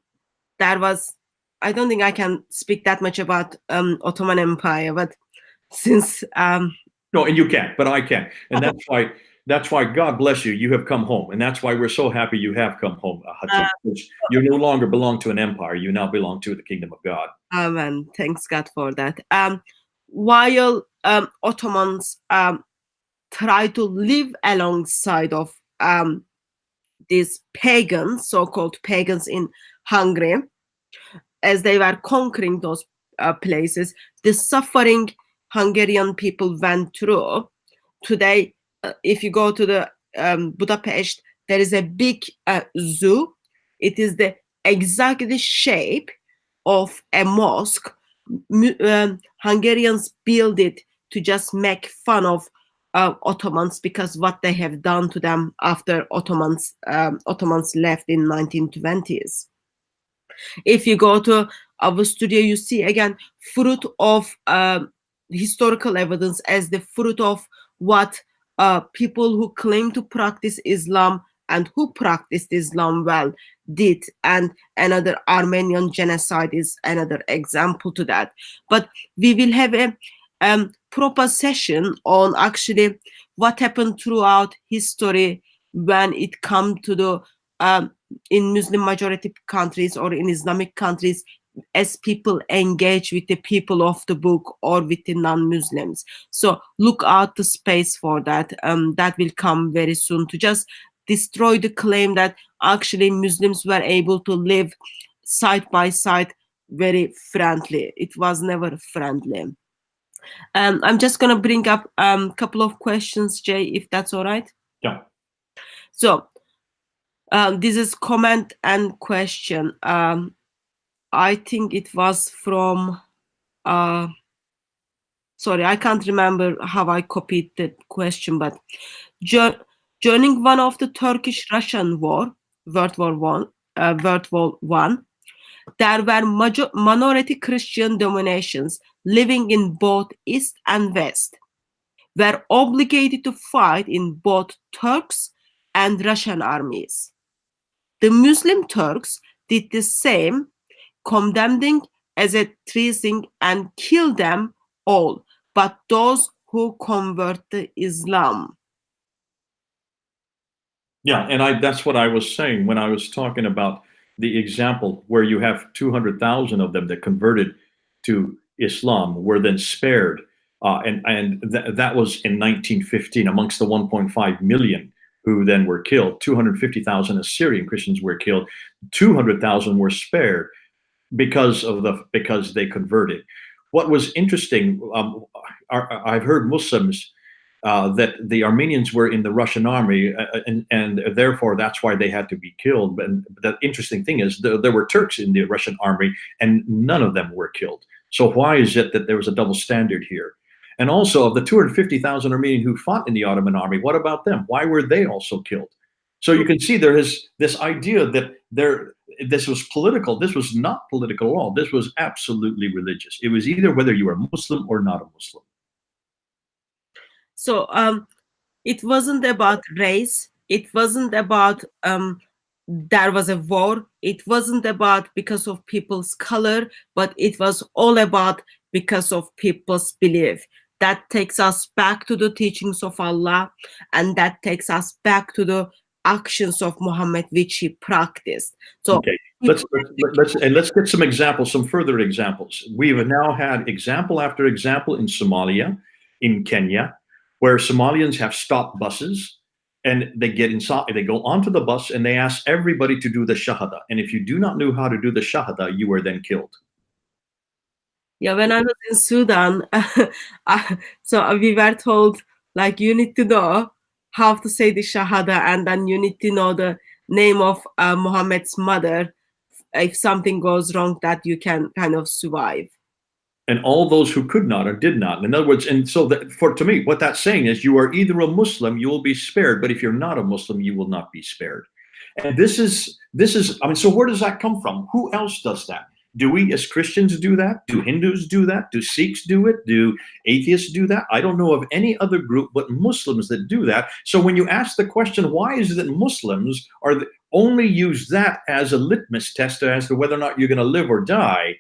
was, I don't think I can speak that much about Ottoman Empire, but since no, and you can't, but I can, and that's why God bless you. You have come home, and that's why we're so happy you have come home. You no longer belong to an empire; you now belong to the kingdom of God. Amen. Thanks God for that. While Ottomans try to live alongside of these pagans, so-called pagans in Hungary, as they were conquering those places, the suffering Hungarian people went through. Today, if you go to the Budapest, there is a big zoo. It is the exact shape of a mosque. Hungarians build it to just make fun of Ottomans because what they have done to them after Ottomans left in 1920s. If you go to our studio, you see again fruit of historical evidence as the fruit of what people who claim to practice Islam and who practiced Islam well did. And another Armenian genocide is another example to that. But we will have a proper session on actually what happened throughout history when it comes to the in Muslim majority countries or in Islamic countries, as people engage with the people of the book or with the non-Muslims. So look out the space for that. That will come very soon to just destroy the claim that actually Muslims were able to live side by side very friendly. It was never friendly. I'm just gonna bring up a couple of questions, Jay, if that's all right. Yeah. So this is comment and question. I think it was from sorry, I can't remember how I copied the question, but during one of the Turkish-Russian war, World War One, there were minority Christian dominations living in both East and West, were obligated to fight in both Turks and Russian armies. The Muslim Turks did the same, condemning as a treason and killed them all, but those who convert to Islam. Yeah, and that's what I was saying when I was talking about the example where you have 200,000 of them that converted to Islam were then spared. That was in 1915 amongst the 1.5 million who then were killed. 250,000 Assyrian Christians were killed. 200,000 were spared because they converted. What was interesting, I've heard Muslims that the Armenians were in the Russian army, and therefore that's why they had to be killed. But the interesting thing is there were Turks in the Russian army, and none of them were killed. So why is it that there was a double standard here? And also, of the 250,000 Armenians who fought in the Ottoman army, what about them? Why were they also killed? So you can see there is this idea that this was political. This was not political at all. This was absolutely religious. It was either whether you were Muslim or not a Muslim. So it wasn't about race. It wasn't about there was a war. It wasn't about because of people's color, but it was all about because of people's belief. That takes us back to the teachings of Allah, and that takes us back to the actions of Muhammad which he practiced. So okay, let's get some examples, some further examples. We have now had example after example in Somalia, in Kenya, where Somalians have stopped buses and they get inside, they go onto the bus and they ask everybody to do the shahada. And if you do not know how to do the shahada, you are then killed. Yeah, when I was in Sudan, so we were told, like, you need to know how to say the shahada, and then you need to know the name of Muhammad's mother. If something goes wrong, that you can kind of survive. And all those who could not or did not. In other words, and so to me, what that's saying is you are either a Muslim, you will be spared, but if you're not a Muslim, you will not be spared. And this is, I mean, so where does that come from? Who else does that? Do we as Christians do that? Do Hindus do that? Do Sikhs do it? Do atheists do that? I don't know of any other group but Muslims that do that. So when you ask the question, why is it that Muslims only use that as a litmus test as to whether or not you're going to live or die,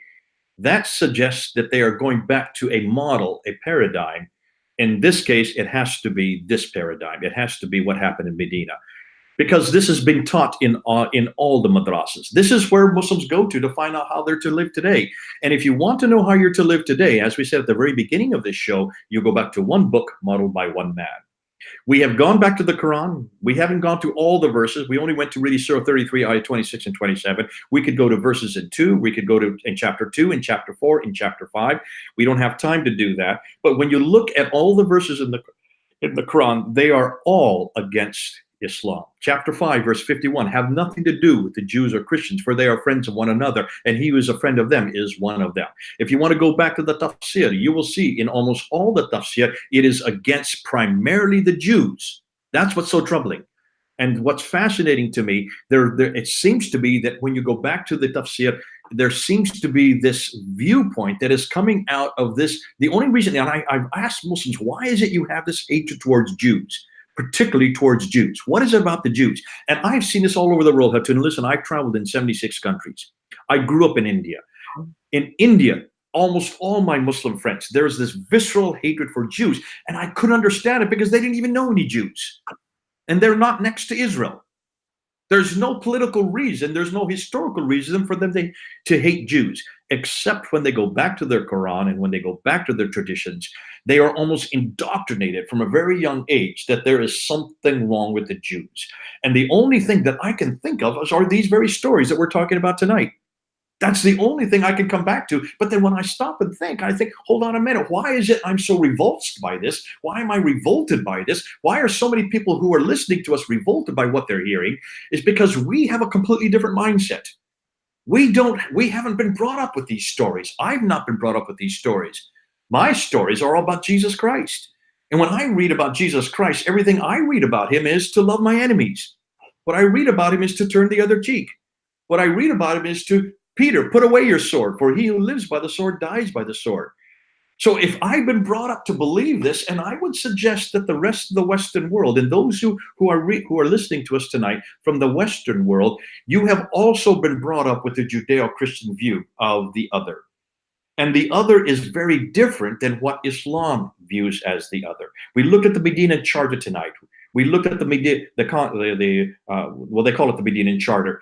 that suggests that they are going back to a model, a paradigm. In this case, it has to be this paradigm. It has to be what happened in Medina, because this has been taught in all the madrasas. This is where Muslims go to find out how they're to live today. And if you want to know how you're to live today, as we said at the very beginning of this show, you go back to one book modeled by one man. We have gone back to the Quran. We haven't gone to all the verses. We only went to really Surah 33, ayah 26 and 27. We could go to verses in 2. We could go to in chapter 2, in chapter 4, in chapter 5. We don't have time to do that. But when you look at all the verses in the Quran, they are all against Islam. Chapter 5, verse 51, have nothing to do with the Jews or Christians, for they are friends of one another, and he who is a friend of them is one of them. If you want to go back to the tafsir, you will see in almost all the tafsir, it is against primarily the Jews. That's what's so troubling. And what's fascinating to me, it seems to be that when you go back to the tafsir, there seems to be this viewpoint that is coming out of this. The only reason, and I've asked Muslims, why is it you have this hatred towards Jews? Particularly towards Jews. What is it about the Jews? And I've seen this all over the world, Hatun. Listen, I've traveled in 76 countries. I grew up in India. In India, almost all my Muslim friends, there's this visceral hatred for Jews. And I couldn't understand it because they didn't even know any Jews. And they're not next to Israel. There's no political reason, there's no historical reason for them to hate Jews. except when they go back to their Quran and when they go back to their traditions, they are almost indoctrinated from a very young age that there is something wrong with the Jews. And the only thing that I can think of are these very stories that we're talking about tonight. That's the only thing I can come back to. But then when I stop and think, I think, hold on a minute. Why is it I'm so repulsed by this? Why am I revolted by this? Why are so many people who are listening to us revolted by what they're hearing? Is because we have a completely different mindset. We haven't been brought up with these stories. I've not been brought up with these stories. My stories are all about Jesus Christ. And when I read about Jesus Christ, everything I read about him is to love my enemies. What I read about him is to turn the other cheek. What I read about him is to, Peter, put away your sword, for he who lives by the sword dies by the sword. So if I've been brought up to believe this, and I would suggest that the rest of the Western world, and those who are listening to us tonight from the Western world, you have also been brought up with the Judeo-Christian view of the other. And the other is very different than what Islam views as the other. We look at the Medina Charter tonight. We looked at they call it the Medina Charter.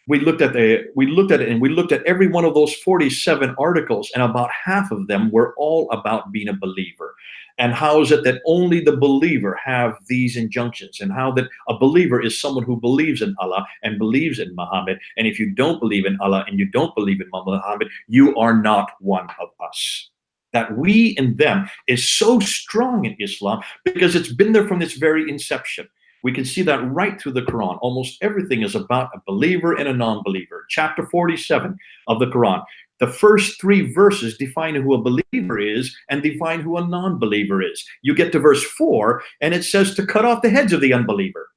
We looked at it, and we looked at every one of those 47 articles, and about half of them were all about being a believer. And how is it that only the believer have these injunctions, and how that a believer is someone who believes in Allah and believes in Muhammad. And if you don't believe in Allah and you don't believe in Muhammad, you are not one of us. That we and them is so strong in Islam because it's been there from its very inception. We can see that right through the Quran. Almost everything is about a believer and a non-believer. Chapter 47 of the Quran. The first 3 verses define who a believer is and define who a non-believer is. You get to verse 4 and it says to cut off the heads of the unbeliever.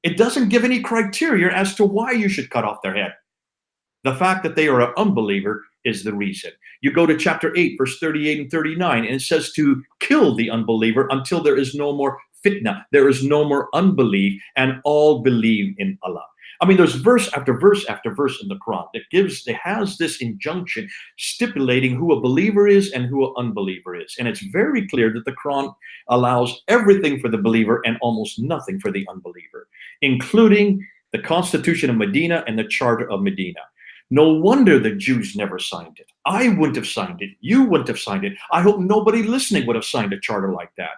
It doesn't give any criteria as to why you should cut off their head. The fact that they are an unbeliever is the reason. You go to chapter 8, verse 38 and 39, and it says to kill the unbeliever until there is no more fitna, there is no more unbelief, and all believe in Allah. I mean, there's verse after verse after verse in the Quran that has this injunction stipulating who a believer is and who an unbeliever is. And it's very clear that the Quran allows everything for the believer and almost nothing for the unbeliever, including the Constitution of Medina and the Charter of Medina. No wonder the Jews never signed it. I wouldn't have signed it. You wouldn't have signed it. I hope nobody listening would have signed a charter like that.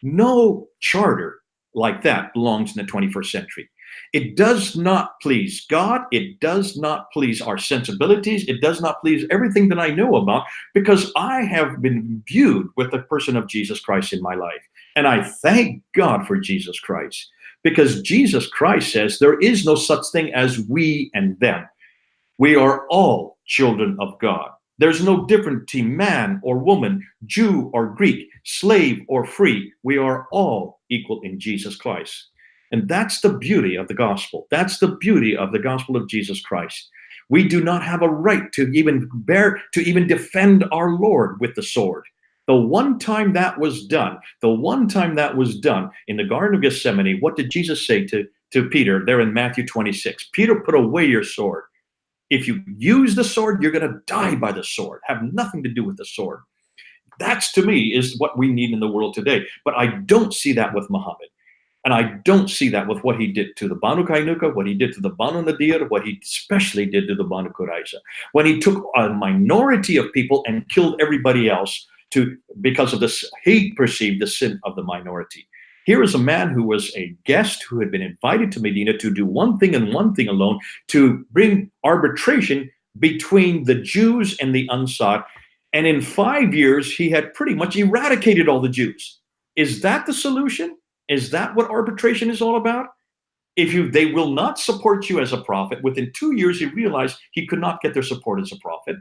No charter like that belongs in the 21st century. It does not please God. It does not please our sensibilities. It does not please everything that I know about, because I have been viewed with the person of Jesus Christ in my life. And I thank God for Jesus Christ, because Jesus Christ says there is no such thing as we and them. We are all children of God. There's no difference between man or woman, Jew or Greek, slave or free. We are all equal in Jesus Christ. And that's the beauty of the gospel. That's the beauty of the gospel of Jesus Christ. We do not have a right to even defend our Lord with the sword. The one time that was done in the Garden of Gethsemane, what did Jesus say to Peter there in Matthew 26? Peter, put away your sword. If you use the sword, you're going to die by the sword. Have nothing to do with the sword. That's, to me, is what we need in the world today. But I don't see that with Muhammad. And I don't see that with what he did to the Banu Qaynuka, what he did to the Banu Nadir, what he especially did to the Banu Quraiyza. When he took a minority of people and killed everybody else because of this, he perceived the sin of the minority. Here is a man who was a guest who had been invited to Medina to do one thing and one thing alone, to bring arbitration between the Jews and the unsought. And in 5 years, he had pretty much eradicated all the Jews. Is that the solution? Is that what arbitration is all about? If they will not support you as a prophet, within 2 years, he realized he could not get their support as a prophet.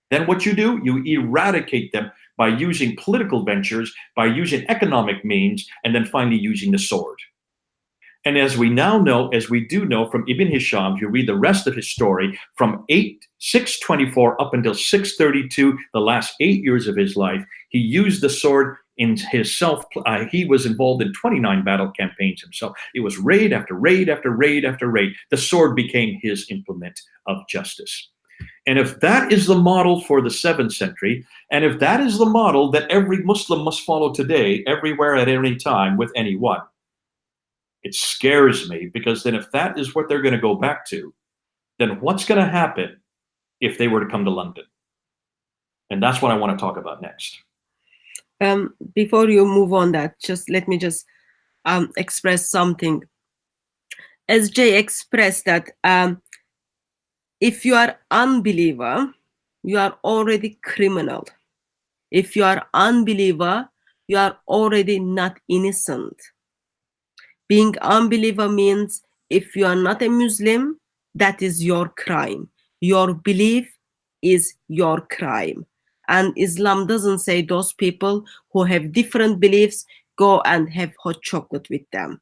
Then what you do, you eradicate them by using political ventures, by using economic means, and then finally using the sword. And as we now know, as we do know from Ibn Hisham, you read the rest of his story, from 624 up until 632, the last 8 years of his life, he used the sword in himself. He was involved in 29 battle campaigns himself. It was raid after raid after raid after raid. The sword became his implement of justice. And if that is the model for the 7th century, and if that is the model that every Muslim must follow today, everywhere at any time, with anyone, it scares me, because then if that is what they're going to go back to, then what's going to happen if they were to come to London. And that's what I want to talk about next. Before you move on that, let me express something. As Jay expressed that if you are unbeliever, you are already criminal. If you are unbeliever, you are already not innocent. Being unbeliever means if you are not a Muslim, that is your crime. Your belief is your crime. And Islam doesn't say those people who have different beliefs, go and have hot chocolate with them.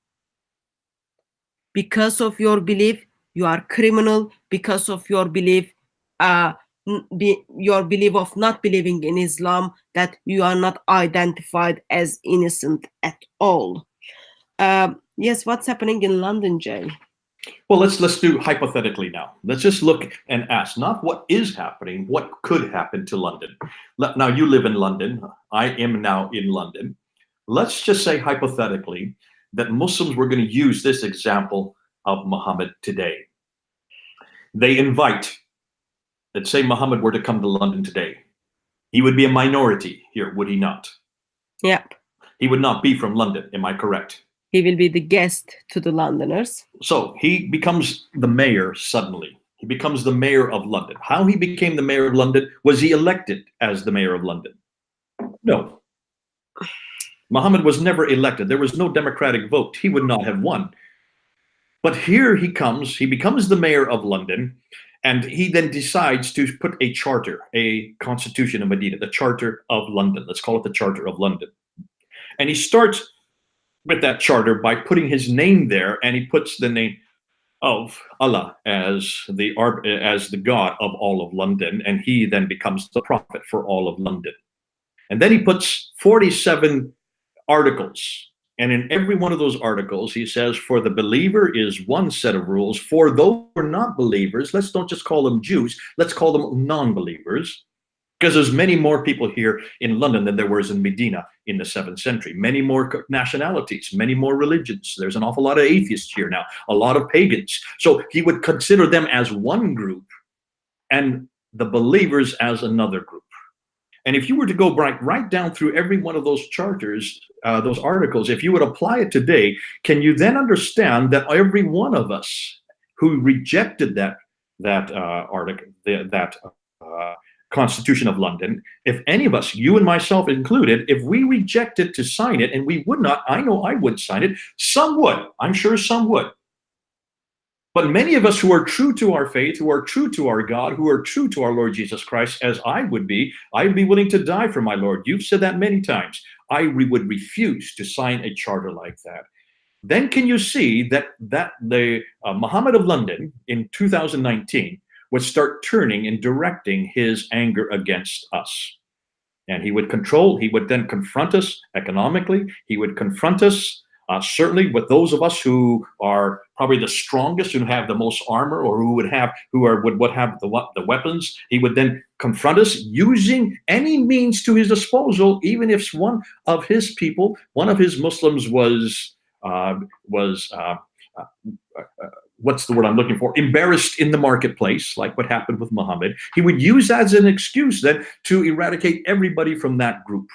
Because of your belief, you are criminal. Because of your belief, your belief of not believing in Islam, that you are not identified as innocent at all. Yes, what's happening in London, Jay? Well, let's do hypothetically now. Let's just look and ask, not what is happening, what could happen to London. Now, you live in London. I am now in London. Let's just say hypothetically that Muslims were going to use this example of Muhammad today. They invite, let's say Muhammad were to come to London today. He would be a minority here, would he not? Yeah. He would not be from London, am I correct? He will be the guest to the Londoners. So he becomes the mayor suddenly. He becomes the mayor of London. How he became the mayor of London? Was he elected as the mayor of London? No. Muhammad was never elected. There was no democratic vote. He would not have won. But here he comes. He becomes the mayor of London. And he then decides to put a charter, a Constitution of Medina, the Charter of London. Let's call it the Charter of London. And he starts with that charter by putting his name there, and he puts the name of Allah as the God of all of London, and he then becomes the prophet for all of London. And then he puts 47 articles, and in every one of those articles he says, for the believer is one set of rules, for those who are not believers, let's don't just call them Jews, let's call them non-believers, because there's many more people here in London than there was in Medina in the 7th century. Many more nationalities, many more religions. There's an awful lot of atheists here now, a lot of pagans. So he would consider them as one group and the believers as another group. And if you were to go right down through every one of those charters, those articles, if you would apply it today, can you then understand that every one of us who rejected that article, Constitution of London, if any of us, you and myself included, if we rejected to sign it, and we would not, I know I would sign it, some would, I'm sure some would. But many of us who are true to our faith, who are true to our God, who are true to our Lord Jesus Christ, as I would be, I'd be willing to die for my Lord. You've said that many times. I would refuse to sign a charter like that. Then can you see that the Muhammad of London in 2019 would start turning and directing his anger against us. And he would then confront us economically. He would confront us certainly with those of us who are probably the strongest, who have the most armor, or who would have the weapons. He would then confront us using any means to his disposal, even if one of his people, one of his Muslims was what's the word I'm looking for? Embarrassed in the marketplace, like what happened with Muhammad. He would use that as an excuse then to eradicate everybody from that group.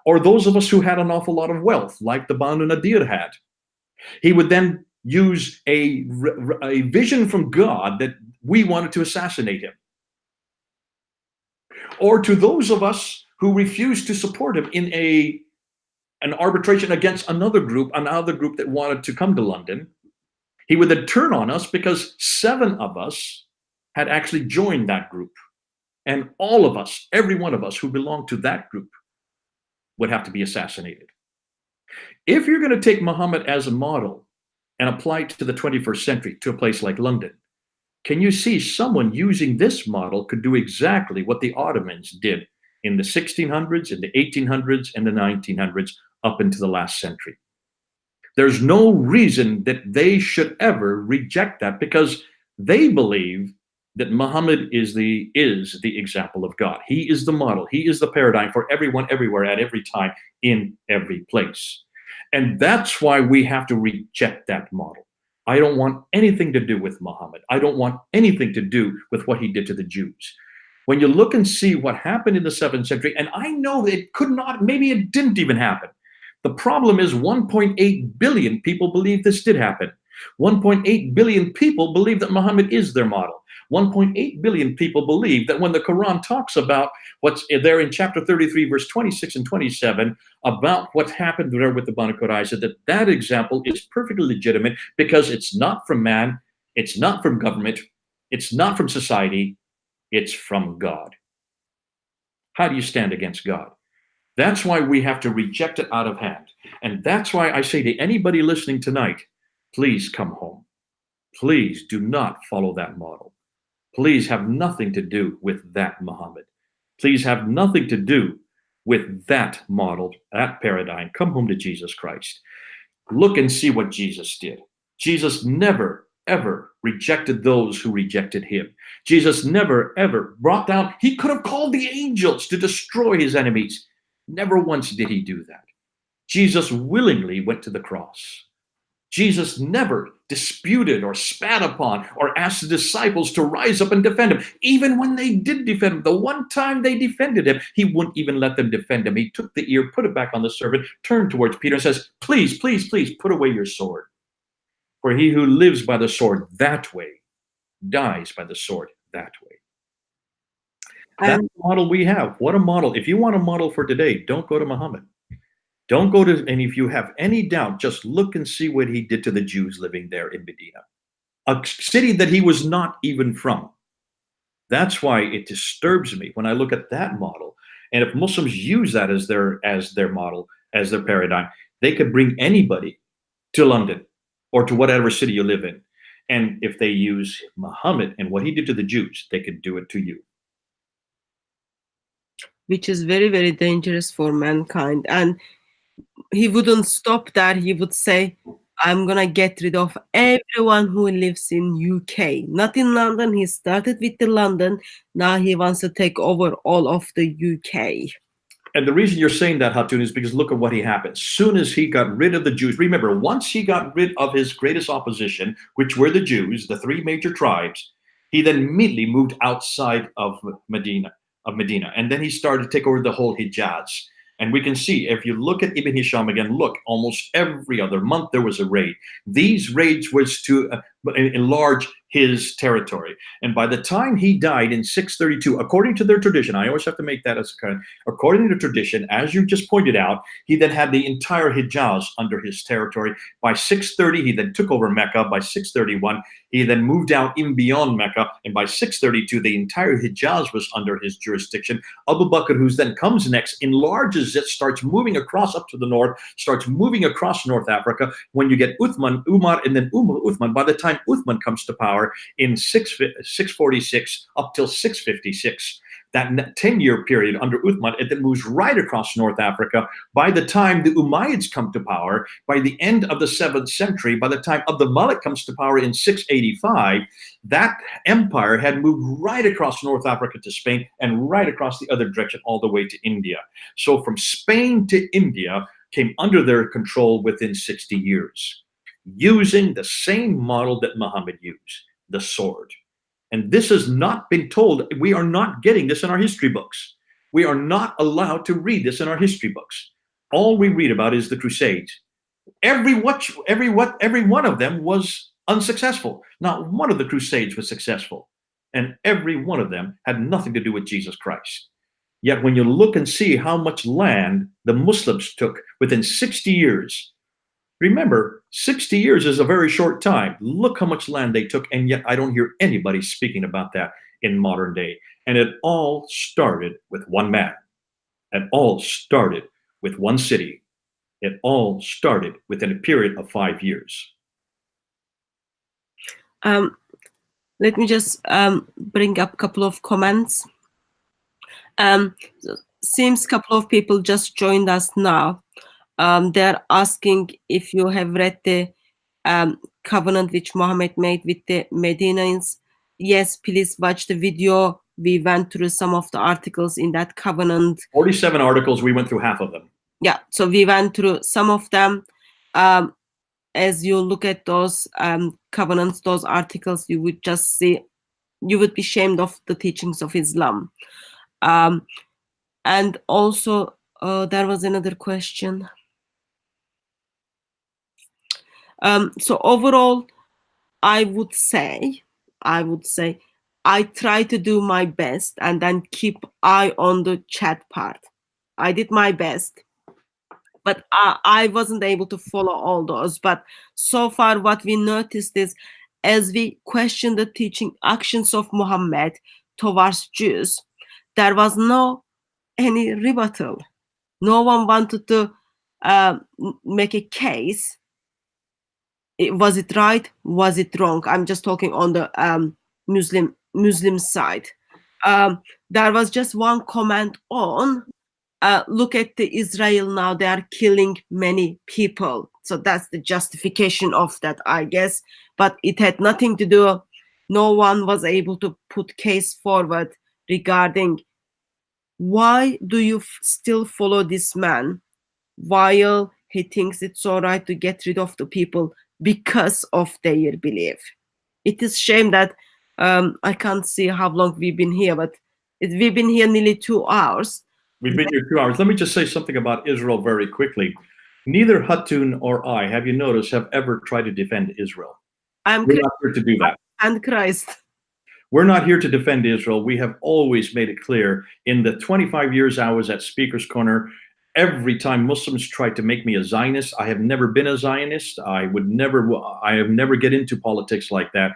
Or those of us who had an awful lot of wealth, like the Banu Nadir had. He would then use a vision from God that we wanted to assassinate him. Or to those of us who refused to support him in an arbitration against another group that wanted to come to London. He would then turn on us because 7 of us had actually joined that group. And all of us, every one of us who belonged to that group, would have to be assassinated. If you're going to take Muhammad as a model and apply it to the 21st century, to a place like London, can you see someone using this model could do exactly what the Ottomans did in the 1600s, in the 1800s, and the 1900s, up into the last century? There's no reason that they should ever reject that, because they believe that Muhammad is the example of God. He is the model. He is the paradigm for everyone, everywhere, at every time, in every place. And that's why we have to reject that model. I don't want anything to do with Muhammad. I don't want anything to do with what he did to the Jews. When you look and see what happened in the 7th century, and I know it could not, maybe it didn't even happen. The problem is 1.8 billion people believe this did happen. 1.8 billion people believe that Muhammad is their model. 1.8 billion people believe that when the Quran talks about what's there in chapter 33, verse 26 and 27, about what happened there with the Banu Quraiyza, that example is perfectly legitimate because it's not from man, it's not from government, it's not from society, it's from God. How do you stand against God? That's why we have to reject it out of hand. And that's why I say to anybody listening tonight, please come home. Please do not follow that model. Please have nothing to do with that Muhammad. Please have nothing to do with that model, that paradigm. Come home to Jesus Christ. Look and see what Jesus did. Jesus never, ever rejected those who rejected him. Jesus never, ever brought down, he could have called the angels to destroy his enemies. Never once did he do that. Jesus willingly went to the cross. Jesus never disputed or spat upon or asked the disciples to rise up and defend him. Even when they did defend him, the one time they defended him, he wouldn't even let them defend him. He took the ear, put it back on the servant, turned towards Peter and says, please, please, please put away your sword. For he who lives by the sword that way dies by the sword that way. That's the model we have. What a model. If you want a model for today, don't go to Muhammad. Don't go to, and if you have any doubt, just look and see what he did to the Jews living there in Medina, a city that he was not even from. That's why it disturbs me when I look at that model. And if Muslims use that as their model, as their paradigm, they could bring anybody to London or to whatever city you live in. And if they use Muhammad and what he did to the Jews, they could do it to you. Which is very, very dangerous for mankind. And he wouldn't stop that. He would say, I'm going to get rid of everyone who lives in UK. Not in London. He started with the London. Now he wants to take over all of the UK. And the reason you're saying that, Hatun, is because look at what he happened. As soon as he got rid of the Jews, remember, once he got rid of his greatest opposition, which were the Jews, the 3 major tribes, he then immediately moved outside of Medina. And then he started to take over the whole Hijaz. And we can see, if you look at Ibn Hisham again, look, almost every other month there was a raid. These raids was to enlarge his territory. And by the time he died in 632, according to their tradition, I always have to make that as kind of, according to tradition, as you just pointed out, he then had the entire Hijaz under his territory. By 630, he then took over Mecca. By 631, he then moved out even beyond Mecca. And by 632, the entire Hijaz was under his jurisdiction. Abu Bakr, who then comes next, enlarges it, starts moving across up to the north, starts moving across North Africa. When you get Uthman, Umar, and then Uthman, by the time Uthman comes to power in 646 up till 656, that 10-year period under Uthman, it then moves right across North Africa. By the time the Umayyads come to power, by the end of the 7th century, by the time Abd al-Malik comes to power in 685, that empire had moved right across North Africa to Spain and right across the other direction all the way to India. So from Spain to India came under their control within 60 years, using the same model that Muhammad used, the sword. And this has not been told. We are not getting this in our history books. We are not allowed to read this in our history books. All we read about is the Crusades. Every one of them was unsuccessful. Not one of the Crusades was successful. And every one of them had nothing to do with Jesus Christ. Yet when you look and see how much land the Muslims took within 60 years, remember, 60 years is a very short time. Look how much land they took, and yet I don't hear anybody speaking about that in modern day. And it all started with one man. It all started with one city. It all started within a period of 5 years. Let me just bring up a couple of comments. Seems a couple of people just joined us now. They're asking if you have read the covenant which Muhammad made with the Medinians. Yes, please watch the video. We went through some of the articles in that covenant. 47 articles, we went through half of them. Yeah, so we went through some of them. as you look at those covenants, those articles, you would just see, you would be ashamed of the teachings of Islam. And also, there was another question. So overall, I would say, I try to do my best and then keep eye on the chat part. I did my best, but I wasn't able to follow all those. But so far, what we noticed is, as we question the teaching actions of Muhammad towards Jews, there was no any rebuttal. No one wanted to make a case. Was it right? Was it wrong? I'm just talking on the Muslim side. There was just one comment on, look at the Israel now, they are killing many people. So that's the justification of that, I guess. But it had nothing to do, no one was able to put case forward regarding why do you still follow this man while he thinks it's all right to get rid of the people because of their belief. It is shame that I can't see how long we've been here, but we've been here nearly 2 hours. We've been here 2 hours. Let me just say something about Israel very quickly. Neither Hatun or I, have you noticed, have ever tried to defend Israel. We're not here to do that. And Christ. We're not here to defend Israel. We have always made it clear in the 25 years I was at Speaker's Corner, every time Muslims tried to make me a Zionist, I have never been a Zionist. I have never get into politics like that.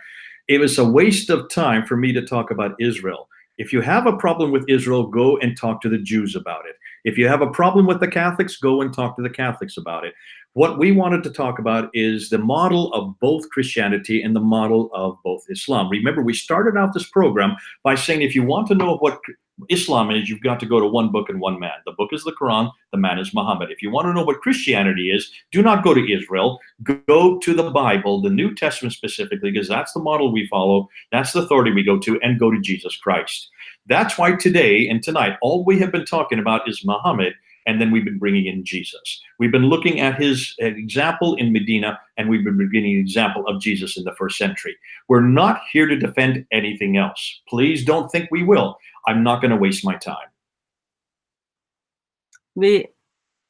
It was a waste of time for me to talk about Israel. If you have a problem with Israel, go and talk to the Jews about it. If you have a problem with the Catholics, go and talk to the Catholics about it. What we wanted to talk about is the model of both Christianity and the model of both Islam. Remember, we started out this program by saying if you want to know what Islam is, you've got to go to one book and one man. The book is the Quran, the man is Muhammad. If you want to know what Christianity is, do not go to Israel. Go to the Bible, the New Testament specifically, because that's the model we follow. That's the authority we go to, and go to Jesus Christ. That's why today and tonight, all we have been talking about is Muhammad, and then we've been bringing in Jesus. We've been looking at his example in Medina, and we've been bringing an example of Jesus in the first century. We're not here to defend anything else. Please don't think we will. I'm not going to waste my time.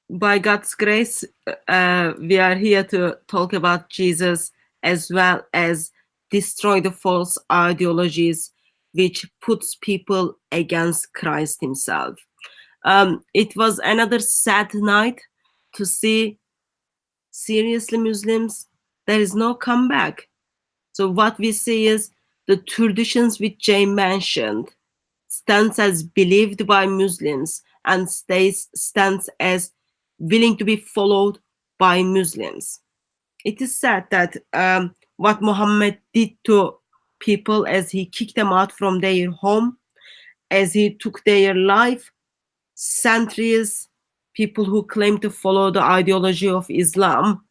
By God's grace, we are here to talk about Jesus as well as destroy the false ideologies which puts people against Christ himself. It was another sad night to see, seriously, Muslims, there is no comeback. So what we see is the traditions which Jay mentioned stands as believed by Muslims and stands as willing to be followed by Muslims. It is sad that what Muhammad did to people as he kicked them out from their home, as he took their life, centuries, people who claim to follow the ideology of Islam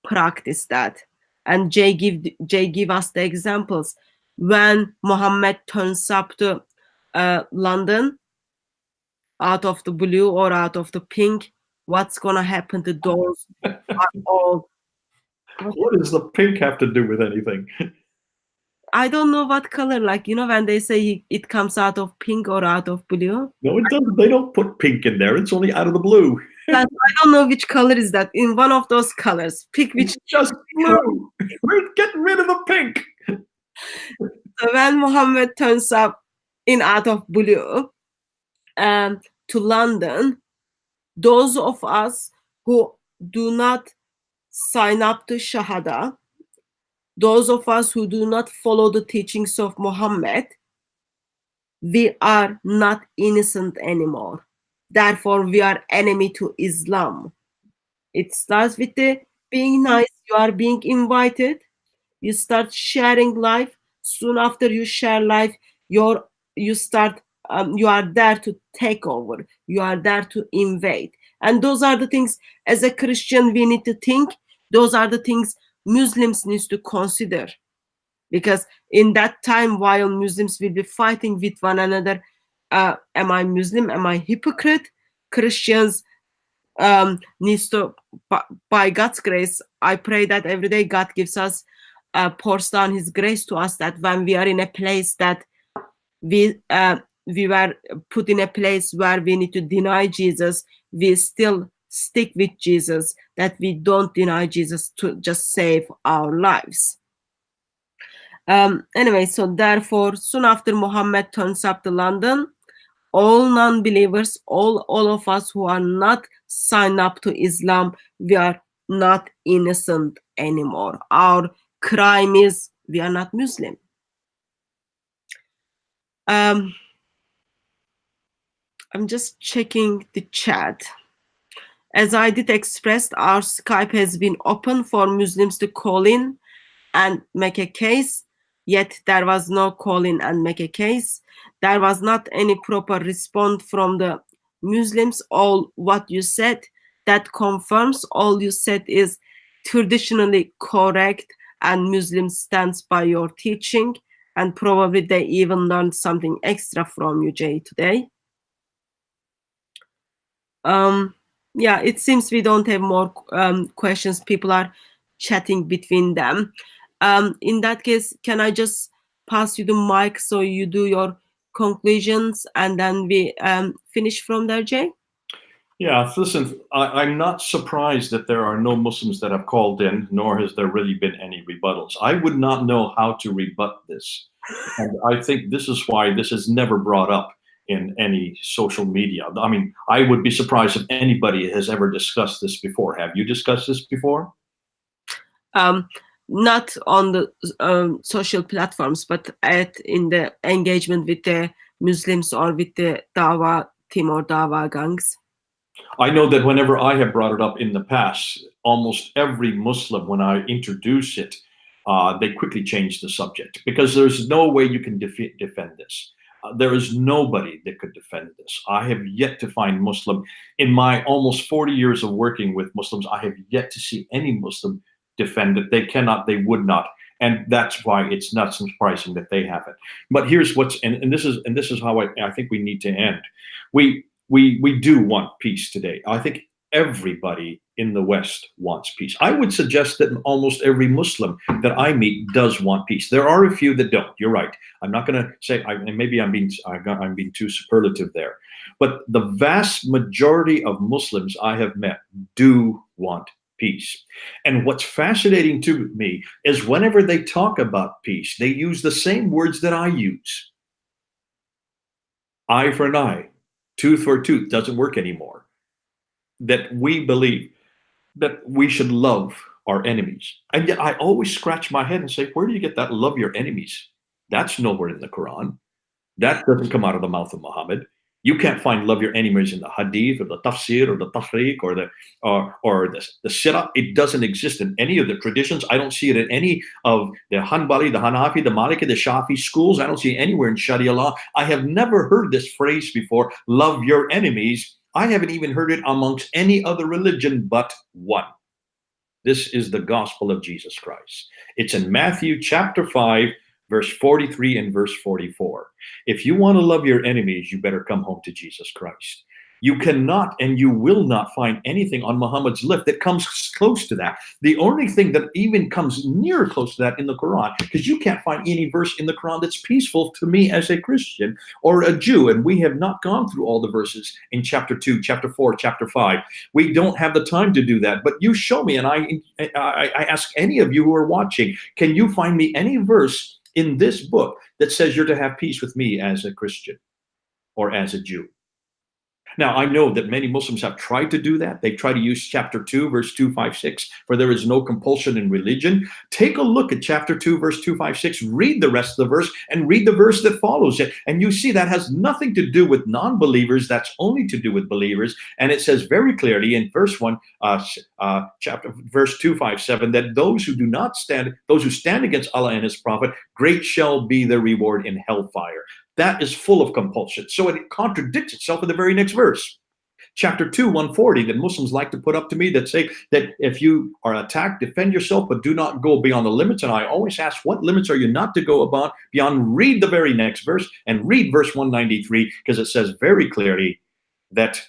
practice that. And Jay give us the examples. When Muhammad turns up to London out of the blue or out of the pink, what's gonna happen? The doors are all. What does the pink have to do with anything? I don't know what color, like, you know, when they say it comes out of pink or out of blue. No, it doesn't. They don't put pink in there. It's only out of the blue. I don't know which color is that. In one of those colors, pick which. It's just blue. We're getting rid of the pink. So when Muhammad turns up in out of blue to London, those of us who do not sign up to Shahada, those of us who do not follow the teachings of Muhammad, we are not innocent anymore. Therefore, we are enemy to Islam. It starts with the being nice. You are being invited. You start sharing life. Soon after you share life, you are there to take over. You are there to invade. And those are the things, as a Christian, we need to think. Those are the things Muslims need to consider. Because in that time, while Muslims will be fighting with one another, am I Muslim? Am I hypocrite? Christians needs to, by God's grace, I pray that every day God gives us, pours down His grace to us, that when we are in a place that we were put in a place where we need to deny Jesus, we still stick with Jesus, that we don't deny Jesus to just save our lives. Anyway, so therefore, soon after Muhammad turns up to London, all non-believers, all of us who are not signed up to Islam, we are not innocent anymore. Our crime is we are not Muslim. I'm just checking the chat. As I did express, our Skype has been open for Muslims to call in and make a case, yet there was no call in and make a case. There was not any proper response from the Muslims. All what you said, that confirms all you said is traditionally correct, and Muslims stands by your teaching, and probably they even learned something extra from you, Jay, today. Yeah, it seems we don't have more questions. People are chatting between them. In that case, can I just pass you the mic so you do your conclusions and then we finish from there, Jay? Yeah, listen, I'm not surprised that there are no Muslims that have called in, nor has there really been any rebuttals. I would not know how to rebut this. And I think this is why this is never brought up in any social media. I mean, I would be surprised if anybody has ever discussed this before. Have you discussed this before? Not on the social platforms, but in the engagement with the Muslims or with the Dawa team or Dawa gangs. I know that whenever I have brought it up in the past, almost every Muslim, when I introduce it, they quickly change the subject, because there's no way you can defend this. There is nobody that could defend this. I have yet to find Muslim, in my almost 40 years of working with Muslims, I have yet to see any Muslim defend it. They cannot, they would not. And that's why it's not surprising that they haven't. But here's what's, and this is how I think we need to end. We do want peace today. I think everybody in the West wants peace. I would suggest that almost every Muslim that I meet does want peace. There are a few that don't. You're right. I'm not going to say, and maybe I'm being too superlative there, but the vast majority of Muslims I have met do want peace. And what's fascinating to me is whenever they talk about peace, they use the same words that I use. Eye for an eye, tooth for a tooth doesn't work anymore. That we believe that we should love our enemies. And yet I always scratch my head and say, where do you get that love your enemies? That's nowhere in the Quran. That doesn't come out of the mouth of Muhammad. You can't find love your enemies in the hadith or the tafsir or the tahriq or the sirah. It doesn't exist in any of the traditions. I don't see it in any of the Hanbali, the Hanafi, the Maliki, the Shafi schools. I don't see it anywhere in Sharia law. I have never heard this phrase before, love your enemies. I haven't even heard it amongst any other religion but one. This is the gospel of Jesus Christ. It's in Matthew chapter 5, verse 43 and verse 44. If you want to love your enemies, you better come home to Jesus Christ. You cannot and you will not find anything on Muhammad's lip that comes close to that. The only thing that even comes near close to that in the Quran, because you can't find any verse in the Quran that's peaceful to me as a Christian or a Jew. And we have not gone through all the verses in chapter 2, chapter 4, chapter 5. We don't have the time to do that. But you show me, and I ask any of you who are watching, can you find me any verse in this book that says you're to have peace with me as a Christian or as a Jew? Now, I know that many Muslims have tried to do that. They try to use chapter 2, verse 256, for there is no compulsion in religion. Take a look at chapter 2, verse 256, read the rest of the verse, and read the verse that follows it. And you see that has nothing to do with non-believers. That's only to do with believers. And it says very clearly in verse 1, verse 257, that those who do not stand, those who stand against Allah and his prophet, great shall be their reward in hellfire. That is full of compulsion. So it contradicts itself in the very next verse. Chapter 2, 140, that Muslims like to put up to me that say that if you are attacked, defend yourself, but do not go beyond the limits. And I always ask, what limits are you not to go about beyond? Read the very next verse and read verse 193, because it says very clearly that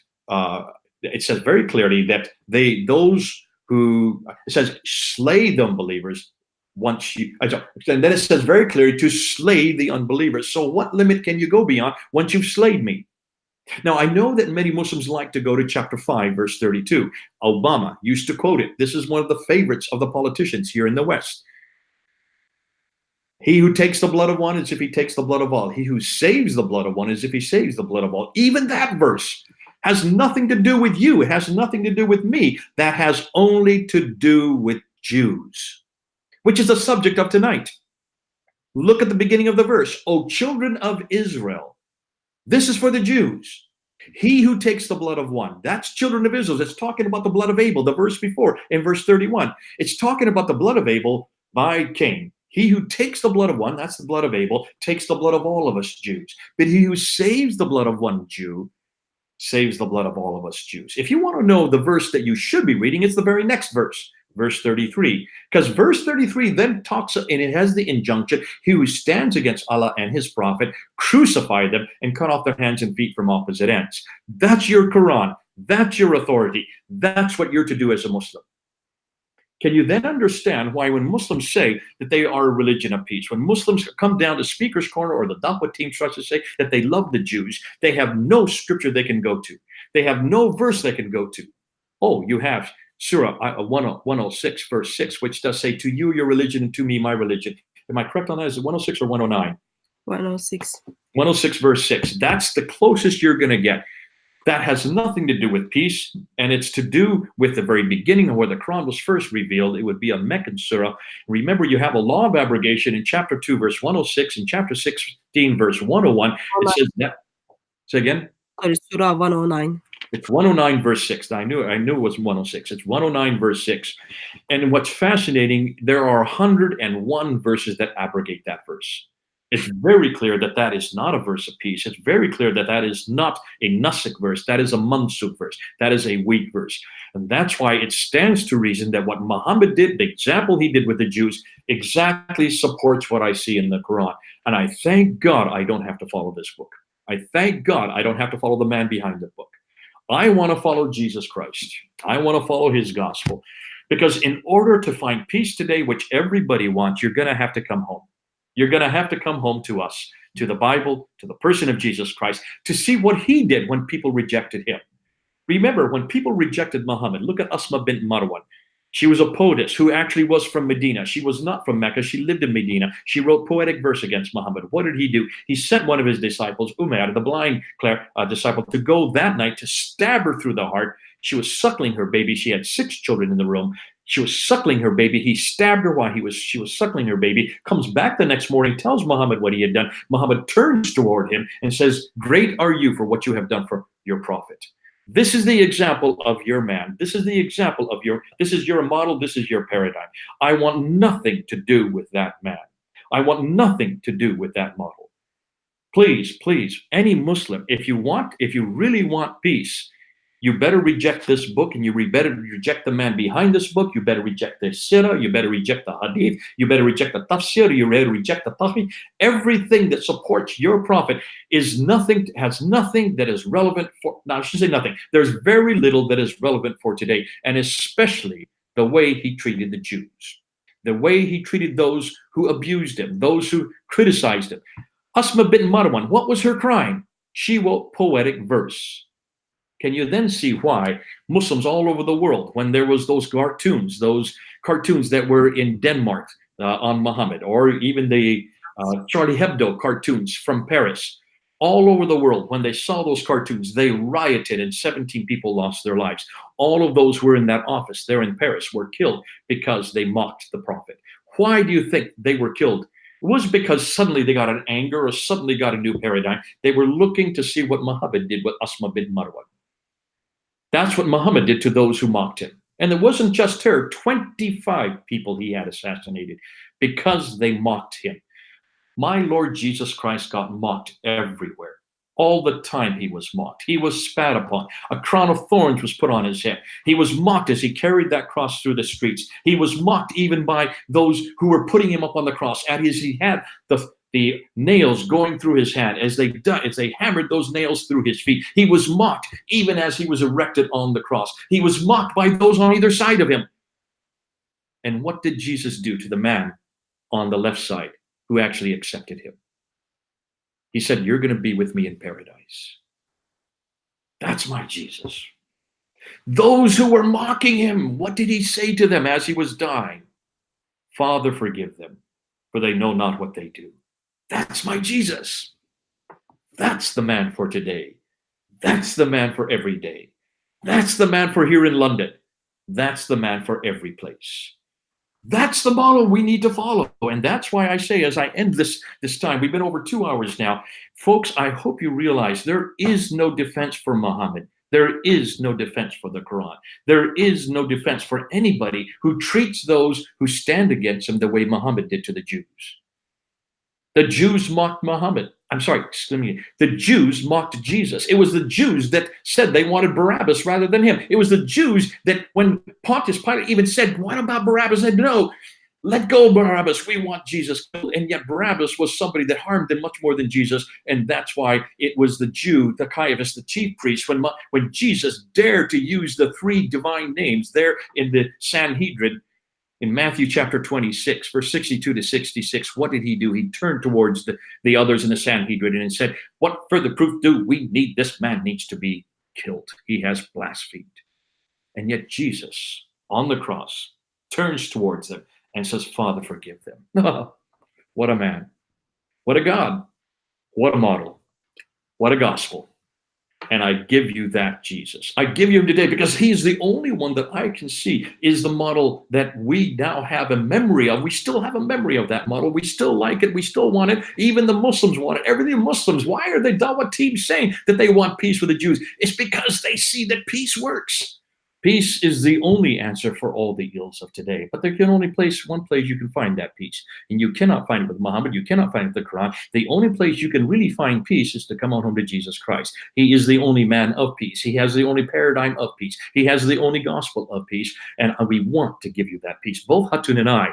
those who, it says, slay the unbelievers once you, and then it says very clearly to slay the unbelievers. So what limit can you go beyond once you've slayed me? Now, I know that many Muslims like to go to chapter 5, verse 32. Obama used to quote it. This is one of the favorites of the politicians here in the West. He who takes the blood of one is if he takes the blood of all. He who saves the blood of one is if he saves the blood of all. Even that verse has nothing to do with you. It has nothing to do with me. That has only to do with Jews, which is the subject of tonight. Look at the beginning of the verse. O children of Israel. This is for the Jews. He who takes the blood of one. That's children of Israel. It's talking about the blood of Abel, the verse before, in verse 31. It's talking about the blood of Abel by Cain. He who takes the blood of one, that's the blood of Abel, takes the blood of all of us Jews. But he who saves the blood of one Jew, saves the blood of all of us Jews. If you want to know the verse that you should be reading, it's the very next verse, verse 33. Because verse 33 then talks, and it has the injunction, he who stands against Allah and his prophet, crucify them and cut off their hands and feet from opposite ends. That's your Quran. That's your authority. That's what you're to do as a Muslim. Can you then understand why when Muslims say that they are a religion of peace, when Muslims come down to Speaker's Corner or the Dawah team starts to say that they love the Jews, they have no scripture they can go to. They have no verse they can go to. Oh, you have Surah 106, verse 6, which does say, to you your religion and to me my religion. Am I correct on that? Is it 106 or 109? 106. 106, verse 6. That's the closest you're going to get. That has nothing to do with peace, and it's to do with the very beginning of where the Quran was first revealed. It would be a Meccan surah. Remember, you have a law of abrogation in chapter 2, verse 106, and chapter 16, verse 101. It says that. Say again? Surah 109. It's 109, verse 6. I knew it was 106. It's 109, verse 6. And what's fascinating, there are 101 verses that abrogate that verse. It's very clear that that is not a verse of peace. It's very clear that that is not a nasik verse. That is a mansuk verse. That is a weak verse. And that's why it stands to reason that what Muhammad did, the example he did with the Jews, exactly supports what I see in the Quran. And I thank God I don't have to follow this book. I thank God I don't have to follow the man behind the book. I want to follow Jesus Christ. I want to follow his gospel. Because in order to find peace today, which everybody wants, you're going to have to come home. You're going to have to come home to us, to the Bible, to the person of Jesus Christ, to see what he did when people rejected him. Remember, when people rejected Muhammad, look at Asma bint Marwan. She was a poetess who actually was from Medina. She was not from Mecca. She lived in Medina. She wrote poetic verse against Muhammad. What did he do? He sent one of his disciples, Umayyad, the blind disciple, to go that night to stab her through the heart. She was suckling her baby. She had 6 children in the room. She was suckling her baby. He stabbed her while she was suckling her baby, comes back the next morning, tells Muhammad what he had done. Muhammad turns toward him and says, great are you for what you have done for your prophet. This is the example of your man. This is the example of this is your model. This is your paradigm. I want nothing to do with that man. I want nothing to do with that model. Please, please, any Muslim, if you really want peace, you better reject this book, and you better reject the man behind this book. You better reject the Sira. You better reject the Hadith. You better reject the Tafsir. You better reject the Tahmi. Everything that supports your prophet has nothing that is relevant for, now I should say nothing. There's very little that is relevant for today, and especially the way he treated the Jews, the way he treated those who abused him, those who criticized him. Asma bint Marwan, what was her crime? She wrote poetic verse. Can you then see why Muslims all over the world, when there was those cartoons that were in Denmark on Muhammad, or even the Charlie Hebdo cartoons from Paris, all over the world, when they saw those cartoons, they rioted and 17 people lost their lives. All of those who were in that office there in Paris were killed because they mocked the prophet. Why do you think they were killed? It was because suddenly they got an anger or suddenly got a new paradigm. They were looking to see what Muhammad did with Asma bint Marwan. That's what Muhammad did to those who mocked him. And it wasn't just her, 25 people he had assassinated because they mocked him. My Lord Jesus Christ got mocked everywhere. All the time he was mocked. He was spat upon. A crown of thorns was put on his head. He was mocked as he carried that cross through the streets. He was mocked even by those who were putting him up on the cross. As he had the nails going through his hand, as they hammered those nails through his feet. He was mocked even as he was erected on the cross. He was mocked by those on either side of him. And what did Jesus do to the man on the left side who actually accepted him? He said, you're going to be with me in paradise. That's my Jesus. Those who were mocking him, what did he say to them as he was dying? Father, forgive them, for they know not what they do. That's my Jesus. That's the man for today. That's the man for every day. That's the man for here in London. That's the man for every place. That's the model we need to follow. And that's why I say, as I end this time, we've been over 2 hours now. Folks, I hope you realize there is no defense for Muhammad. There is no defense for the Quran. There is no defense for anybody who treats those who stand against him the way Muhammad did to the Jews. The Jews mocked Muhammad. I'm sorry, excuse me. The Jews mocked Jesus. It was the Jews that said they wanted Barabbas rather than him. It was the Jews that when Pontius Pilate even said, what about Barabbas? Said, no, let go of Barabbas. We want Jesus killed. And yet Barabbas was somebody that harmed them much more than Jesus. And that's why it was the Jew, the Caiaphas, the chief priest, when Jesus dared to use the 3 divine names there in the Sanhedrin, in Matthew chapter 26, verse 62 to 66, what did he do? He turned towards the others in the Sanhedrin and said, what further proof do we need? This man needs to be killed. He has blasphemed. And yet Jesus, on the cross, turns towards them and says, Father, forgive them. What a man. What a God. What a model. What a gospel. And I give you that Jesus. I give you him today because he's the only one that I can see is the model that we now have a memory of. We still have a memory of that model. We still like it. We still want it. Even the Muslims want it. Everything Muslims, why are they Dawah team saying that they want peace with the Jews? It's because they see that peace works. Peace is the only answer for all the ills of today. But there can only one place you can find that peace. And you cannot find it with Muhammad. You cannot find it with the Quran. The only place you can really find peace is to come on home to Jesus Christ. He is the only man of peace. He has the only paradigm of peace. He has the only gospel of peace. And we want to give you that peace. Both Hatun and I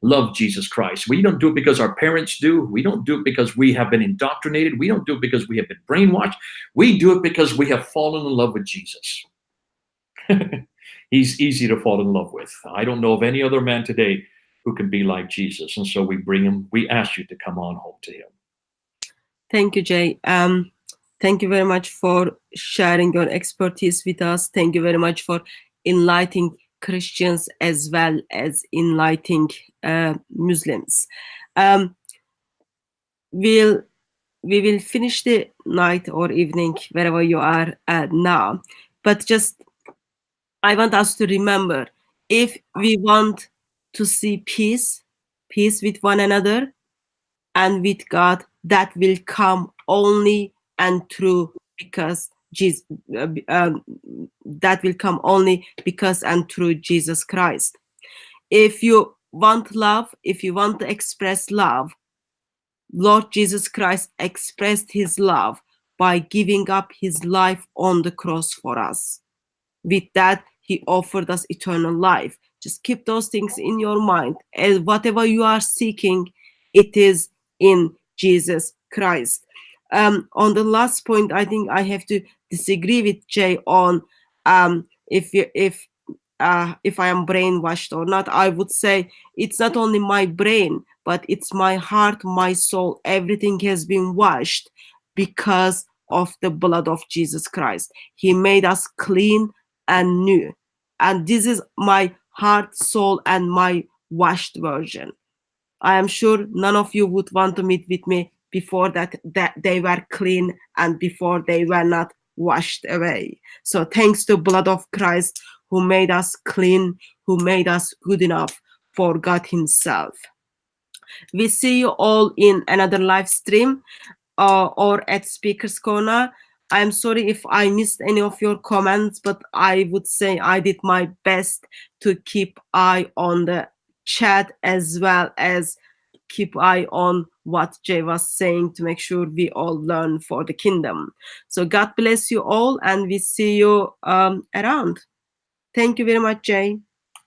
love Jesus Christ. We don't do it because our parents do. We don't do it because we have been indoctrinated. We don't do it because we have been brainwashed. We do it because we have fallen in love with Jesus. He's easy to fall in love with. I don't know of any other man today who can be like Jesus. And so we bring him, we ask you to come on home to him. Thank you, Jay. Thank you very much for sharing your expertise with us. Thank you very much for enlightening Christians as well as enlightening Muslims. We will finish the night or evening wherever you are now. But just I want us to remember, if we want to see peace with one another and with God, that will come only and through because Jesus. That will come only because and through Jesus Christ. If you want love, if you want to express love, Lord Jesus Christ expressed his love by giving up his life on the cross for us. With that, he offered us eternal life. Just keep those things in your mind. And whatever you are seeking, it is in Jesus Christ. On the last point, I think I have to disagree with Jay on if I am brainwashed or not. I would say it's not only my brain, but it's my heart, my soul. Everything has been washed because of the blood of Jesus Christ. He made us clean and new. And this is my heart, soul, and my washed version. I am sure none of you would want to meet with me before that they were clean and before they were not washed away. So thanks to the blood of Christ who made us clean, who made us good enough for God himself. We see you all in another live stream or at Speaker's Corner. I'm sorry if I missed any of your comments, but I would say I did my best to keep eye on the chat as well as keep eye on what Jay was saying to make sure we all learn for the kingdom. So God bless you all, and we see you around. Thank you very much, Jay.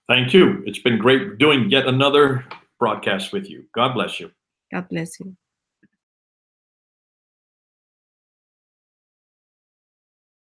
Thank you. It's been great doing yet another broadcast with you. God bless you. God bless you.